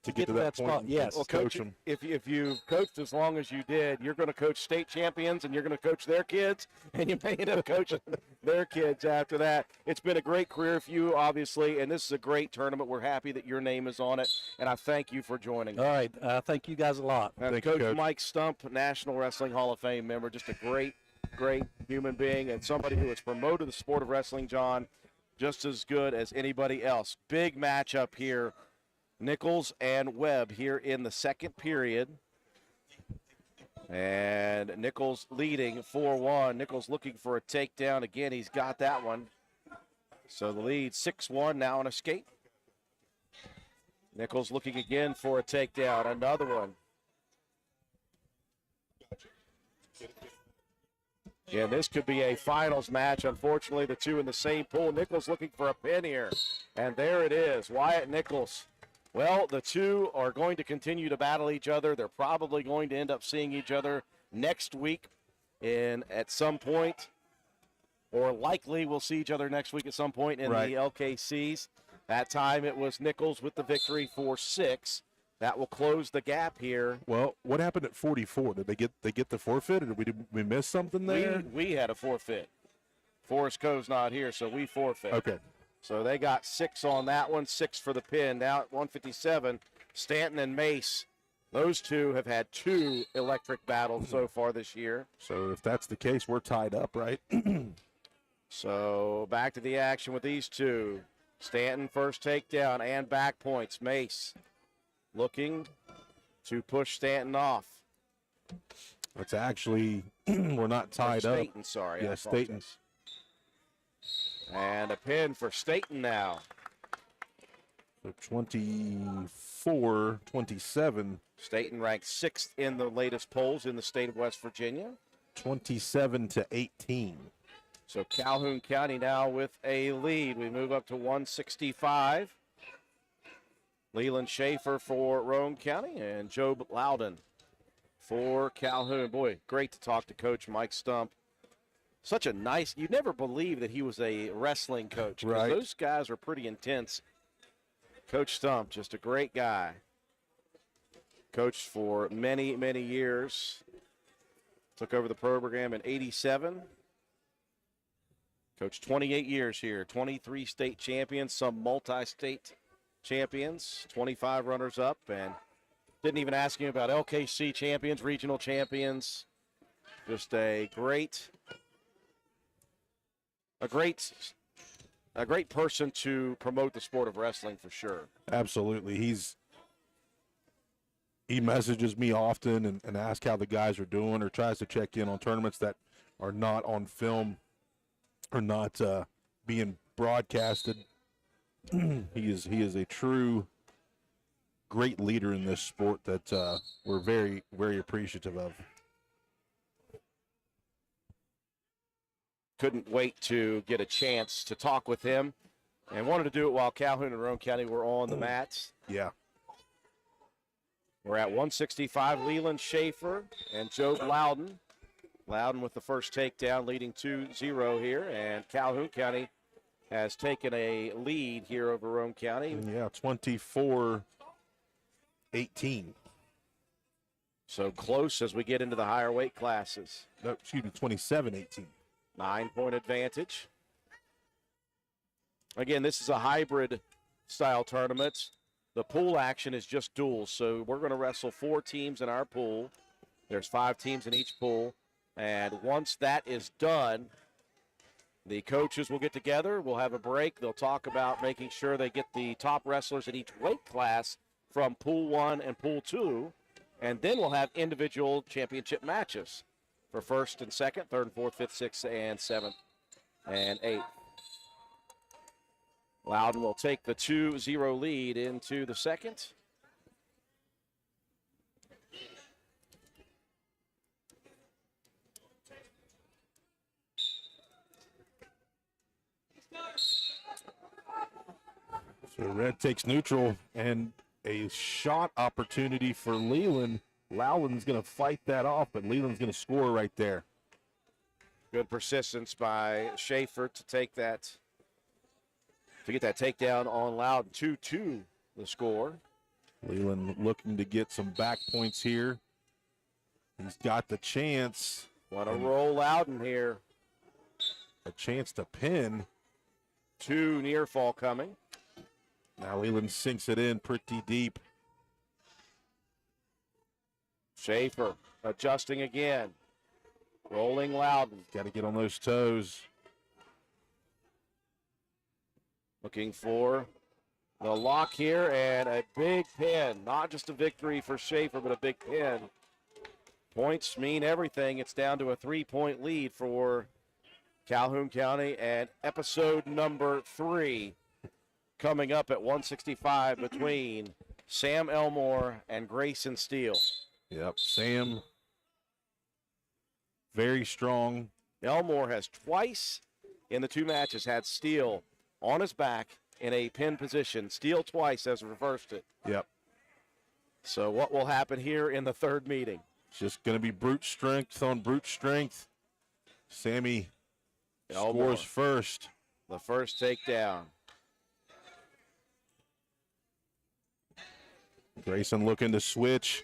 To get to that spot, yes. Well, Coach, if you coached as long as you did, you're going to coach state champions, and you're going to coach their kids, and you may end up coaching their kids after that. It's been a great career for you, obviously, and this is a great tournament. We're happy that your name is on it, and I thank you for joining. All right. Thank you guys a lot. And Coach Mike Stump, National Wrestling Hall of Fame member, just a great human being and somebody who has promoted the sport of wrestling, John, just as good as anybody else. Big matchup here. Nichols and Webb here in the second period. And Nichols leading 4-1. Nichols looking for a takedown. Again, he's got that one. So the lead 6-1 now on a skate. Nichols looking again for a takedown. Another one. Yeah, this could be a finals match. Unfortunately, the two in the same pool. Nichols looking for a pin here. And there it is, Wyatt Nichols. Well, the two are going to continue to battle each other. They're probably going to end up seeing each other next week at some point, or likely we'll see each other next week at some point in the LKCs. That time it was Nichols with the victory for 6. That will close the gap here. Well, what happened at 44? Did they get the forfeit, or did we miss something there? We had a forfeit. Forrest Coe's not here, so we forfeit. Okay. So they got 6 on that one, 6 for the pin. Now at 157, Stanton and Mace, those two have had 2 electric battles so far this year. So if that's the case, we're tied up, right? So back to the action with these two. Stanton first takedown and back points. Mace looking to push Stanton off. It's actually, we're not tied up. Staten, sorry. Yeah, Staten. And a pin for Staten now. So 24-27. Staten ranked 6th in the latest polls in the state of West Virginia. 27-18. So Calhoun County now with a lead. We move up to 165. Leland Schaefer for Roane County and Job Loudon for Calhoun. Boy, great to talk to Coach Mike Stump. Such a nice, you never believe that he was a wrestling coach. Right. Those guys are pretty intense. Coach Stump, just a great guy. Coached for many, many years. Took over the program in 87. Coached 28 years here. 23 state champions, some multi-state champions, 25 runners-up, and didn't even ask him about LKC champions, regional champions. Just a great person to promote the sport of wrestling for sure. Absolutely. He messages me often and asks how the guys are doing, or tries to check in on tournaments that are not on film or not being broadcasted. He is a true great leader in this sport that we're very, very appreciative of. Couldn't wait to get a chance to talk with him, and wanted to do it while Calhoun and Roane County were on the mats. Yeah. We're at 165, Leland Schaefer and Job Loudon. Loudon with the first takedown, leading 2-0 here, and Calhoun County has taken a lead here over Rome County. Yeah, 24-18. So close as we get into the higher weight classes. No, excuse me, 27-18. 9-point advantage. Again, this is a hybrid style tournament. The pool action is just duels, so we're going to wrestle 4 teams in our pool. There's 5 teams in each pool, and once that is done, the coaches will get together. We'll have a break. They'll talk about making sure they get the top wrestlers in each weight class from Pool 1 and Pool 2, and then we'll have individual championship matches for first and second, third and fourth, fifth, sixth, and seventh, and eighth. Loudon will take the 2-0 lead into the second. So red takes neutral, and a shot opportunity for Leland. Loudon's going to fight that off, but Leland's going to score right there. Good persistence by Schaefer to take that, to get that takedown on Loudon. 2-2 the score. Leland looking to get some back points here. He's got the chance. Want to roll Loudon here. A chance to pin. 2 near fall coming. Now Leland sinks it in pretty deep. Schaefer adjusting again. Rolling Loudon. Got to get on those toes. Looking for the lock here and a big pin. Not just a victory for Schaefer, but a big pin. Points mean everything. It's down to a 3-point lead for Calhoun County, and episode number 3 coming up at 165 between Sam Elmore and Grayson Steele. Yep, Sam, very strong. Elmore has twice in the 2 matches had Steele on his back in a pin position. Steele twice has reversed it. Yep. So what will happen here in the 3rd meeting? It's just going to be brute strength on brute strength. Sammy Elmore scores first. The first takedown. Grayson looking to switch.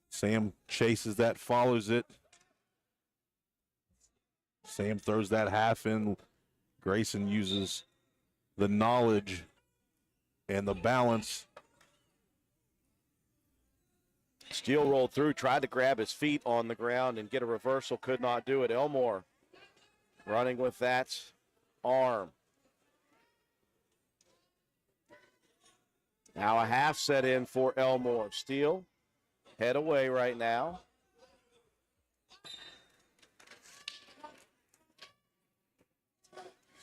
Sam chases that, follows it. Sam throws that half in. Grayson uses the knowledge and the balance. Steele rolled through, tried to grab his feet on the ground and get a reversal, could not do it. Elmore running with that arm. Now a half set in for Elmore. Steele head away right now.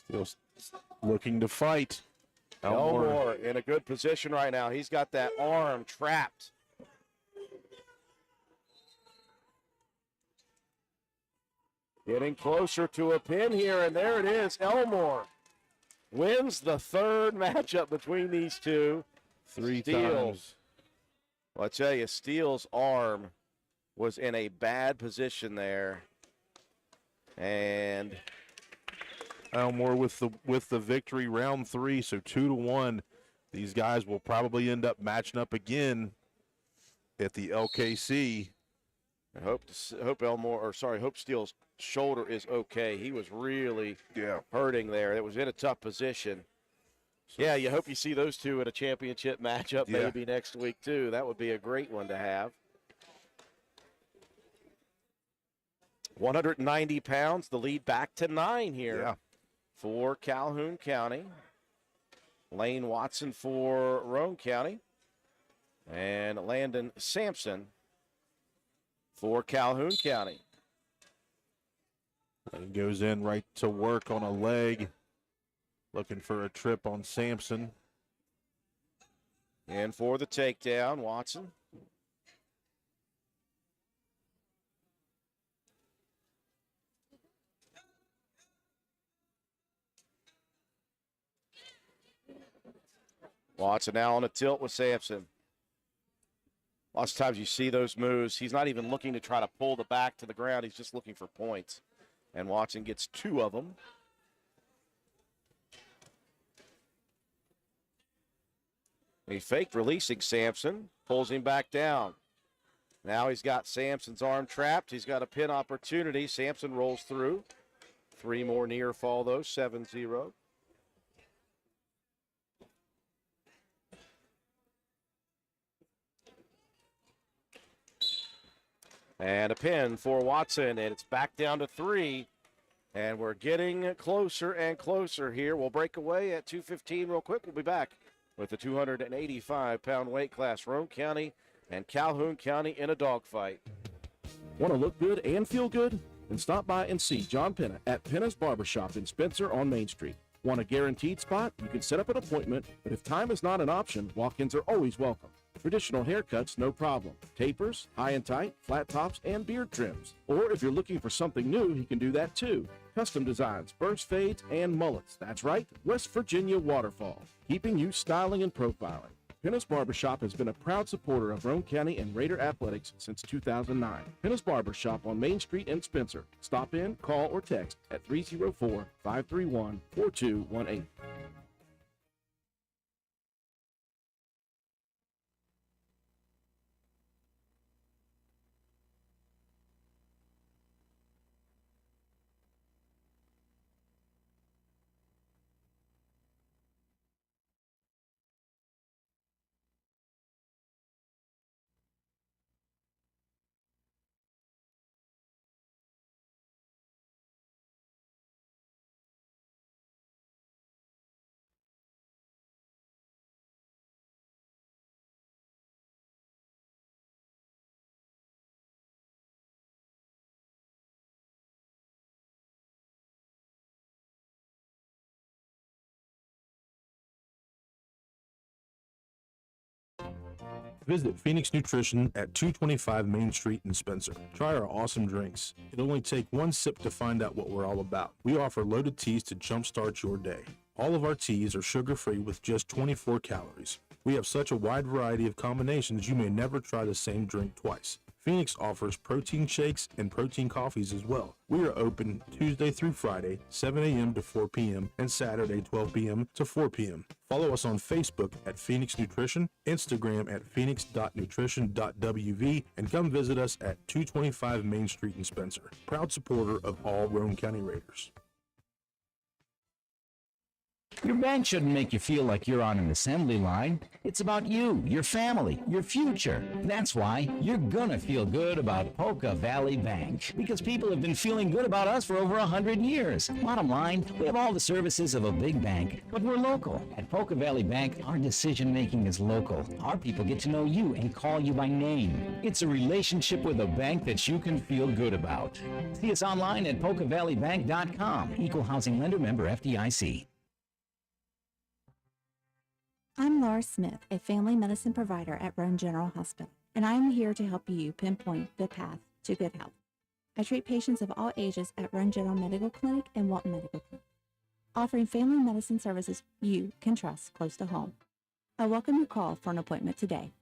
Still looking to fight. Elmore in a good position right now. He's got that arm trapped. Getting closer to a pin here, and there it is. Elmore wins the 3rd matchup between these two. 3 Steele. times. Well, I tell you, Steele's arm was in a bad position there. And Elmore with the victory, round 3, so 2-1. These guys will probably end up matching up again at the LKC. I hope Steele's shoulder is okay. He was really hurting there. It was in a tough position. Yeah, you hope you see those two in a championship matchup maybe next week too. That would be a great one to have. 190 pounds, the lead back to 9 here for Calhoun County. Lane Watson for Roane County. And Landon Sampson for Calhoun County. And goes in right to work on a leg. Looking for a trip on Sampson. And for the takedown, Watson. Watson now on a tilt with Sampson. Lots of times you see those moves. He's not even looking to try to pull the back to the ground. He's just looking for points. And Watson gets 2 of them. He faked releasing Sampson, pulls him back down. Now he's got Sampson's arm trapped. He's got a pin opportunity. Sampson rolls through. 3 more near fall, though, 7-0. And a pin for Watson, and it's back down to 3. And we're getting closer and closer here. We'll break away at 2:15 real quick. We'll be back with the 285-pound weight class. Roane County and Calhoun County in a dogfight. Want to look good and feel good? Then stop by and see John Penna at Penna's Barbershop in Spencer on Main Street. Want a guaranteed spot? You can set up an appointment, but if time is not an option, walk-ins are always welcome. Traditional haircuts, no problem. Tapers, high and tight, flat tops, and beard trims. Or if you're looking for something new, he can do that too. Custom designs, burst fades, and mullets. That's right, West Virginia Waterfall. Keeping you styling and profiling. Penna's Barbershop has been a proud supporter of Roane County and Raider athletics since 2009. Penna's Barbershop on Main Street in Spencer. Stop in, call, or text at 304-531-4218. Visit Phoenix Nutrition at 225 Main Street in Spencer. Try our awesome drinks. It'll only take 1 sip to find out what we're all about. We offer loaded teas to jumpstart your day. All of our teas are sugar-free with just 24 calories. We have such a wide variety of combinations you may never try the same drink twice. Phoenix offers protein shakes and protein coffees as well. We are open Tuesday through Friday, 7 a.m. to 4 p.m. and Saturday, 12 p.m. to 4 p.m. Follow us on Facebook at Phoenix Nutrition, Instagram at phoenix.nutrition.wv, and come visit us at 225 Main Street in Spencer. Proud supporter of all Roane County Raiders. Your bank shouldn't make you feel like you're on an assembly line. It's about you, your family, your future. That's why you're gonna feel good about Polka Valley Bank, because people have been feeling good about us for over 100 years. Bottom line, we have all the services of a big bank, but we're local. At Polka Valley Bank, our decision-making is local. Our people get to know you and call you by name. It's a relationship with a bank that you can feel good about. See us online at polkavalleybank.com. Equal housing lender, member FDIC. I'm Laura Smith, a family medicine provider at Roane General Hospital, and I am here to help you pinpoint the path to good health. I treat patients of all ages at Roane General Medical Clinic and Walton Medical Clinic, offering family medicine services you can trust close to home. I welcome your call for an appointment today.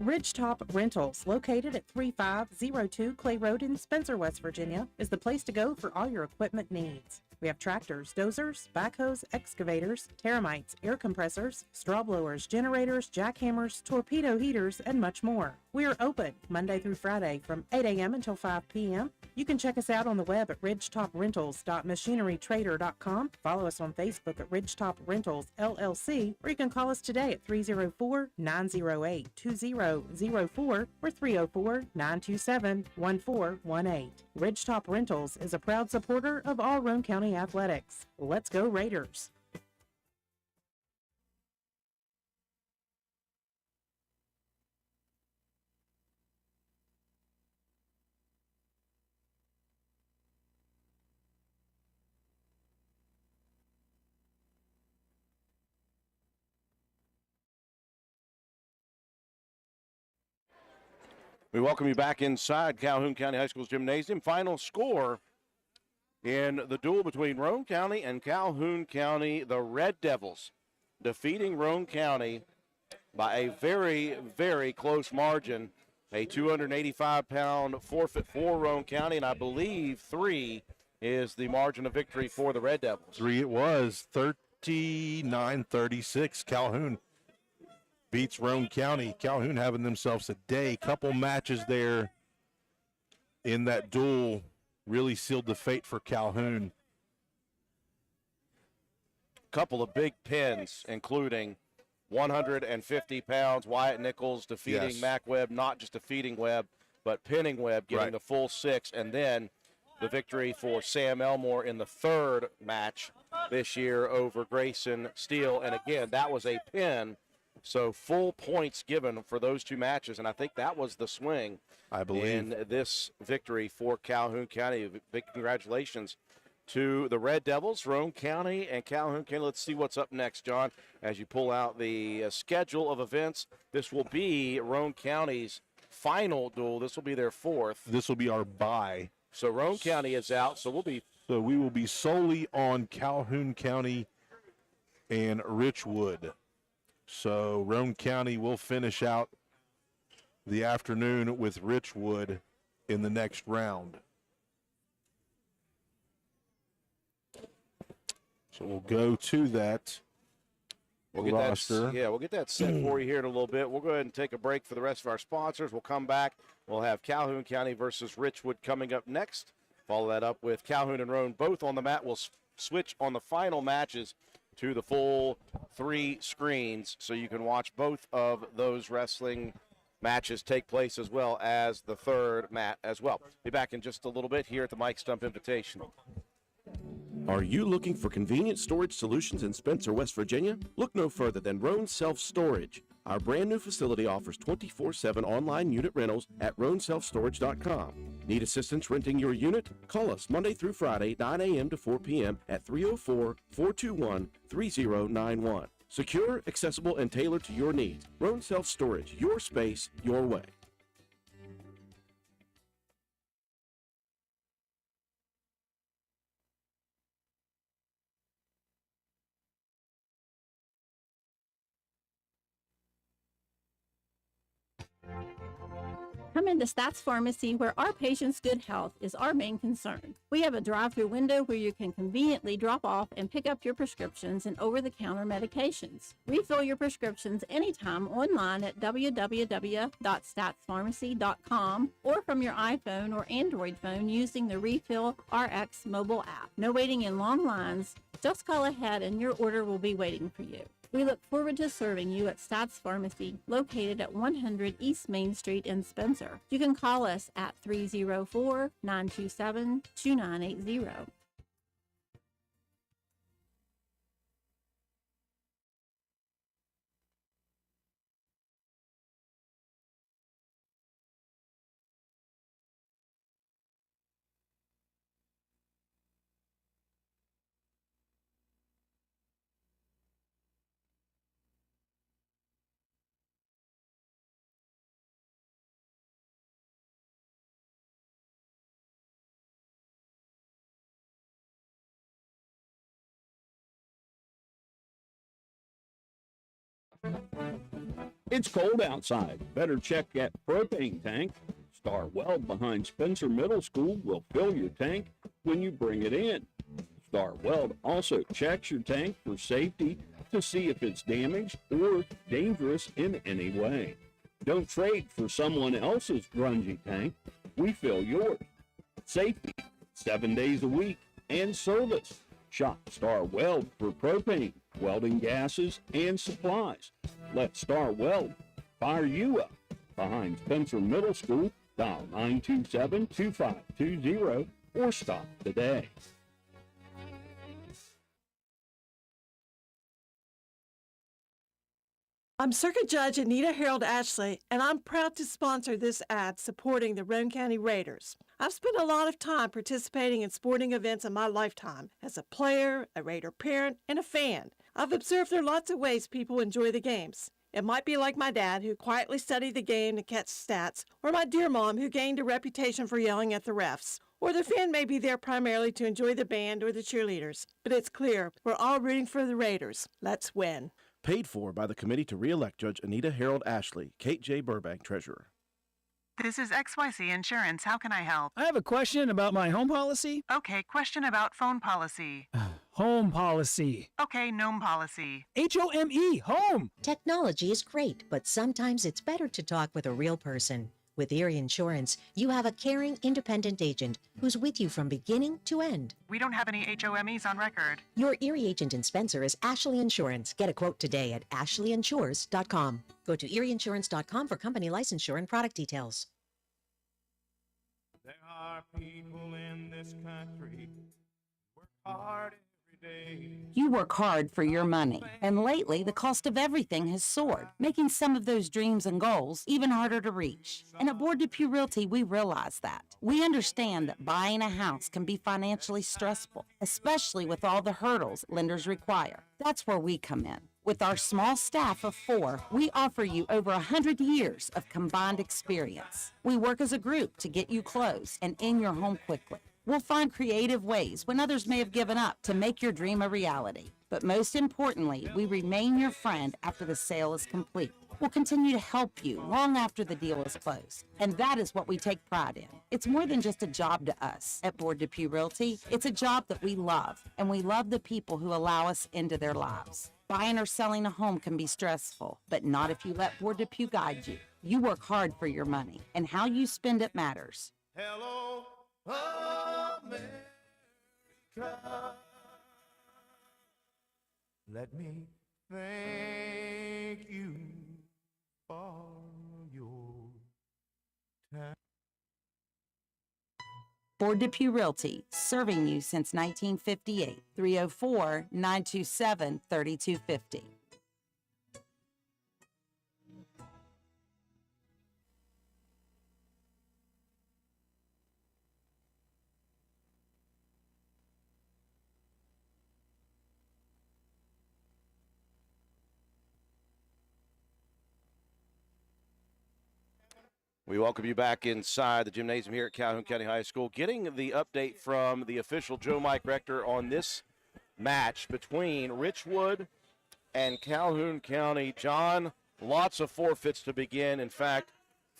Ridgetop Rentals, located at 3502 Clay Road in Spencer, West Virginia, is the place to go for all your equipment needs. We have tractors, dozers, backhoes, excavators, termites, air compressors, straw blowers, generators, jackhammers, torpedo heaters, and much more. We are open Monday through Friday from 8 a.m. until 5 p.m. You can check us out on the web at ridgetoprentals.machinerytrader.com. Follow us on Facebook at Ridgetop Rentals LLC, or you can call us today at 304-908-2004 or 304-927-1418. Ridgetop Rentals is a proud supporter of all Roane County athletics. Let's go Raiders! We welcome you back inside Calhoun County High School's gymnasium. Final score in the duel between Roane County and Calhoun County, the Red Devils defeating Roane County by a very, very close margin. A 285-pound forfeit for Roane County, and I believe 3 is the margin of victory for the Red Devils. 3 it was, 39-36. Calhoun beats Roane County. Calhoun having themselves a day. Couple matches there in that duel really sealed the fate for Calhoun. Couple of big pins, including 150 pounds, Wyatt Nichols defeating Mac Webb, not just defeating Webb, but pinning Webb, getting the full 6, and then the victory for Sam Elmore in the 3rd match this year over Grayson Steele. And again, that was a pin, so full points given for those 2 matches, and I think that was the swing, I believe, in this victory for Calhoun County. Big congratulations to the Red Devils, Roane County, and Calhoun County. Let's see what's up next, John, as you pull out the schedule of events. This will be Roane County's final duel. This will be their 4th. This will be our bye. So Roane County is out, so we will be solely on Calhoun County and Richwood. So Roane County will finish out the afternoon with Richwood in the next round. So we'll go to that roster. We'll get that set for you here in a little bit. We'll go ahead and take a break for the rest of our sponsors. We'll come back. We'll have Calhoun County versus Richwood coming up next. Follow that up with Calhoun and Roane both on the mat. We'll switch on the final matches to the full 3 screens so you can watch both of those wrestling matches take place, as well as the 3rd mat as well. Be back in just a little bit here at the Mike Stump Invitational. Are you looking for convenient storage solutions in Spencer, West Virginia? Look no further than Roane Self-Storage. Our brand new facility offers 24/7 online unit rentals at roanselfstorage.com. Need assistance renting your unit? Call us Monday through Friday, 9 a.m. to 4 p.m. at 304-421-3091. Secure, accessible, and tailored to your needs. Roane Self-Storage, your space, your way. Come into Stats Pharmacy, where our patients' good health is our main concern. We have a drive-through window where you can conveniently drop off and pick up your prescriptions and over-the-counter medications. Refill your prescriptions anytime online at www.statspharmacy.com or from your iPhone or Android phone using the Refill RX mobile app. No waiting in long lines. Just call ahead and your order will be waiting for you. We look forward to serving you at Stats Pharmacy, located at 100 East Main Street in Spencer. You can call us at 304-927-2980. It's cold outside. Better check that propane tank. Star Weld behind Spencer Middle School will fill your tank when you bring it in. Star Weld also checks your tank for safety to see if it's damaged or dangerous in any way. Don't trade for someone else's grungy tank. We fill yours. Safety, 7 days a week, and service. Shop Star Weld for propane, welding gases, and supplies. Let Star Weld fire you up. Behind Spencer Middle School, dial 927-2520 or stop today. I'm Circuit Judge Anita Harold Ashley, and I'm proud to sponsor this ad supporting the Roane County Raiders. I've spent a lot of time participating in sporting events in my lifetime as a player, a Raider parent, and a fan. I've observed there are lots of ways people enjoy the games. It might be like my dad, who quietly studied the game to catch stats, or my dear mom, who gained a reputation for yelling at the refs. Or the fan may be there primarily to enjoy the band or the cheerleaders. But it's clear, we're all rooting for the Raiders. Let's win. Paid for by the committee to re-elect Judge Anita Harold Ashley, Kate J. Burbank, Treasurer. This is XYZ Insurance. How can I help? I have a question about my home policy. Okay, question about phone policy. Home policy. Okay, gnome policy. HOME, home. Technology is great, but sometimes it's better to talk with a real person. With Erie Insurance, you have a caring, independent agent who's with you from beginning to end. We don't have any HOMEs on record. Your Erie agent in Spencer is Ashley Insurance. Get a quote today at ashleyinsures.com. Go to erieinsurance.com for company licensure and product details. There are people in this country who work hard every day. You work hard for your money, and lately the cost of everything has soared, making some of those dreams and goals even harder to reach. And at Board Depew Realty, we realize that. We understand that buying a house can be financially stressful, especially with all the hurdles lenders require. That's where we come in. With our small staff of 4, we offer you over 100 years of combined experience. We work as a group to get you closed and in your home quickly. We'll find creative ways when others may have given up to make your dream a reality. But most importantly, we remain your friend after the sale is complete. We'll continue to help you long after the deal is closed. And that is what we take pride in. It's more than just a job to us at Board Depew Realty. It's a job that we love, and we love the people who allow us into their lives. Buying or selling a home can be stressful, but not if you let Board Depew guide you. You work hard for your money, and how you spend it matters. Hello, America. Let me thank you for your time. Board Depew Realty, serving you since 1958. 304-927-3250. We welcome you back inside the gymnasium here at Calhoun County High School. Getting the update from the official Joe Mike Rector on this match between Richwood and Calhoun County. John, lots of forfeits to begin. In fact,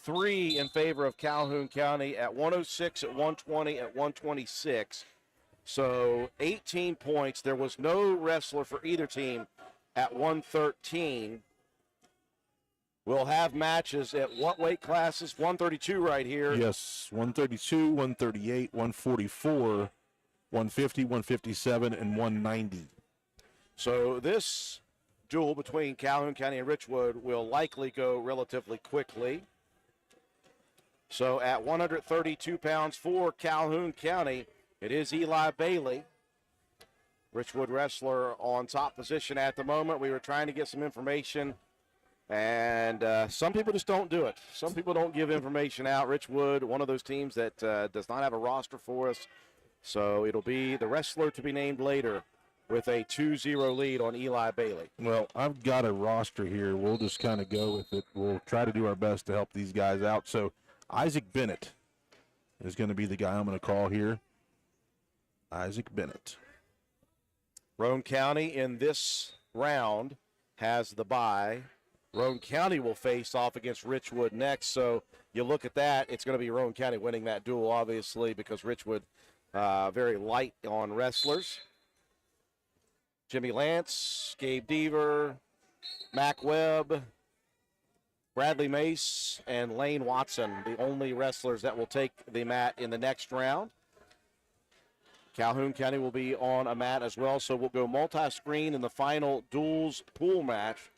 3 in favor of Calhoun County at 106, at 120, at 126. So 18 points. There was no wrestler for either team at 113. We'll have matches at what weight classes? 132 right here. Yes, 132, 138, 144, 150, 157, and 190. So this duel between Calhoun County and Richwood will likely go relatively quickly. So at 132 pounds for Calhoun County, it is Eli Bailey. Richwood wrestler on top position at the moment. We were trying to get some information, and some people just don't do it. Some people don't give information out. Richwood, one of those teams that does not have a roster for us. So it'll be the wrestler to be named later with a 2-0 lead on Eli Bailey. Well, I've got a roster here. We'll just kind of go with it. We'll try to do our best to help these guys out. So Isaac Bennett is going to be the guy I'm going to call here. Isaac Bennett. Roane County in this round has the bye. Roane County will face off against Richwood next. So you look at that, it's going to be Roane County winning that duel, obviously, because Richwood very light on wrestlers. Jimmy Lance, Gabe Deaver, Mac Webb, Bradley Mace, and Lane Watson, the only wrestlers that will take the mat in the next round. Calhoun County will be on a mat as well, so we'll go multi-screen in the final duels pool match.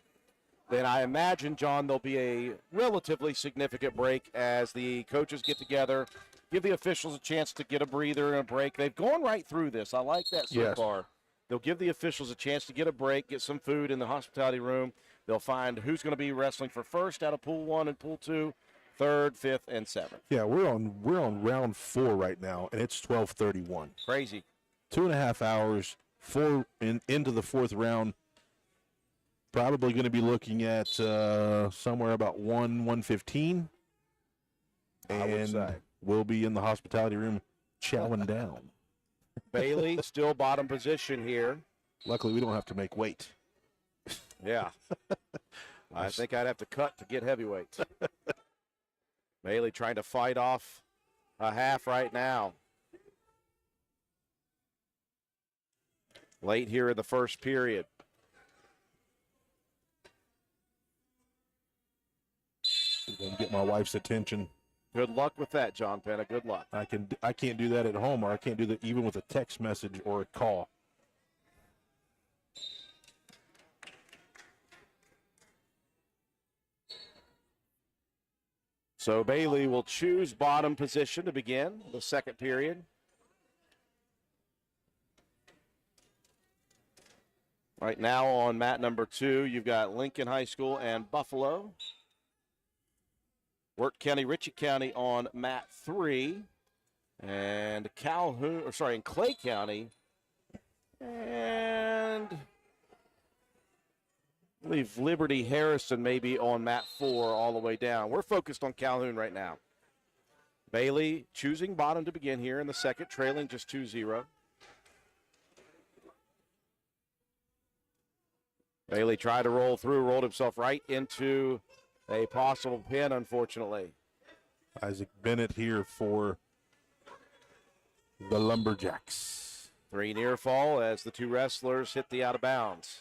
Then I imagine, John, there'll be a relatively significant break as the coaches get together, give the officials a chance to get a breather and a break. They've gone right through this. I like that so far. They'll give the officials a chance to get a break, get some food in the hospitality room. They'll find who's going to be wrestling for first out of Pool 1 and Pool 2, 3rd, 5th, and 7th. Yeah, we're on round 4 right now, and it's 12:31. Crazy. 2.5 hours, into the 4th round. Probably going to be looking at somewhere about 1:15. And we'll be in the hospitality room chowing down. Bailey still bottom position here. Luckily, we don't have to make weight. Yeah. I think I'd have to cut to get heavyweights. Bailey trying to fight off a half right now. Late here in the first period. Gonna get my wife's attention. Good luck with that, John Penna. Good luck. I can't do that at home, or I can't do that even with a text message or a call. So Bailey will choose bottom position to begin the second period. Right now on mat number 2, you've got Lincoln High School and Buffalo. Wirt County, Ritchie County on mat 3. And and Clay County. And I believe Liberty Harrison may be on mat 4 all the way down. We're focused on Calhoun right now. Bailey choosing bottom to begin here in the second, trailing just 2-0. Bailey tried to roll through, rolled himself right into a possible pin, unfortunately. Isaac Bennett here for the Lumberjacks. 3 near fall as the two wrestlers hit the out of bounds.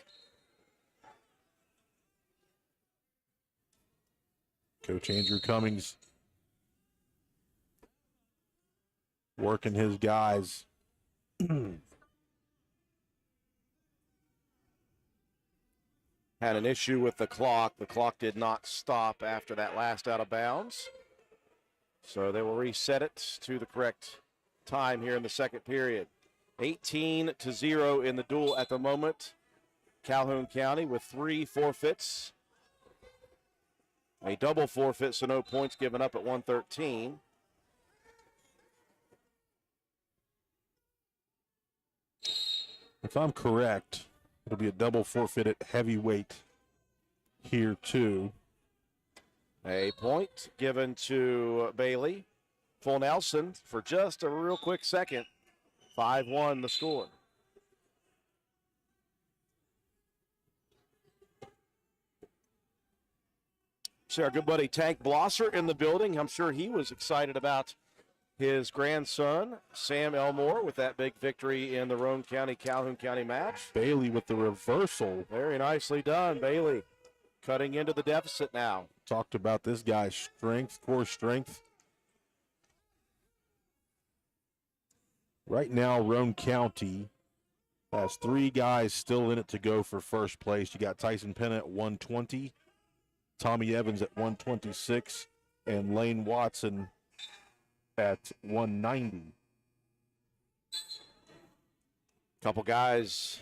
Coach Andrew Cummings working his guys. Had an issue with the clock. The clock did not stop after that last out of bounds. So they will reset it to the correct time here in the second period. 18-0 in the duel at the moment. Calhoun County with 3 forfeits. A double forfeit, so no points given up at 113. If I'm correct, it'll be a double forfeit at heavyweight here too. A point given to Bailey. Full Nelson for just a real quick second. 5-1 the score. See our good buddy Tank Blosser in the building. I'm sure he was excited about his grandson, Sam Elmore, with that big victory in the Roane County, Calhoun County match. Bailey with the reversal. Very nicely done, Bailey. Cutting into the deficit now. Talked about this guy's strength, core strength. Right now, Roane County has 3 guys still in it to go for first place. You got Tyson Penna at 120, Tommy Evans at 126, and Lane Watson at 190. Couple guys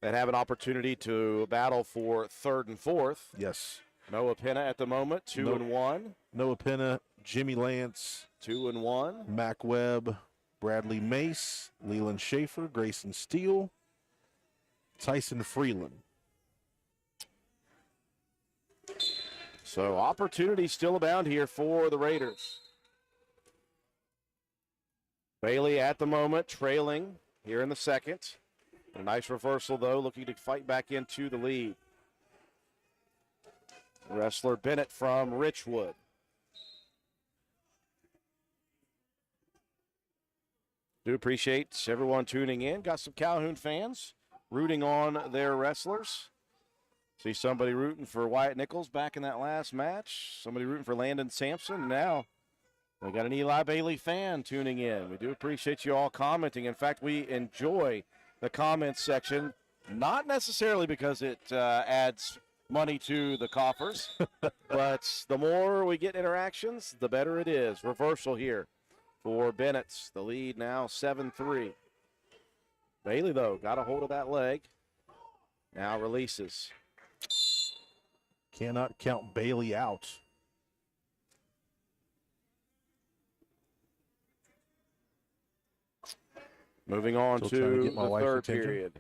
that have an opportunity to battle for third and fourth. Yes. Noah Penna at the moment, 2-1. Noah Penna, Jimmy Lance, 2-1. Mac Webb, Bradley Mace, Leland Schaefer, Grayson Steele, Tyson Freeland. So opportunities still abound here for the Raiders. Bailey at the moment trailing here in the second. A nice reversal, though, looking to fight back into the lead. Wrestler Bennett from Richwood. Do appreciate everyone tuning in. Got some Calhoun fans rooting on their wrestlers. See somebody rooting for Wyatt Nichols back in that last match. Somebody rooting for Landon Sampson. Now we got an Eli Bailey fan tuning in. We do appreciate you all commenting. In fact, we enjoy the comments section, not necessarily because it adds money to the coffers, but the more we get interactions, the better it is. Reversal here for Bennett. The lead now 7-3. Bailey, though, got a hold of that leg. Now releases. Cannot count Bailey out. Moving on Still trying to to get my the wife's third attention. period.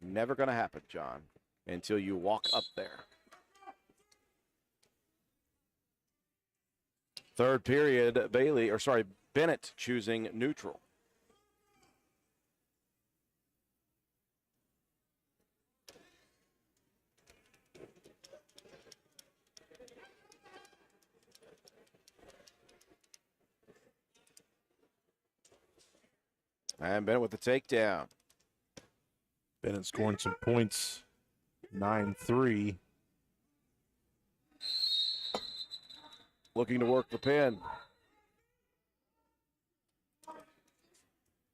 Never going to happen, John, until you walk up there. Third period, Bennett choosing neutral. And Bennett with the takedown. Bennett scoring some points, 9-3. Looking to work the pin.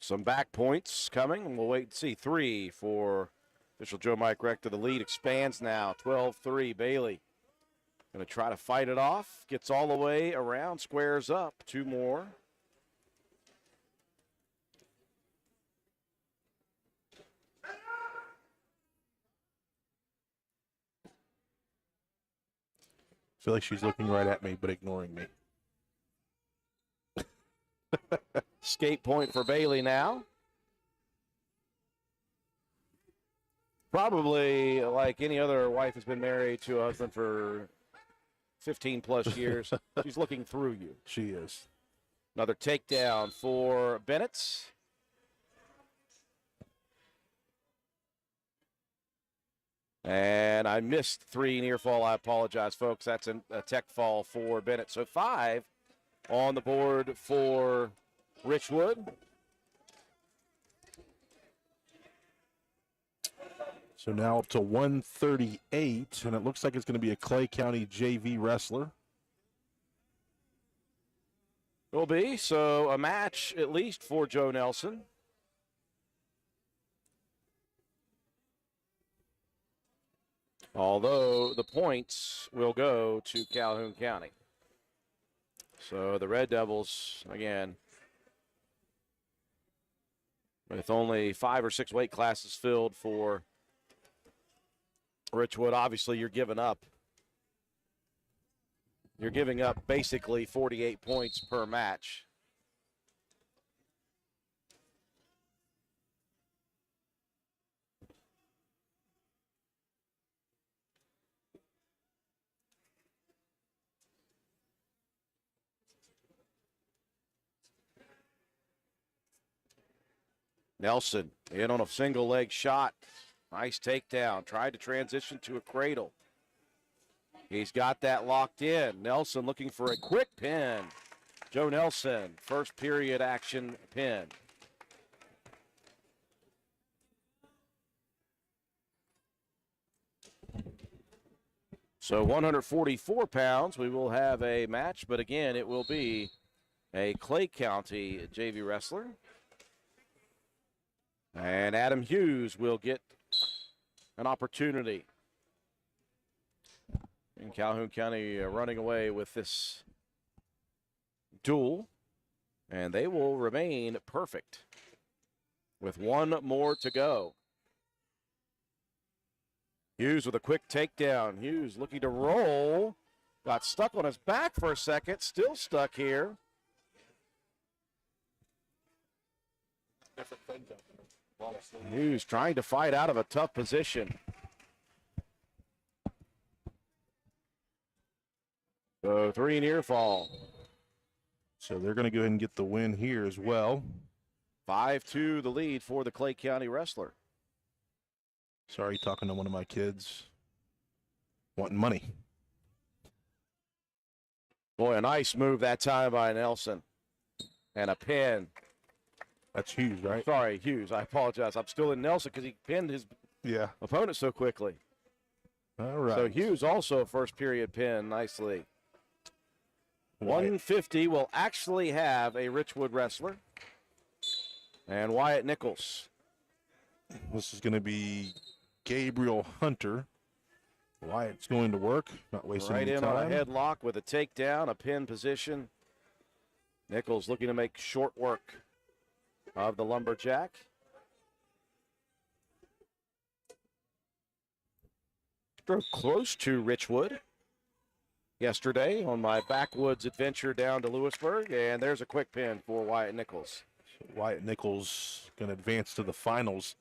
Some back points coming, and we'll wait and see. 3 for official Joe Mike Rector. The lead expands now, 12-3. Bailey going to try to fight it off. Gets all the way around, squares up. 2 more. I feel like she's looking right at me, but ignoring me. Skate point for Bailey now. Probably like any other wife has been married to a husband for 15 plus years. She's looking through you. She is. Another takedown for Bennett. And I missed 3 near fall. I apologize, folks. That's a tech fall for Bennett. So 5 on the board for Richwood. So now up to 138, and it looks like it's going to be a Clay County JV wrestler. Will be. So a match at least for Joe Nelson. Although the points will go to Calhoun County. So the Red Devils, again, with only 5 or 6 weight classes filled for Richwood, obviously you're giving up. You're giving up basically 48 points per match. Nelson in on a single leg shot. Nice takedown. Tried to transition to a cradle. He's got that locked in. Nelson looking for a quick pin. Joe Nelson, first period action pin. So 144 pounds, we will have a match, but again, it will be a Clay County JV wrestler. And Adam Hughes will get an opportunity. And Calhoun County running away with this duel. And they will remain perfect with 1 more to go. Hughes with a quick takedown. Hughes looking to roll. Got stuck on his back for a second. Still stuck here. Hughes trying to fight out of a tough position. So 3 near fall. So they're going to go ahead and get the win here as well. 5-2 the lead for the Clay County wrestler. Sorry, talking to one of my kids. Wanting money. Boy, a nice move that time by Nelson. And a pin. That's Hughes, right? Sorry, Hughes. I apologize. I'm still in Nelson because he pinned his opponent so quickly. All right. So Hughes also a first period pin nicely. 150 will actually have a Richwood wrestler. And Wyatt Nichols. This is going to be Gabriel Hunter. Wyatt's going to work, not wasting Right any in time. on a headlock with a takedown, a pin position. Nichols looking to make short work of the Lumberjack. Drove close to Richwood yesterday on my backwoods adventure down to Lewisburg, and there's a quick pin for Wyatt Nichols. Wyatt Nichols going to advance to the finals.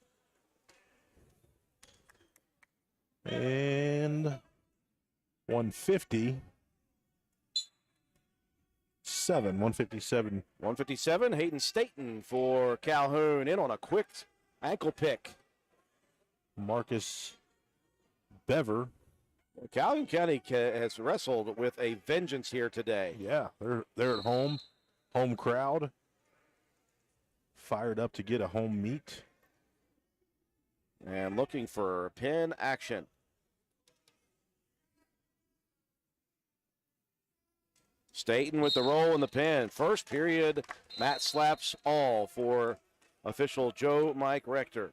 And 157. 157, Hayden Staten for Calhoun in on a quick ankle pick. Marcus Bever. Calhoun County has wrestled with a vengeance here today. Yeah, they're at home crowd. fired up to get a home meet. And looking for pin action. Staten with the roll in the pin. First period, Matt slaps all for official Joe Mike Rector.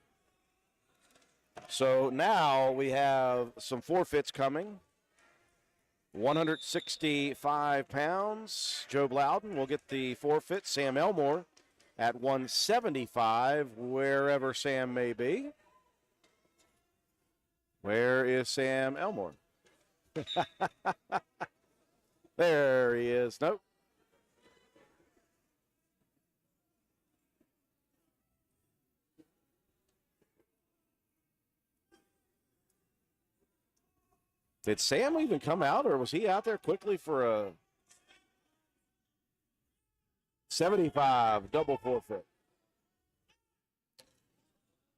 So now we have some forfeits coming. 165 pounds. Joe Blowden will get the forfeit. Sam Elmore at 175, wherever Sam may be. Where is Sam Elmore? There he is. Nope. Did Sam even come out, or was he out there quickly for a 75 double forfeit?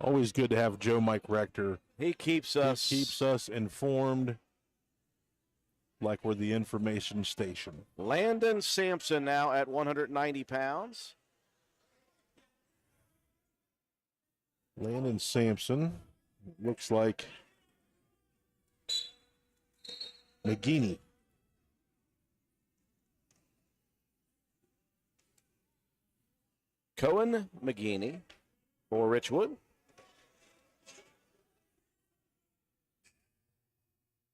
Always good to have Joe Mike Rector. He keeps us informed like we're the information station. Landon Sampson now at 190 pounds. Landon Sampson looks like McGeaney. Cohen McGeaney for Richwood.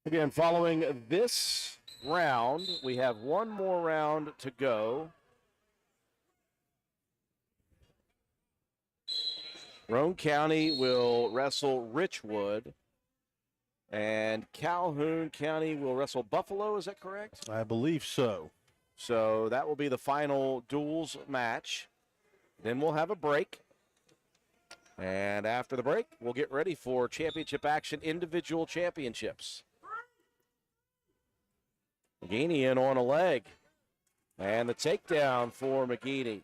Again, following this round, we have one more round to go. Roane County will wrestle Richwood, and Calhoun County will wrestle Buffalo. Is that correct? I believe so. So that will be the final duels match. Then we'll have a break. And after the break, we'll get ready for championship action, individual championships. McGeaney in on a leg. And the takedown for McGeaney.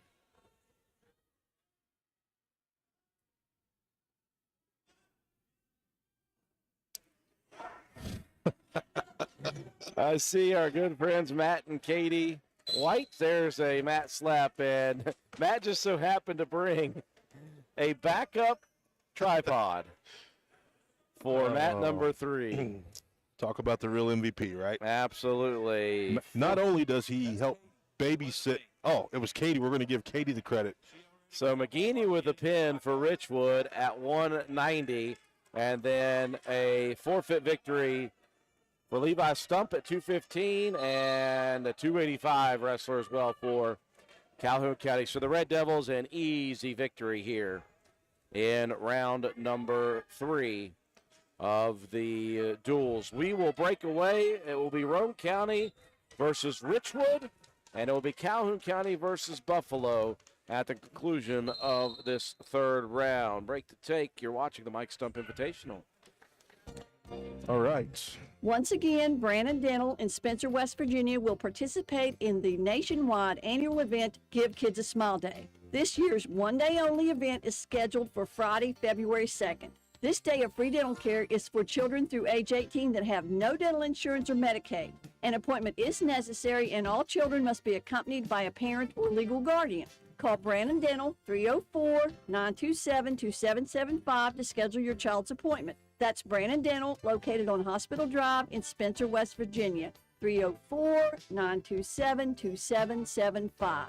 I see our good friends Matt and Katie White. There's a Matt slap, and Matt just so happened to bring a backup tripod for Matt number 3. Talk about the real MVP, right? Absolutely. Not only does he help babysit. Oh, it was Katie. We're going to give Katie the credit. So McGeaney with a pin for Richwood at 190, and then a forfeit victory for Levi Stump at 215, and a 285 wrestler as well for Calhoun County. So the Red Devils, an easy victory here in round number 3 of the duels. We will break away. It will be Roane County versus Richwood, and it will be Calhoun County versus Buffalo at the conclusion of this third round. Break to take. You're watching the Mike Stump Invitational. All right. Once again, Brannon Dental in Spencer, West Virginia will participate in the nationwide annual event, Give Kids a Smile Day. This year's one-day-only event is scheduled for Friday, February 2nd. This day of free dental care is for children through age 18 that have no dental insurance or Medicaid. An appointment is necessary, and all children must be accompanied by a parent or legal guardian. Call Brannon Dental 304-927-2775 to schedule your child's appointment. That's Brannon Dental, located on Hospital Drive in Spencer, West Virginia. 304-927-2775.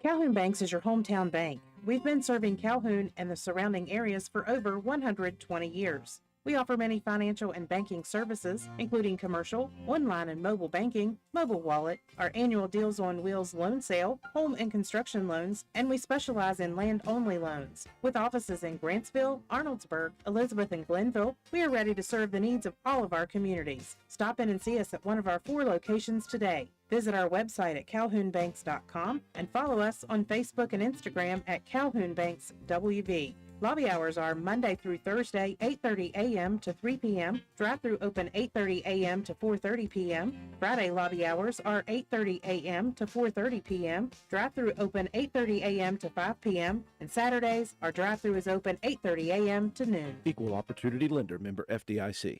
Calhoun Banks is your hometown bank. We've been serving Calhoun and the surrounding areas for over 120 years. We offer many financial and banking services, including commercial, online and mobile banking, mobile wallet, our annual Deals on Wheels loan sale, home and construction loans, and we specialize in land-only loans. With offices in Grantsville, Arnoldsburg, Elizabeth, and Glenville, we are ready to serve the needs of all of our communities. Stop in and see us at one of our 4 locations today. Visit our website at calhounbanks.com and follow us on Facebook and Instagram at Calhoun Banks WV. Lobby hours are Monday through Thursday, 8:30 a.m. to 3 p.m. Drive-thru open 8:30 a.m. to 4:30 p.m. Friday lobby hours are 8:30 a.m. to 4:30 p.m. Drive-thru open 8:30 a.m. to 5 p.m. And Saturdays, our drive-thru is open 8:30 a.m. to noon. Equal Opportunity Lender, member FDIC.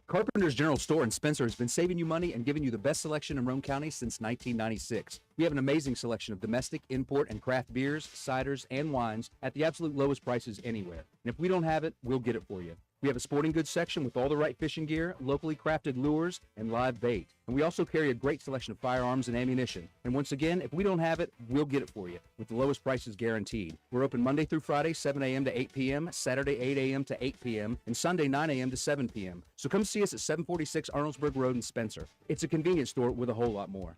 Carpenter's General Store in Spencer has been saving you money and giving you the best selection in Roane County since 1996. We have an amazing selection of domestic, import, and craft beers, ciders, and wines at the absolute lowest prices anywhere. And if we don't have it, we'll get it for you. We have a sporting goods section with all the right fishing gear, locally crafted lures, and live bait. And we also carry a great selection of firearms and ammunition. And once again, if we don't have it, we'll get it for you with the lowest prices guaranteed. We're open Monday through Friday, 7 a.m. to 8 p.m., Saturday, 8 a.m. to 8 p.m., and Sunday, 9 a.m. to 7 p.m. So come see us at 746 Arnoldsburg Road in Spencer. It's a convenience store with a whole lot more.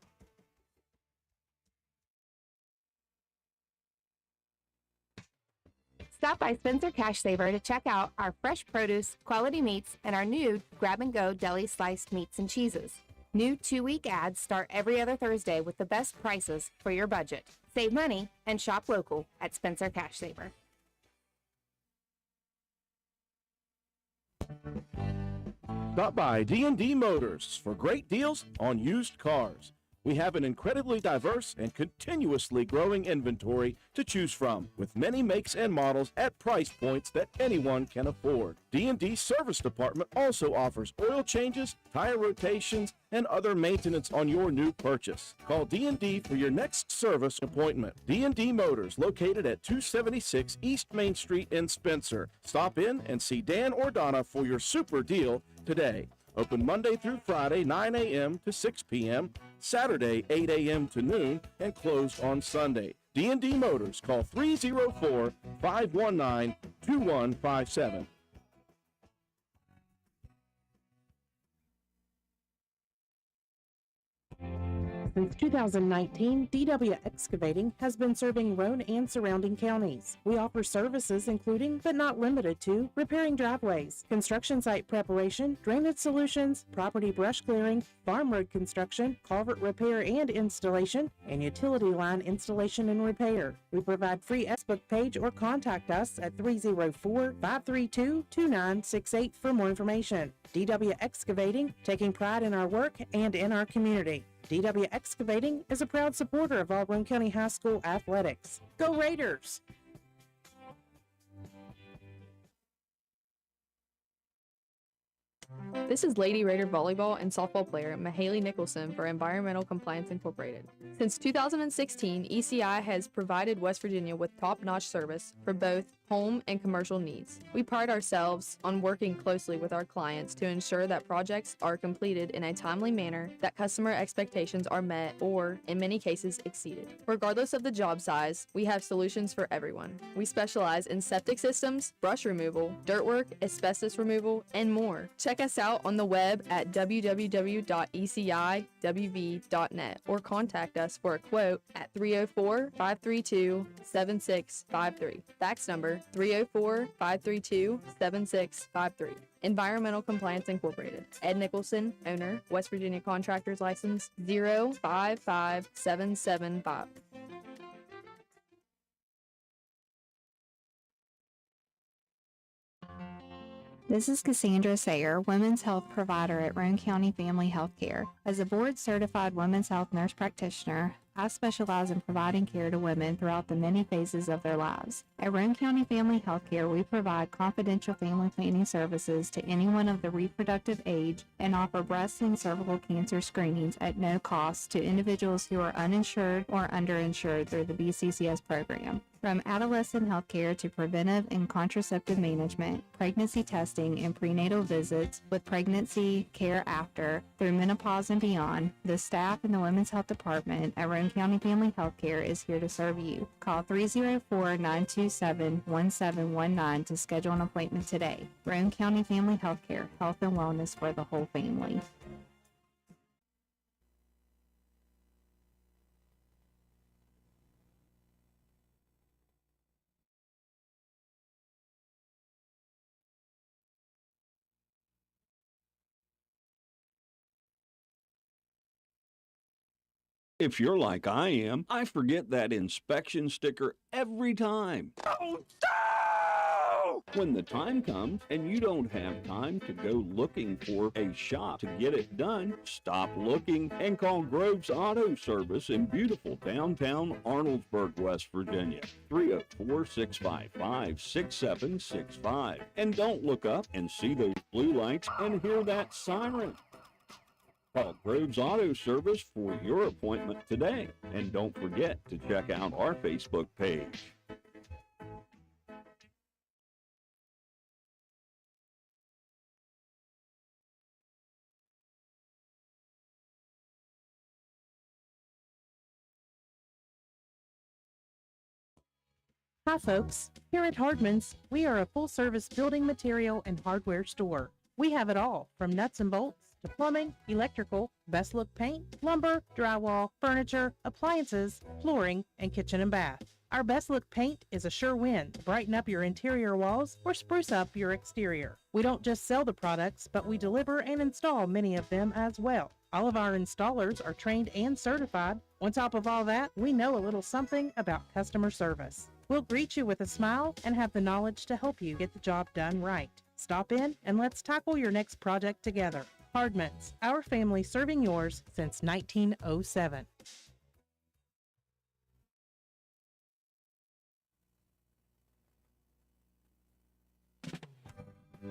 Stop by Spencer Cash Saver to check out our fresh produce, quality meats, and our new grab-and-go deli sliced meats and cheeses. New 2-week ads start every other Thursday with the best prices for your budget. Save money and shop local at Spencer Cash Saver. Stop by D&D Motors for great deals on used cars. We have an incredibly diverse and continuously growing inventory to choose from, with many makes and models at price points that anyone can afford. D&D Service Department also offers oil changes, tire rotations, and other maintenance on your new purchase. Call D&D for your next service appointment. D&D Motors, located at 276 East Main Street in Spencer. Stop in and see Dan or Donna for your super deal today. Open Monday through Friday, 9 a.m. to 6 p.m., Saturday, 8 a.m. to noon, and closed on Sunday. D&D Motors, call 304-519-2157. Since 2019, DW Excavating has been serving Roane and surrounding counties. We offer services including, but not limited to, repairing driveways, construction site preparation, drainage solutions, property brush clearing, farm road construction, culvert repair and installation, and utility line installation and repair. We provide free Facebook page or contact us at 304-532-2968 for more information. DW Excavating, taking pride in our work and in our community. DW Excavating is a proud supporter of all Roane County High School athletics. Go Raiders! This is Lady Raider volleyball and softball player Mahaley Nicholson for Environmental Compliance Incorporated. Since 2016, ECI has provided West Virginia with top-notch service for both home and commercial needs. We pride ourselves on working closely with our clients to ensure that projects are completed in a timely manner, that customer expectations are met or, in many cases, exceeded. Regardless of the job size, we have solutions for everyone. We specialize in septic systems, brush removal, dirt work, asbestos removal, and more. Check us out on the web at www.eciwv.net or contact us for a quote at 304-532-7653. Fax number 304-532-7653. Environmental Compliance Incorporated. Ed Nicholson, owner, West Virginia Contractors License 055775. This is Cassandra Sayer, Women's Health Provider at Roane County Family Health Care. As a board-certified women's health nurse practitioner, I specialize in providing care to women throughout the many phases of their lives. At Roane County Family Health Care, we provide confidential family planning services to anyone of the reproductive age and offer breast and cervical cancer screenings at no cost to individuals who are uninsured or underinsured through the BCCS program. From adolescent healthcare to preventive and contraceptive management, pregnancy testing and prenatal visits with pregnancy care after, through menopause and beyond, the staff in the Women's Health Department at Roane County Family Healthcare is here to serve you. Call 304-927-1719 to schedule an appointment today. Roane County Family Healthcare, health and wellness for the whole family. If you're like I am, I forget that inspection sticker every time. Oh, no! When the time comes and you don't have time to go looking for a shop to get it done, stop looking and call Groves Auto Service in beautiful downtown Arnoldesburg, West Virginia. 304-655-6765. And don't look up and see those blue lights and hear that siren. Call Groves Auto Service for your appointment today. And don't forget to check out our Facebook page. Hi folks, here at Hardman's, we are a full-service building material and hardware store. We have it all, from nuts and bolts to plumbing, electrical, best look paint, lumber, drywall, furniture, appliances, flooring, and kitchen and bath. Our best look paint is a sure win to brighten up your interior walls or spruce up your exterior. We don't just sell the products, but we deliver and install many of them as well. All of our installers are trained and certified. On top of all that, we know a little something about customer service. We'll greet you with a smile and have the knowledge to help you get the job done right. Stop in and let's tackle your next project together. Hardman's, our family serving yours since 1907.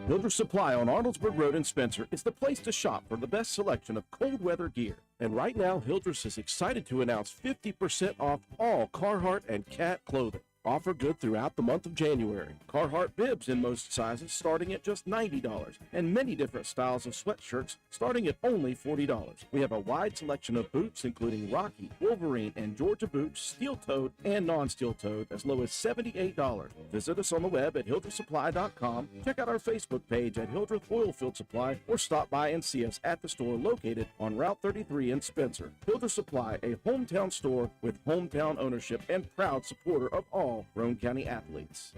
Hildreth Supply on Arnoldesburg Road in Spencer is the place to shop for the best selection of cold weather gear. And right now, Hildreth is excited to announce 50% off all Carhartt and Cat clothing. Offer good throughout the month of January. Carhartt bibs in most sizes starting at just $90, and many different styles of sweatshirts starting at only $40. We have a wide selection of boots including Rocky, Wolverine, and Georgia boots, steel-toed and non-steel-toed, as low as $78. Visit us on the web at hildrethsupply.com, check out our Facebook page at Hildreth Oilfield Supply, or stop by and see us at the store located on Route 33 in Spencer. Hildreth Supply, a hometown store with hometown ownership and proud supporter of all Roane County athletes.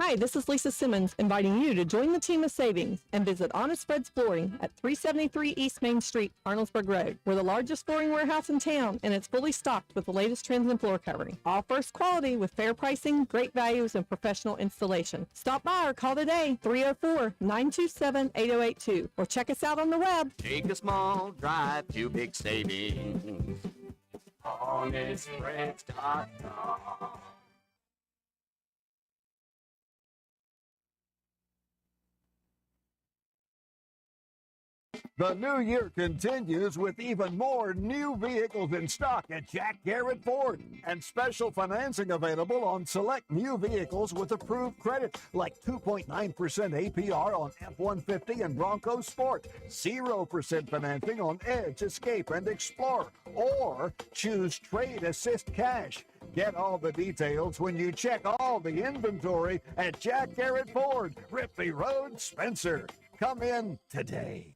Hi, this is Lisa Simmons inviting you to join the team of savings and visit Honest Fred's Flooring at 373 East Main Street, Arnoldsburg Road. We're the largest flooring warehouse in town, and it's fully stocked with the latest trends in floor covering. All first quality with fair pricing, great values, and professional installation. Stop by or call today, 304-927-8082, or check us out on the web. Take a small drive to big savings. HonestFreds.com. The new year continues with even more new vehicles in stock at Jack Garrett Ford and special financing available on select new vehicles with approved credit like 2.9% APR on F-150 and Bronco Sport, 0% financing on Edge, Escape, and Explorer, or choose Trade Assist Cash. Get all the details when you check all the inventory at Jack Garrett Ford, Ripley Road, Spencer. Come in today.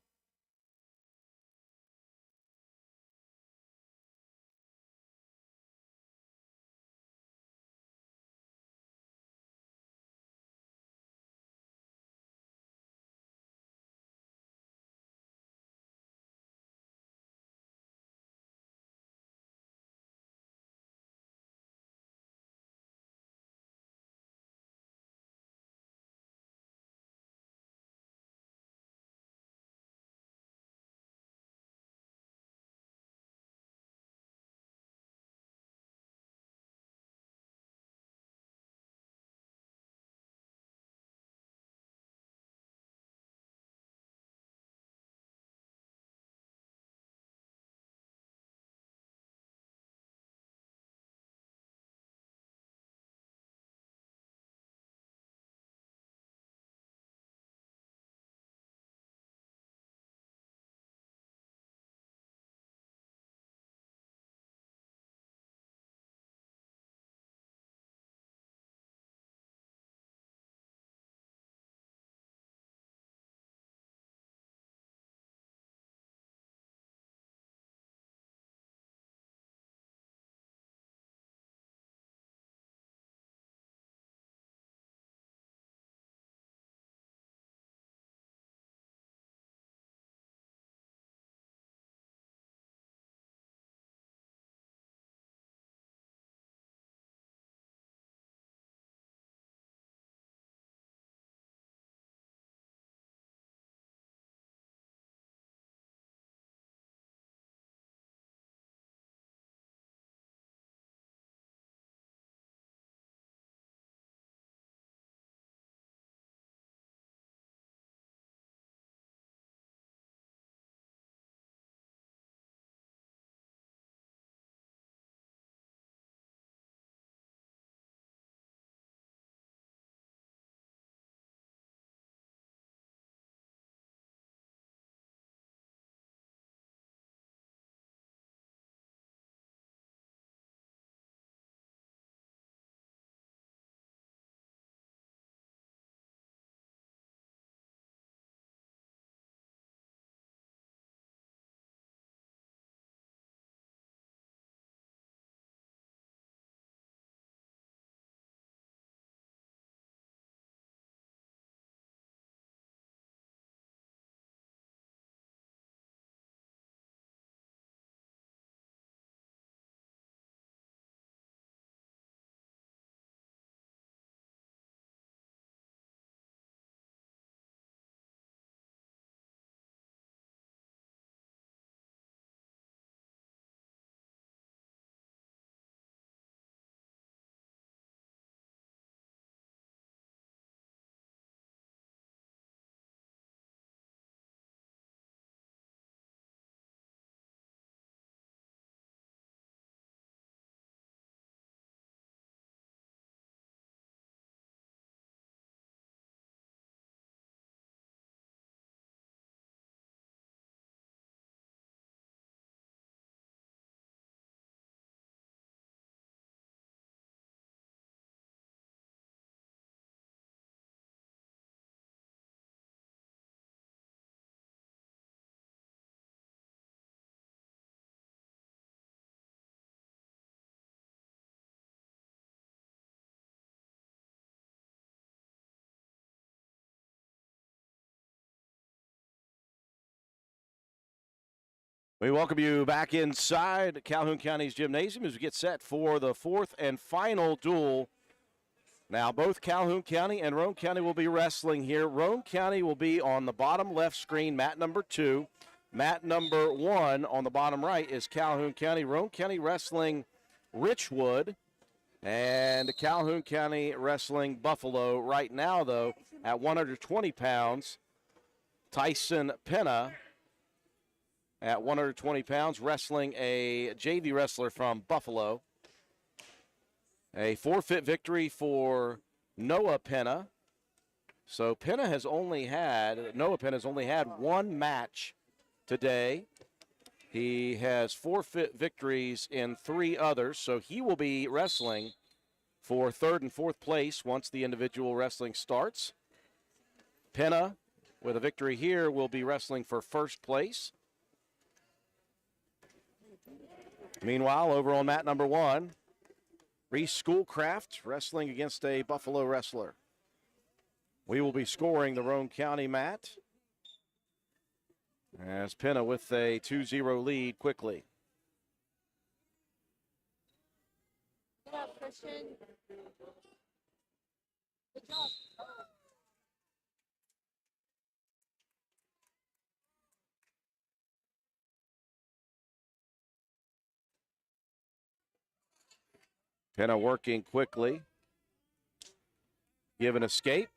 We welcome you back inside Calhoun County's gymnasium as we get set for the fourth and final duel. Now, both Calhoun County and Roane County will be wrestling here. Roane County will be on the bottom left screen, mat number 2. Mat number 1 on the bottom right is Calhoun County. Roane County wrestling Richwood, and Calhoun County wrestling Buffalo. Right now, though, at 120 pounds, Tyson Penna at 120 pounds, wrestling a JV wrestler from Buffalo. A forfeit victory for Noah Penna. So Noah Penna has only had one match today. He has forfeit victories in 3 others, so he will be wrestling for 3rd and 4th place once the individual wrestling starts. Penna, with a victory here, will be wrestling for 1st place. Meanwhile, over on mat number 1, Reese Schoolcraft wrestling against a Buffalo wrestler. We will be scoring the Roane County mat as Penna with a 2-0 lead quickly. Good job, Christian. Good job. Penna working quickly. Give an escape.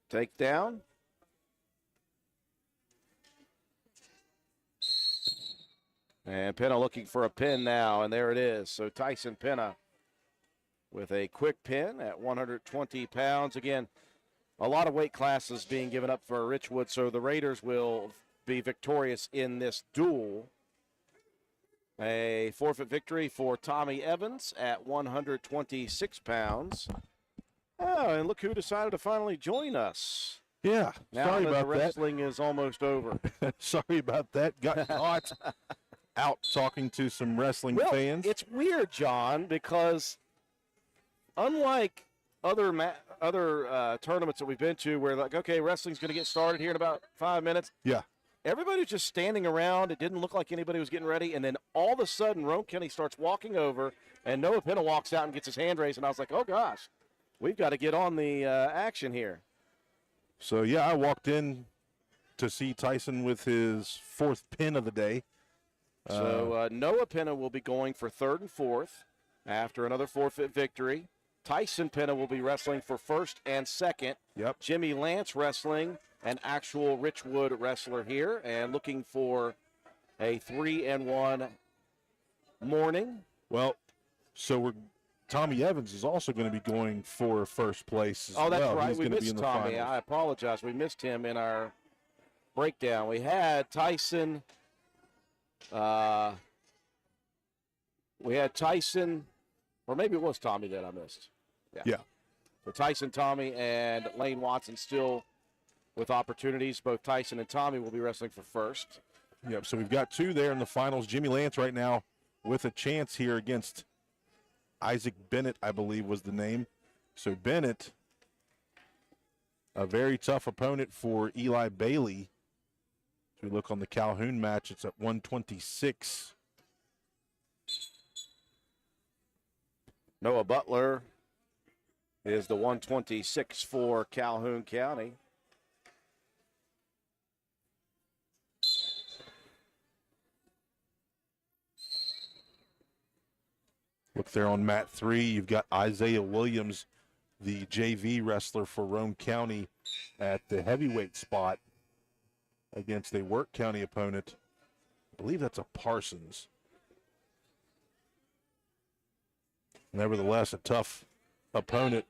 Take down. And Penna looking for a pin now, and there it is. So Tyson Penna with a quick pin at 120 pounds. Again, a lot of weight classes being given up for Richwood, so the Raiders will be victorious in this duel. A forfeit victory for Tommy Evans at 126 pounds. Oh, and look who decided to finally join us. Yeah, Now sorry that about the wrestling is almost over. Sorry about that. Got caught out talking to some wrestling fans. It's weird, John, because unlike other tournaments that we've been to where, like, okay, wrestling's going to get started here in about 5 minutes. Yeah. Everybody was just standing around. It didn't look like anybody was getting ready. And then all of a sudden, Roane County starts walking over, and Noah Penna walks out and gets his hand raised. And I was like, oh, gosh, we've got to get on the action here. So, yeah, I walked in to see Tyson with his 4th pin of the day. So Noah Penna will be going for 3rd and 4th after another forfeit victory. Tyson Penna will be wrestling for 1st and 2nd. Yep. Jimmy Lance wrestling, an actual Richwood wrestler here, and looking for a 3-1 morning. Well, so Tommy Evans is also going to be going for 1st place as well. Oh, that's right. He's We going to be missed in the Tommy. finals. I apologize. We missed him in our breakdown. We had Tyson. Or maybe it was Tommy that I missed. Yeah. So Tyson, Tommy, and Lane Watson still with opportunities. Both Tyson and Tommy will be wrestling for 1st. Yep, so we've got 2 there in the finals. Jimmy Lance right now with a chance here against Isaac Bennett, I believe was the name. So Bennett, a very tough opponent for Eli Bailey. If we look on the Calhoun match, it's at 126. Noah Butler is the 126 for Calhoun County. Look there on mat 3, you've got Isaiah Williams, the JV wrestler for Roane County, at the heavyweight spot against a Work County opponent. I believe that's a Parsons. Nevertheless, a tough opponent.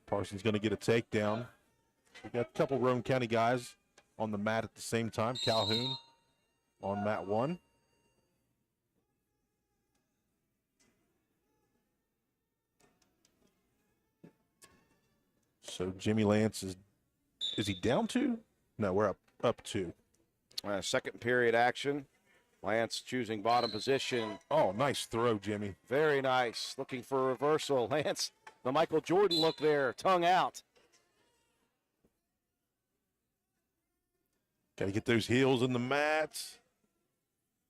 Parsons going to get a takedown. We got a couple Roane County guys on the mat at the same time. Calhoun on mat 1. So Jimmy Lance is he down 2? No, we're up 2. Second period action. Lance choosing bottom position. Oh, nice throw, Jimmy. Very nice. Looking for a reversal. Lance, the Michael Jordan look there, tongue out. Got to get those heels in the mats.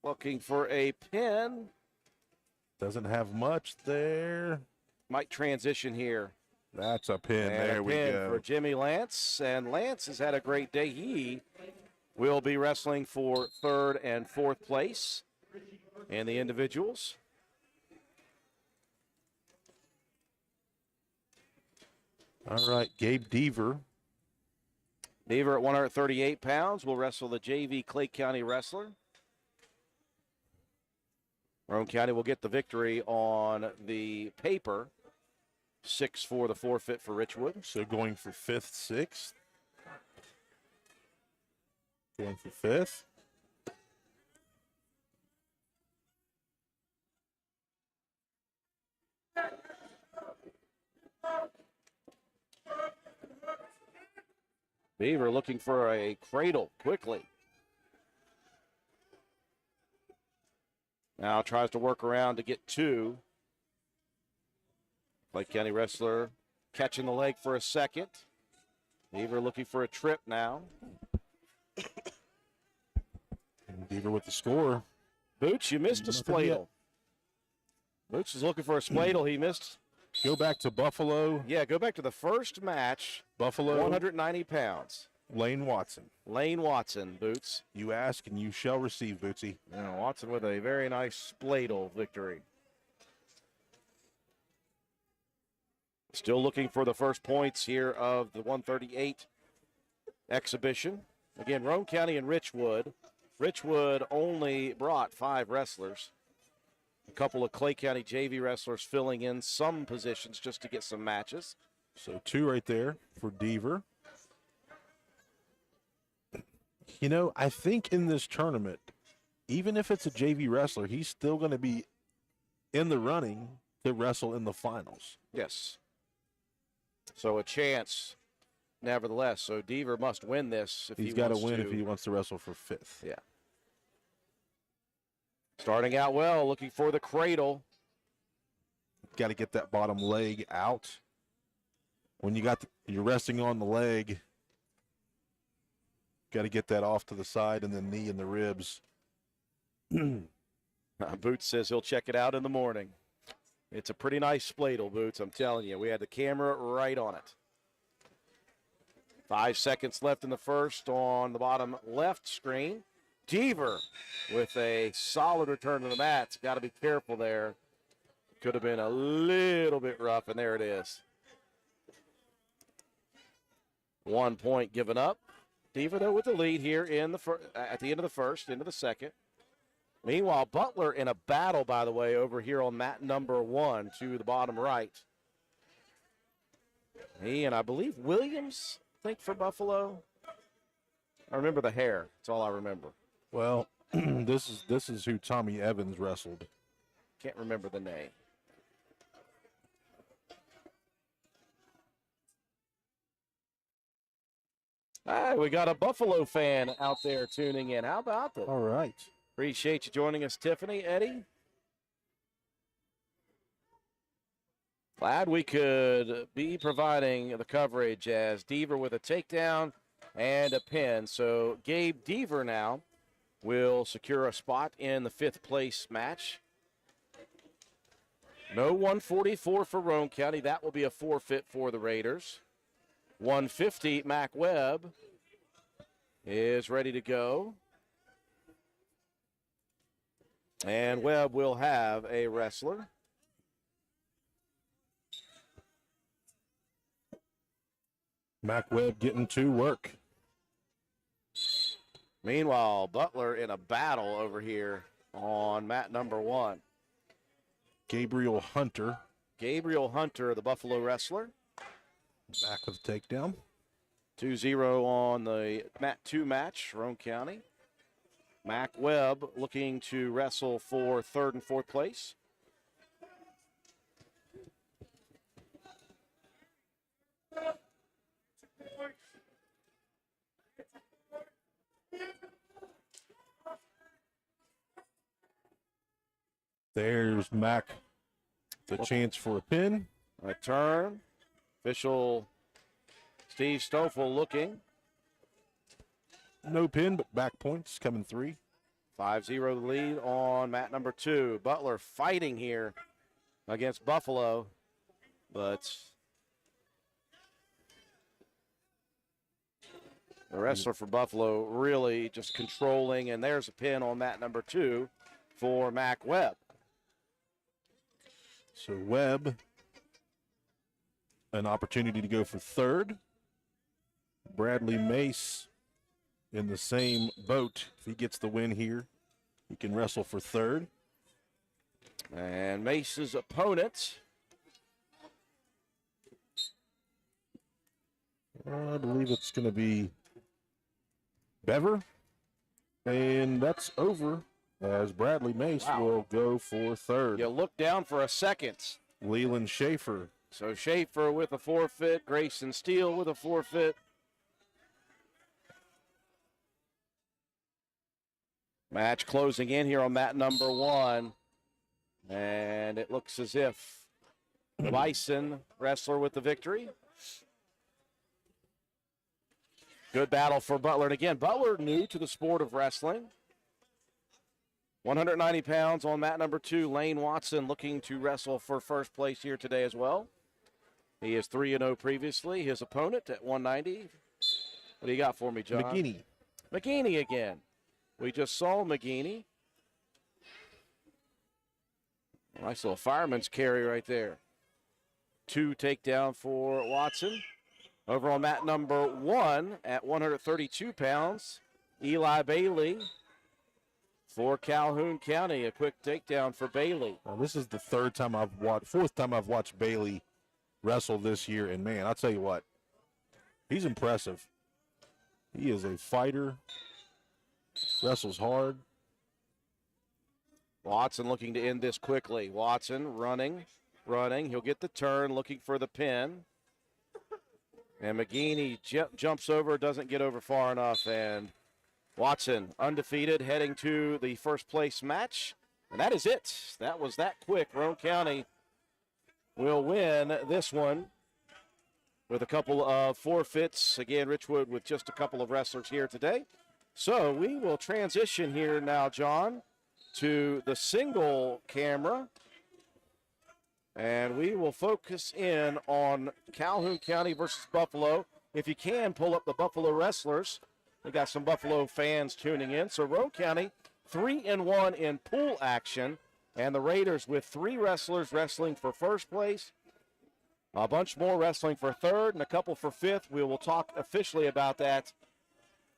looking for a pin. Doesn't have much there. Might transition here. That's a pin. And there a we pin go. for Jimmy Lance. And Lance has had a great day. He will be wrestling for 3rd and 4th place in the individuals. All right, Gabe Deaver. Deaver at 138 pounds will wrestle the JV Clay County wrestler. Roane County will get the victory on the paper. 6 for the forfeit for Richwood. So going for 5th, 6th. Going for 5th. Beaver looking for a cradle quickly. Now tries to work around to get 2. Clay County wrestler catching the leg for a second. Beaver looking for a trip now. And Beaver with the score. Boots, you missed a spladle. Boots is looking for a spladle. He missed. Go back to Buffalo. Yeah, go back to the first match. Buffalo. 190 pounds. Lane Watson. Lane Watson, Boots. You ask and you shall receive, Bootsy. Yeah, Watson with a very nice spladle victory. Still looking for the first points here of the 138 exhibition. Again, Roane County and Richwood. Richwood only brought 5 wrestlers. A couple of Clay County JV wrestlers filling in some positions just to get some matches. So 2 right there for Deaver. You know, I think in this tournament, even if it's a JV wrestler, he's still going to be in the running to wrestle in the finals. Yes. So a chance, nevertheless. So Deaver must win this if He's he got to wants win if he wants to wrestle for 5th. Yeah. Starting out well, looking for the cradle. Got to get that bottom leg out. When you're resting on the leg, got to get that off to the side and then knee and the ribs. Boots says he'll check it out in the morning. It's a pretty nice spladle, Boots. I'm telling you, we had the camera right on it. 5 seconds left in the first on the bottom left screen. Deaver with a solid return to the mats. Got to be careful there. Could have been a little bit rough, and there it is. 1 point given up. Deaver, though, with the lead here in at the end of the first, into the second. Meanwhile, Butler in a battle, by the way, over here on mat number 1 to the bottom right. He and I believe Williams, I think, for Buffalo. I remember the hair. That's all I remember. Well, this is who Tommy Evans wrestled. Can't remember the name. All right, we got a Buffalo fan out there tuning in. How about that? All right. Appreciate you joining us, Tiffany, Eddie. Glad we could be providing the coverage as Deaver with a takedown and a pin. So Gabe Deaver now will secure a spot in the 5th place match. No 144 for Roane County. That will be a forfeit for the Raiders. 150, Mac Webb is ready to go. And Webb will have a wrestler. Mac Webb getting to work. Meanwhile, Butler in a battle over here on mat number 1. Gabriel Hunter. Gabriel Hunter, the Buffalo wrestler. Back with a takedown. 2-0 on the mat 2 match, Roane County. Mac Webb looking to wrestle for 3rd and 4th place. There's Mac. The chance for a pin. A turn. Official Steve Stoffel looking. No pin, but back points coming 3. 5-0 lead on mat number 2. Butler fighting here against Buffalo, but the wrestler for Buffalo really just controlling, and there's a pin on mat number 2 for Mac Webb. So Webb, an opportunity to go for third. Bradley Mace in the same boat. If he gets the win here, he can wrestle for third. And Mace's opponent, I believe it's going to be Bever. And that's over as Bradley Mace will go for third. you look down for a second. Leland Schaefer. So Schaefer with a forfeit, Grayson Steele with a forfeit. Match closing in here on mat number 1. And it looks as if Bison, wrestler, with the victory. Good battle for Butler. And again, Butler new to the sport of wrestling. 190 pounds on mat number 2. Lane Watson looking to wrestle for first place here today as well. He is 3-0 previously. His opponent at 190. What do you got for me, John? McGinney again. We just saw McGinney. Nice little fireman's carry right there. 2 takedown for Watson. Over on mat number 1 at 132 pounds, Eli Bailey for Calhoun County. A quick takedown for Bailey. Well, this is the fourth time I've watched Bailey wrestle this year, and man, I'll tell you what, he's impressive. He is a fighter, wrestles hard. Watson looking to end this quickly. Watson running. He'll get the turn, looking for the pin. And McGinney jumps over, doesn't get over far enough, and Watson undefeated, heading to the first place match. And that is it. That was that quick. Roane County will win this one with a couple of forfeits. Again, Richwood with just a couple of wrestlers here today. So we will transition here now, John, to the single camera. And we will focus in on Calhoun County versus Buffalo. If you can, pull up the Buffalo wrestlers. We got some Buffalo fans tuning in. So Roane County 3-1 in pool action. And the Raiders with 3 wrestlers wrestling for first place. A bunch more wrestling for third and a couple for fifth. We will talk officially about that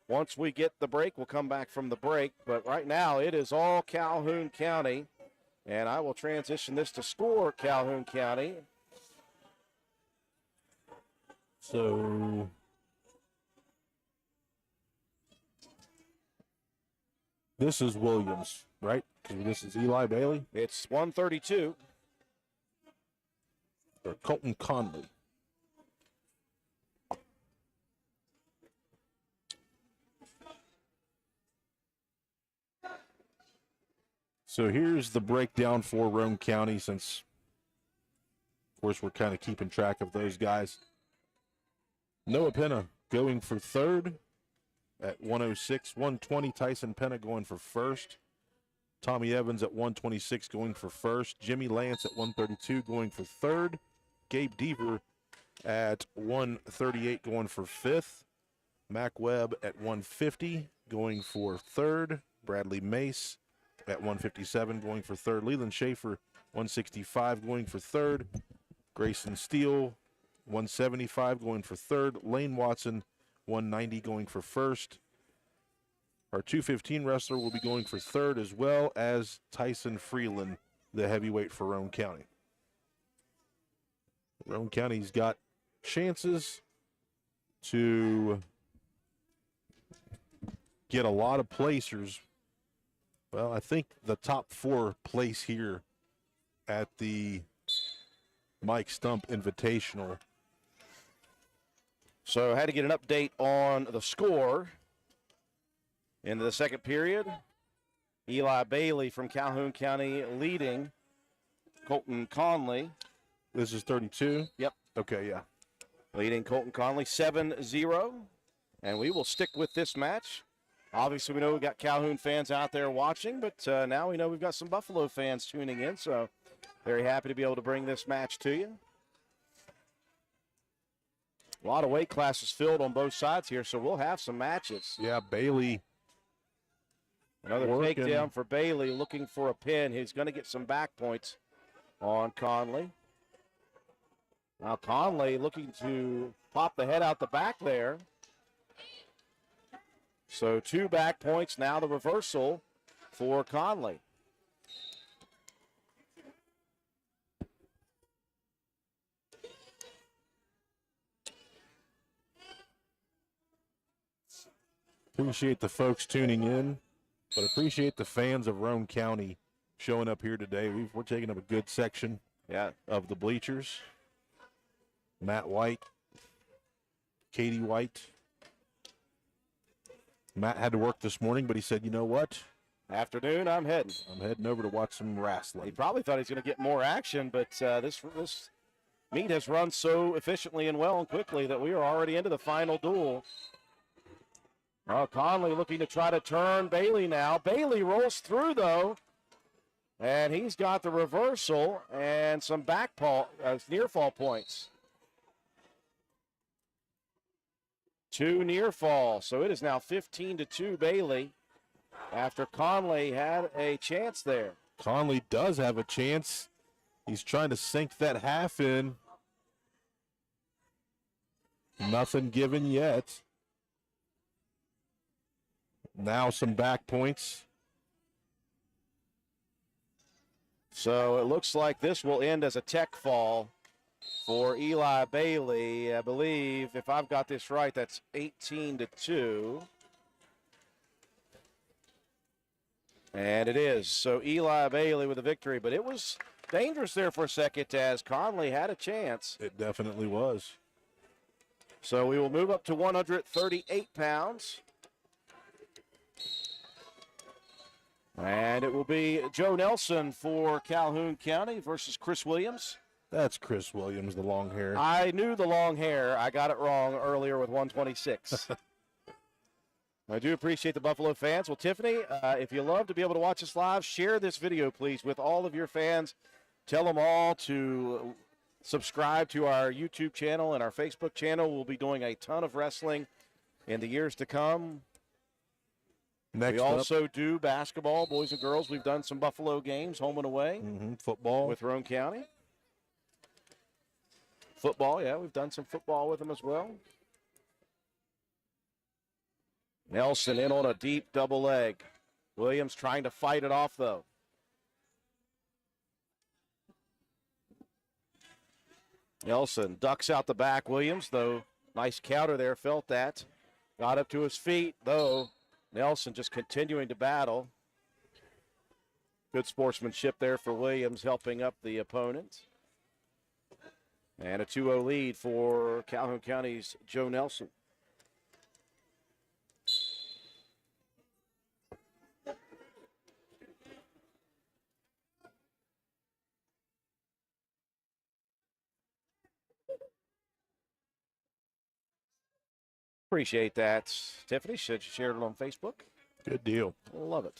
once we get the break. We'll come back from the break. But right now it is all Calhoun County. And I will transition this to score Calhoun County. So this is Williams, right? This is Eli Bailey. It's 132. Or Colton Conley. So here's the breakdown for Roane County, since, of course, we're kind of keeping track of those guys. Noah Penna going for third at 106. 120, Tyson Penna going for first. Tommy Evans at 126 going for first. Jimmy Lance at 132 going for third. Gabe Deaver at 138 going for fifth. Mac Webb at 150 going for third. Bradley Mace at 157 going for third. Leland Schaefer 165 going for third. Grayson Steele 175 going for third. Lane Watson 190 going for first. Our 215 wrestler will be going for third, as well as Tyson Freeland, the heavyweight for Roane County. Roane County's got chances to get a lot of placers. Well, I think the top 4 place here at the Mike Stump Invitational. So I had to get an update on the score. Into the second period, Eli Bailey from Calhoun County leading Colton Conley. This is 32? Yep. Okay, yeah. Leading Colton Conley 7-0. And we will stick with this match. Obviously, we know we've got Calhoun fans out there watching, but now we know we've got some Buffalo fans tuning in, so very happy to be able to bring this match to you. A lot of weight classes filled on both sides here, so we'll have some matches. Yeah, Bailey. Another takedown for Bailey, looking for a pin. He's going to get some back points on Conley. Now Conley looking to pop the head out the back there. So 2 back points, now the reversal for Conley. Appreciate the folks tuning in, but appreciate the fans of Roane County showing up here today. We're taking up a good section of the bleachers. Matt White, Katie White. Matt had to work this morning, but he said, you know what? Afternoon, I'm heading over to watch some wrestling. He probably thought he was going to get more action, but this meet has run so efficiently and well and quickly that we are already into the final duel. Conley looking to try to turn Bailey now. Bailey rolls through, though, and he's got the reversal and some near fall points. 2 near fall, so it is now 15-2 Bailey after Conley had a chance there. Conley does have a chance. He's trying to sink that half in. Nothing given yet. Now some back points. So it looks like this will end as a tech fall for Eli Bailey. I believe, if I've got this right, that's 18-2. And it is. So Eli Bailey with a victory, but it was dangerous there for a second as Conley had a chance. It definitely was. So we will move up to 138 pounds. And it will be Joe Nelson for Calhoun County versus Chris Williams. That's Chris Williams, the long hair. I knew the long hair. I got it wrong earlier with 126. I do appreciate the Buffalo fans. Well, Tiffany, if you love to be able to watch us live, share this video, please, with all of your fans. Tell them all to subscribe to our YouTube channel and our Facebook channel. We'll be doing a ton of wrestling in the years to come. We also do basketball, boys and girls. We've done some Buffalo games, home and away. Football. With Roane County. Football, yeah, we've done some football with them as well. Nelson in on a deep double leg. Williams trying to fight it off, though. Nelson ducks out the back. Williams, though, nice counter there, felt that. Got up to his feet, though. Nelson just continuing to battle. Good sportsmanship there for Williams, helping up the opponent. And a 2-0 lead for Calhoun County's Joe Nelson. Appreciate that, Tiffany. Should you share it on Facebook? Good deal. Love it.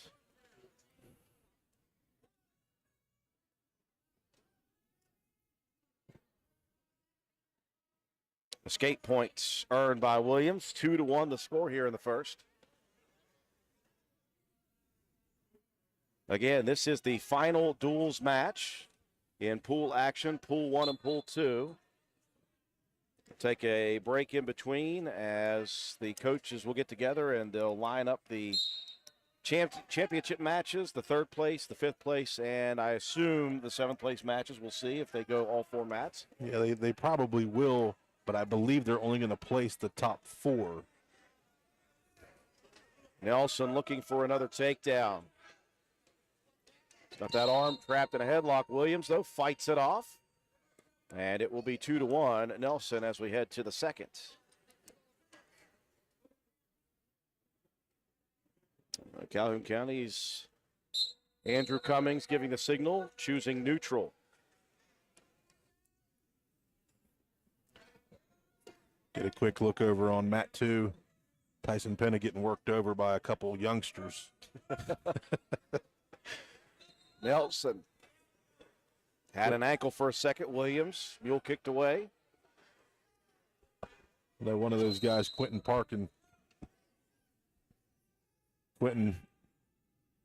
Escape points earned by Williams. 2-1 the score here in the first. Again, this is the final duels match in pool action, pool 1 and pool 2. Take a break in between as the coaches will get together and they'll line up the championship matches, the 3rd place, the 5th place, and I assume the 7th place matches. We'll see if they go all formats. Yeah, they probably will, but I believe they're only going to place the top 4. Nelson looking for another takedown. Got that arm trapped in a headlock. Williams, though, fights it off. And it will be 2-1 Nelson as we head to the second. Calhoun County's Andrew Cummings giving the signal, choosing neutral. Get a quick look over on Mat 2. Tyson Penna getting worked over by a couple youngsters. Nelson had an ankle for a second. Williams, mule kicked away. They're one of those guys, Quentin Parkin. Quentin,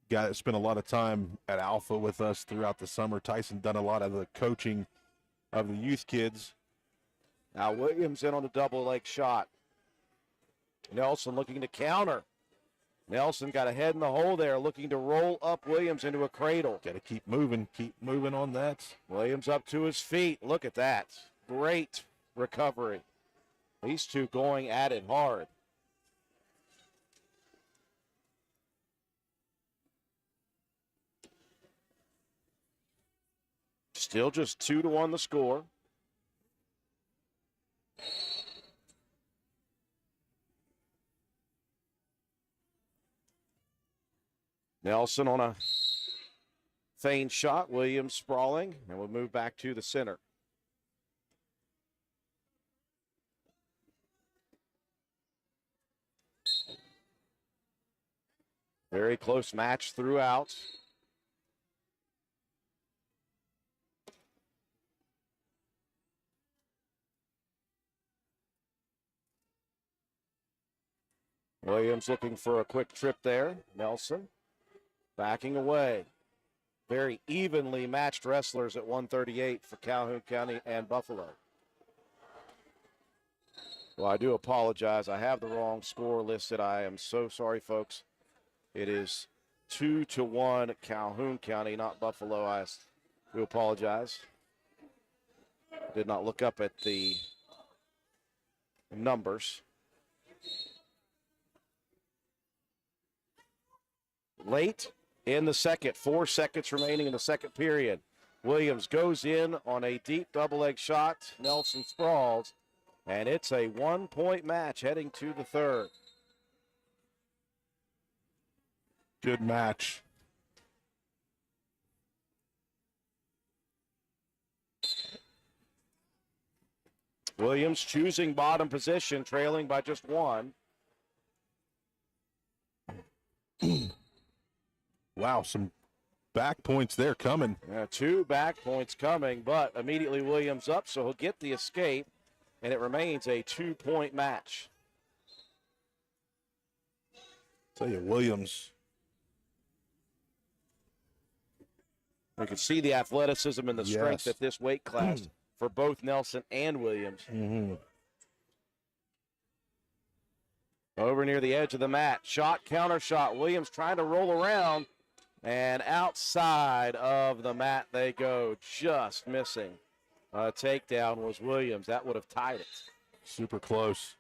guy that spent a lot of time at Alpha with us throughout the summer. Tyson done a lot of the coaching of the youth kids. Now Williams in on the double leg shot. Nelson looking to counter. Nelson got a head in the hole there, looking to roll up Williams into a cradle. Got to keep moving on that. Williams up to his feet. Look at that. Great recovery. These two going at it hard. Still just 2-1 the score. Nelson on a feigned shot. Williams sprawling, and we'll move back to the center. Very close match throughout. Williams looking for a quick trip there. Nelson backing away. Very evenly matched wrestlers at 138 for Calhoun County and Buffalo. Well, I do apologize. I have the wrong score listed. I am so sorry, folks. It is 2-1 Calhoun County, not Buffalo. I do apologize. Did not look up at the numbers. Late in the second, 4 seconds remaining in the second period. Williams goes in on a deep double leg shot. Nelson sprawls, and it's a 1-point match heading to the third. Good match. Williams choosing bottom position, trailing by just 1. Wow, some back points there coming. Yeah, 2 back points coming, but immediately Williams up, so he'll get the escape, and it remains a 2-point match. Tell you, Williams. You can see the athleticism and the strength at this weight class for both Nelson and Williams. Over near the edge of the mat. Shot, counter shot. Williams trying to roll around. And outside of the mat they go, just missing. Takedown was Williams. That would have tied it. Super close.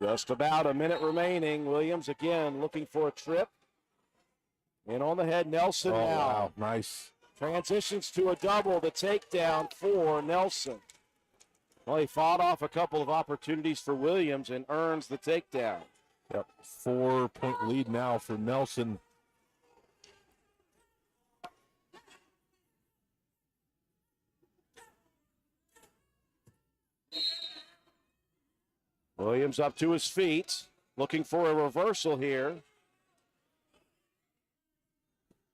Just about a minute remaining. Williams again looking for a trip. In on the head, Nelson now. Wow, nice. Transitions to a double, the takedown for Nelson. Well, he fought off a couple of opportunities for Williams and earns the takedown. Yep, 4-point lead now for Nelson. Williams up to his feet, looking for a reversal here.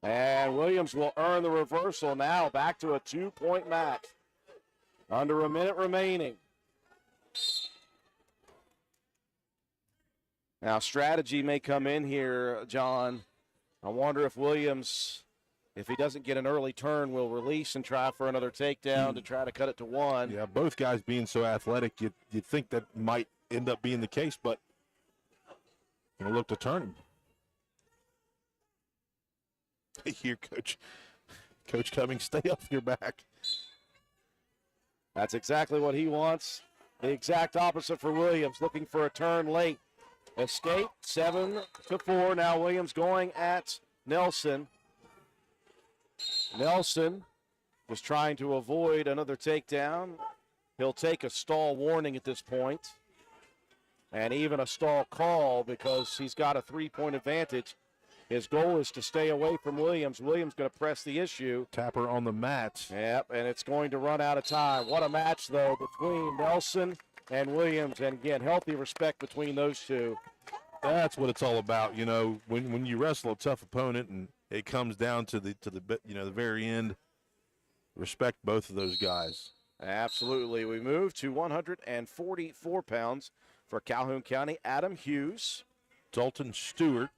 And Williams will earn the reversal now, back to a 2-point match. Under a minute remaining. Now, strategy may come in here, John. I wonder if Williams, if he doesn't get an early turn, will release and try for another takedown to try to cut it to 1. Yeah, both guys being so athletic, you'd think that might end up being the case, but gonna look to turn him. Here, Coach. Coach Cummings, stay off your back. That's exactly what he wants. The exact opposite for Williams, looking for a turn late. Escape, 7-4. Now Williams going at Nelson. Nelson was trying to avoid another takedown. He'll take a stall warning at this point. and even a stall call because he's got a 3-point advantage. His goal is to stay away from Williams. Williams going to press the issue. Tapper on the mat. Yep, and it's going to run out of time. What a match, though, between Nelson and Williams. And, again, healthy respect between those two. That's what it's all about. You know, when you wrestle a tough opponent and it comes down to the very end, respect both of those guys. Absolutely. We move to 144 pounds for Calhoun County. Adam Hughes. Dalton Stewart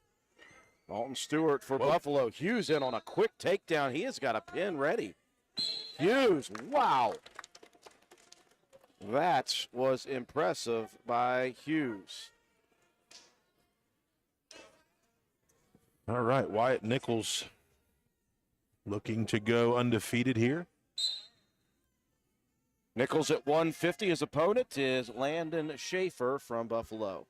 for Buffalo. Hughes in on a quick takedown. He has got a pin ready. Hughes, wow. That was impressive by Hughes. All right, Wyatt Nichols looking to go undefeated here. Nichols at 150. His opponent is Landon Schaefer from Buffalo.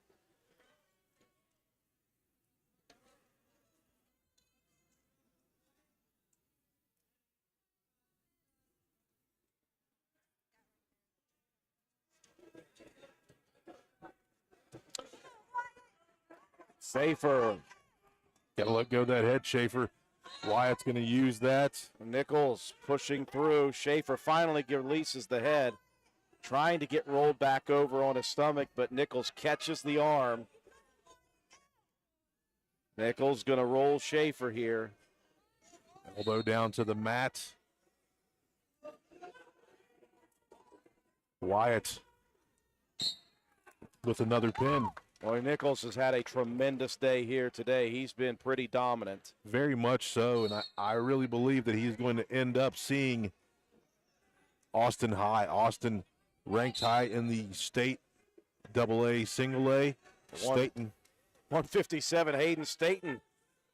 Schaefer. Gotta let go of that head, Schaefer. Wyatt's going to use that. Nichols pushing through. Schaefer finally releases the head, trying to get rolled back over on his stomach, but Nichols catches the arm. Nichols going to roll Schaefer here. Elbow down to the mat. Wyatt with another pin. Boy, Nichols has had a tremendous day here today. He's been pretty dominant. Very much so, and I really believe that he's going to end up seeing Austin high. Austin ranked high in the state AA, single A. Staten. 157, Hayden Staten.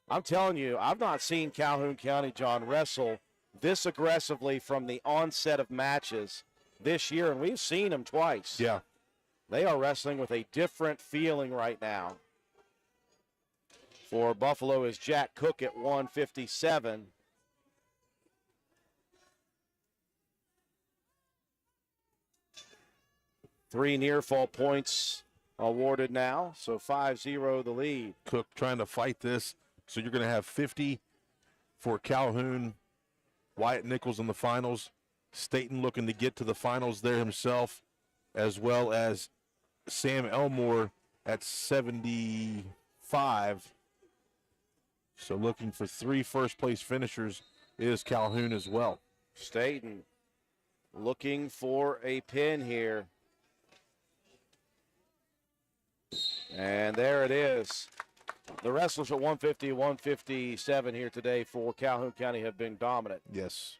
I'm telling you, I've not seen Calhoun County, John, wrestle this aggressively from the onset of matches this year, and we've seen him twice. Yeah. They are wrestling with a different feeling right now. For Buffalo is Jack Cook at 157. Three near fall points awarded now, so 5-0 the lead. Cook trying to fight this, so you're going to have 50 for Calhoun. Wyatt Nichols in the finals. Staten looking to get to the finals there himself, as well as Sam Elmore at 75. So looking for 3 first-place finishers is Calhoun as well. Staten looking for a pin here. And there it is. The wrestlers at 150, 157 here today for Calhoun County have been dominant. Yes.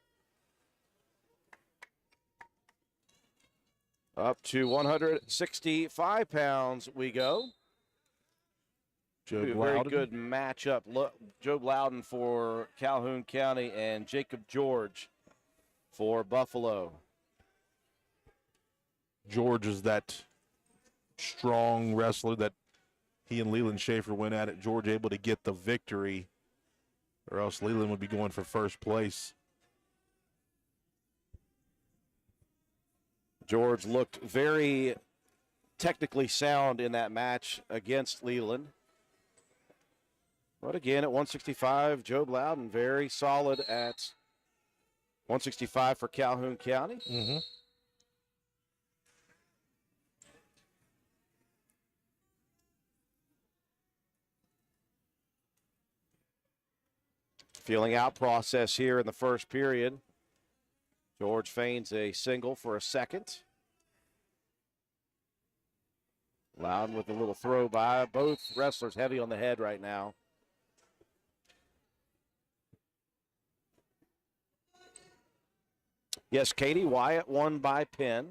Up to 165 pounds we go. Joe Very good matchup. Joe Loudon for Calhoun County and Jacob George for Buffalo. George is that strong wrestler that he and Leland Schaefer went at it. George able to get the victory, or else Leland would be going for first place. George looked very technically sound in that match against Leland. But again, at 165, Joe Loudon very solid at 165 for Calhoun County. Mm-hmm. Feeling out process here in the first period. George feigns a single for a second. Loudon with a little throw by. Both wrestlers heavy on the head right now. Yes, Katie, Wyatt won by pin.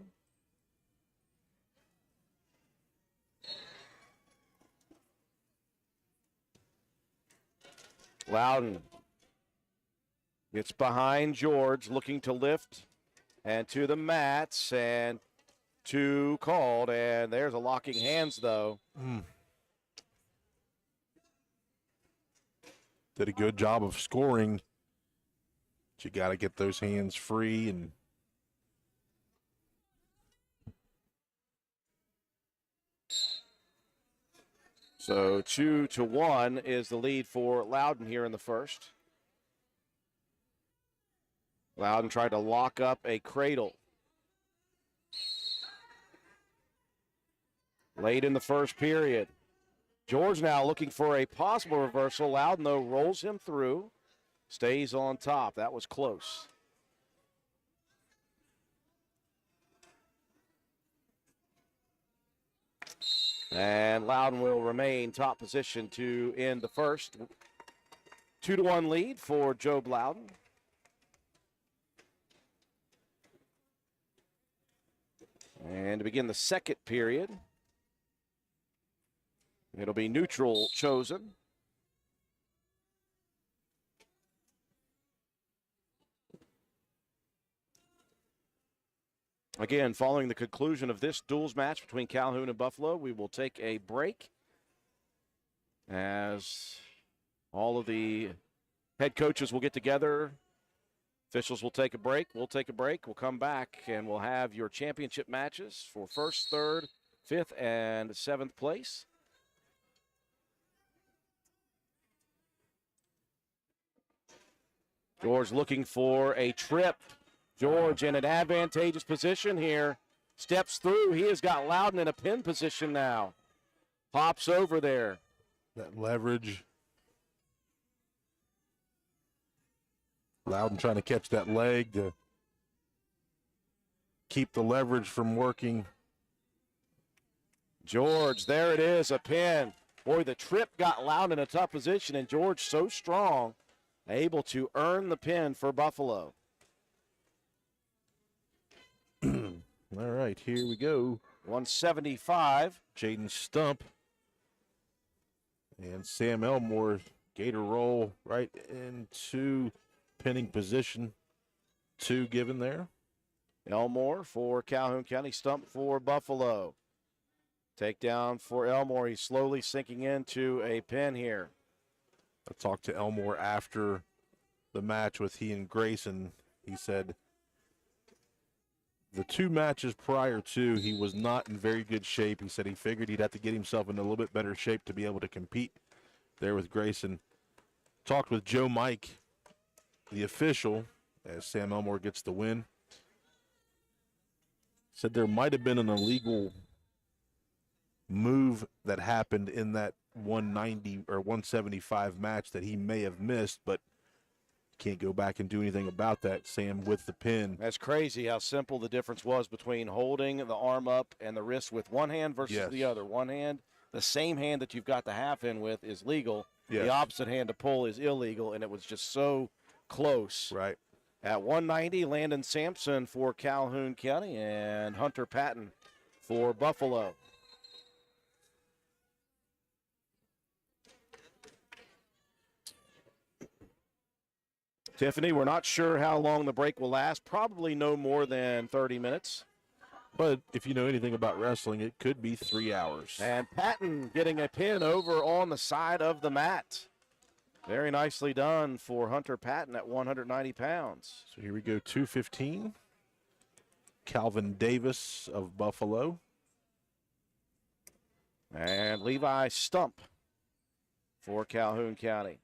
Loudon gets behind George, looking to lift and to the mats, and 2 called, and there's a locking hands, though. Did a good job of scoring. But you got to get those hands free. And So 2-1 is the lead for Loudon here in the first. Loudon tried to lock up a cradle. Late in the first period. George now looking for a possible reversal. Loudon, though, rolls him through. Stays on top. That was close. And Loudon will remain top position to end the first. 2-1 lead for Job Loudon. And to begin the second period, it'll be neutral chosen. Again, following the conclusion of this duels match between Calhoun and Buffalo, we will take a break as all of the head coaches will get together. Officials will take a break. We'll take a break. We'll come back, and we'll have your championship matches for first, third, fifth, and seventh place. George looking for a trip. George in an advantageous position here. Steps through. He has got Loudon in a pin position now. Pops over there. That leverage. Loudon trying to catch that leg to keep the leverage from working. George, there it is, a pin. Boy, the trip got Loudon in a tough position, and George so strong, able to earn the pin for Buffalo. All right, here we go. 175. Jaden Stump and Sam Elmore. Gator roll right into pinning position. 2 given there. Elmore for Calhoun County, Stump for Buffalo. Takedown for Elmore. He's slowly sinking into a pin here. I talked to Elmore after the match with he and Grayson. He said the 2 matches prior to, he was not in very good shape. He said he figured he'd have to get himself in a little bit better shape to be able to compete there with Grayson. Talked with Joe Mike, the official, as Sam Elmore gets the win. Said there might have been an illegal move that happened in that 190 or 175 match that he may have missed, but can't go back and do anything about that. Sam with the pin. That's crazy how simple the difference was between holding the arm up and the wrist with one hand versus the other. One hand, the same hand that you've got the half in with is legal. Yes. The opposite hand to pull is illegal, and it was just so close. Right. At 190, Landon Sampson for Calhoun County and Hunter Patton for Buffalo. Tiffany, we're not sure how long the break will last. Probably no more than 30 minutes. But if you know anything about wrestling, it could be 3 hours. And Patton getting a pin over on the side of the mat. Very nicely done for Hunter Patton at 190 pounds. So here we go, 215. Calvin Davis of Buffalo. And Levi Stump for Calhoun County.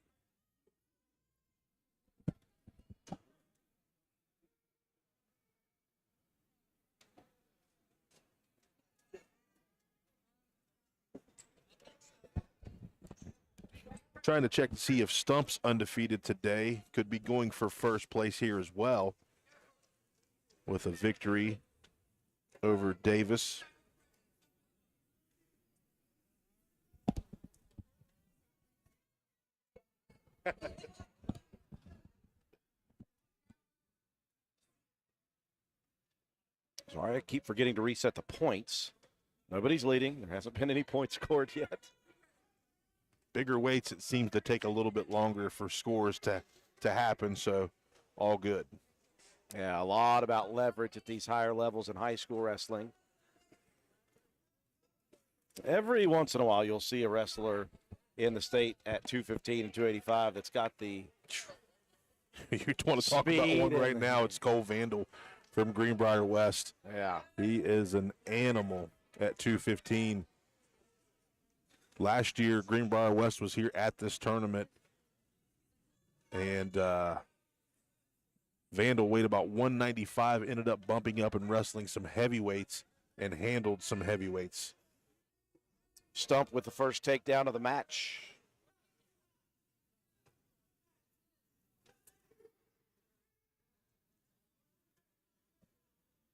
Trying to check to see if Stump's undefeated today. Could be going for first place here as well with a victory over Davis. Sorry, I keep forgetting to reset the points. Nobody's leading. There hasn't been any points scored yet. Bigger weights, it seems to take a little bit longer for scores to happen, so all good. Yeah, a lot about leverage at these higher levels in high school wrestling. Every once in a while, you'll see a wrestler in the state at 215 and 285 that's got the You want to talk about one right now, it's Cole Vandal from Greenbrier West. Yeah. He is an animal at 215. Last year, Greenbrier West was here at this tournament, and Vandal weighed about 195, ended up bumping up and wrestling some heavyweights and handled some heavyweights. Stump with the first takedown of the match.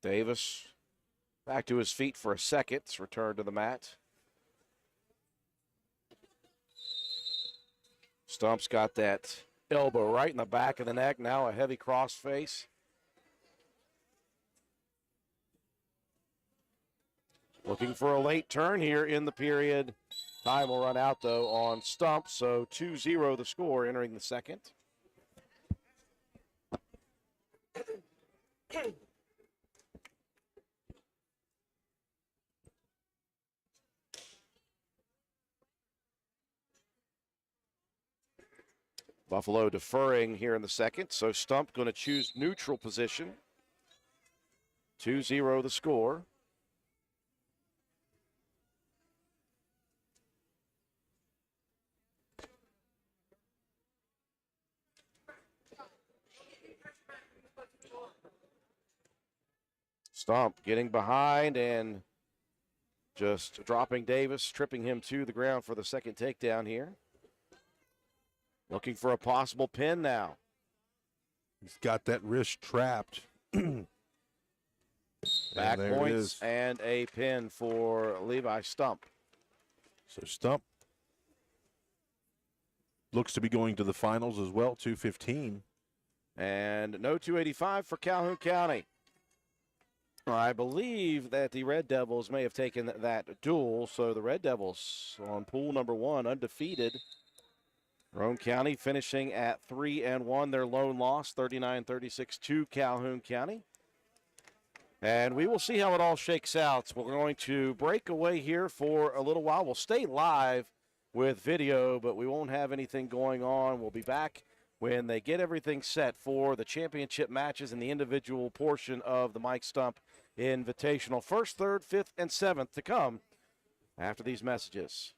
Davis back to his feet for a second. Return to the mat. Stump's got that elbow right in the back of the neck. Now a heavy cross face. Looking for a late turn here in the period. Time will run out, though, on Stump. So 2-0 the score entering the second. Buffalo deferring here in the second, so Stump going to choose neutral position. 2-0 the score. Stump getting behind and just dropping Davis, tripping him to the ground for the second takedown here. Looking for a possible pin now. He's got that wrist trapped. Back points and a pin for Levi Stump. So Stump looks to be going to the finals as well, 215. And no 285 for Calhoun County. I believe that the Red Devils may have taken that duel, so the Red Devils on pool number 1, undefeated. Roane County finishing at 3-1, their lone loss, 39-36 to Calhoun County. And we will see how it all shakes out. We're going to break away here for a little while. We'll stay live with video, but we won't have anything going on. We'll be back when they get everything set for the championship matches and the individual portion of the Mike Stump Invitational. First, third, fifth, and seventh to come after these messages.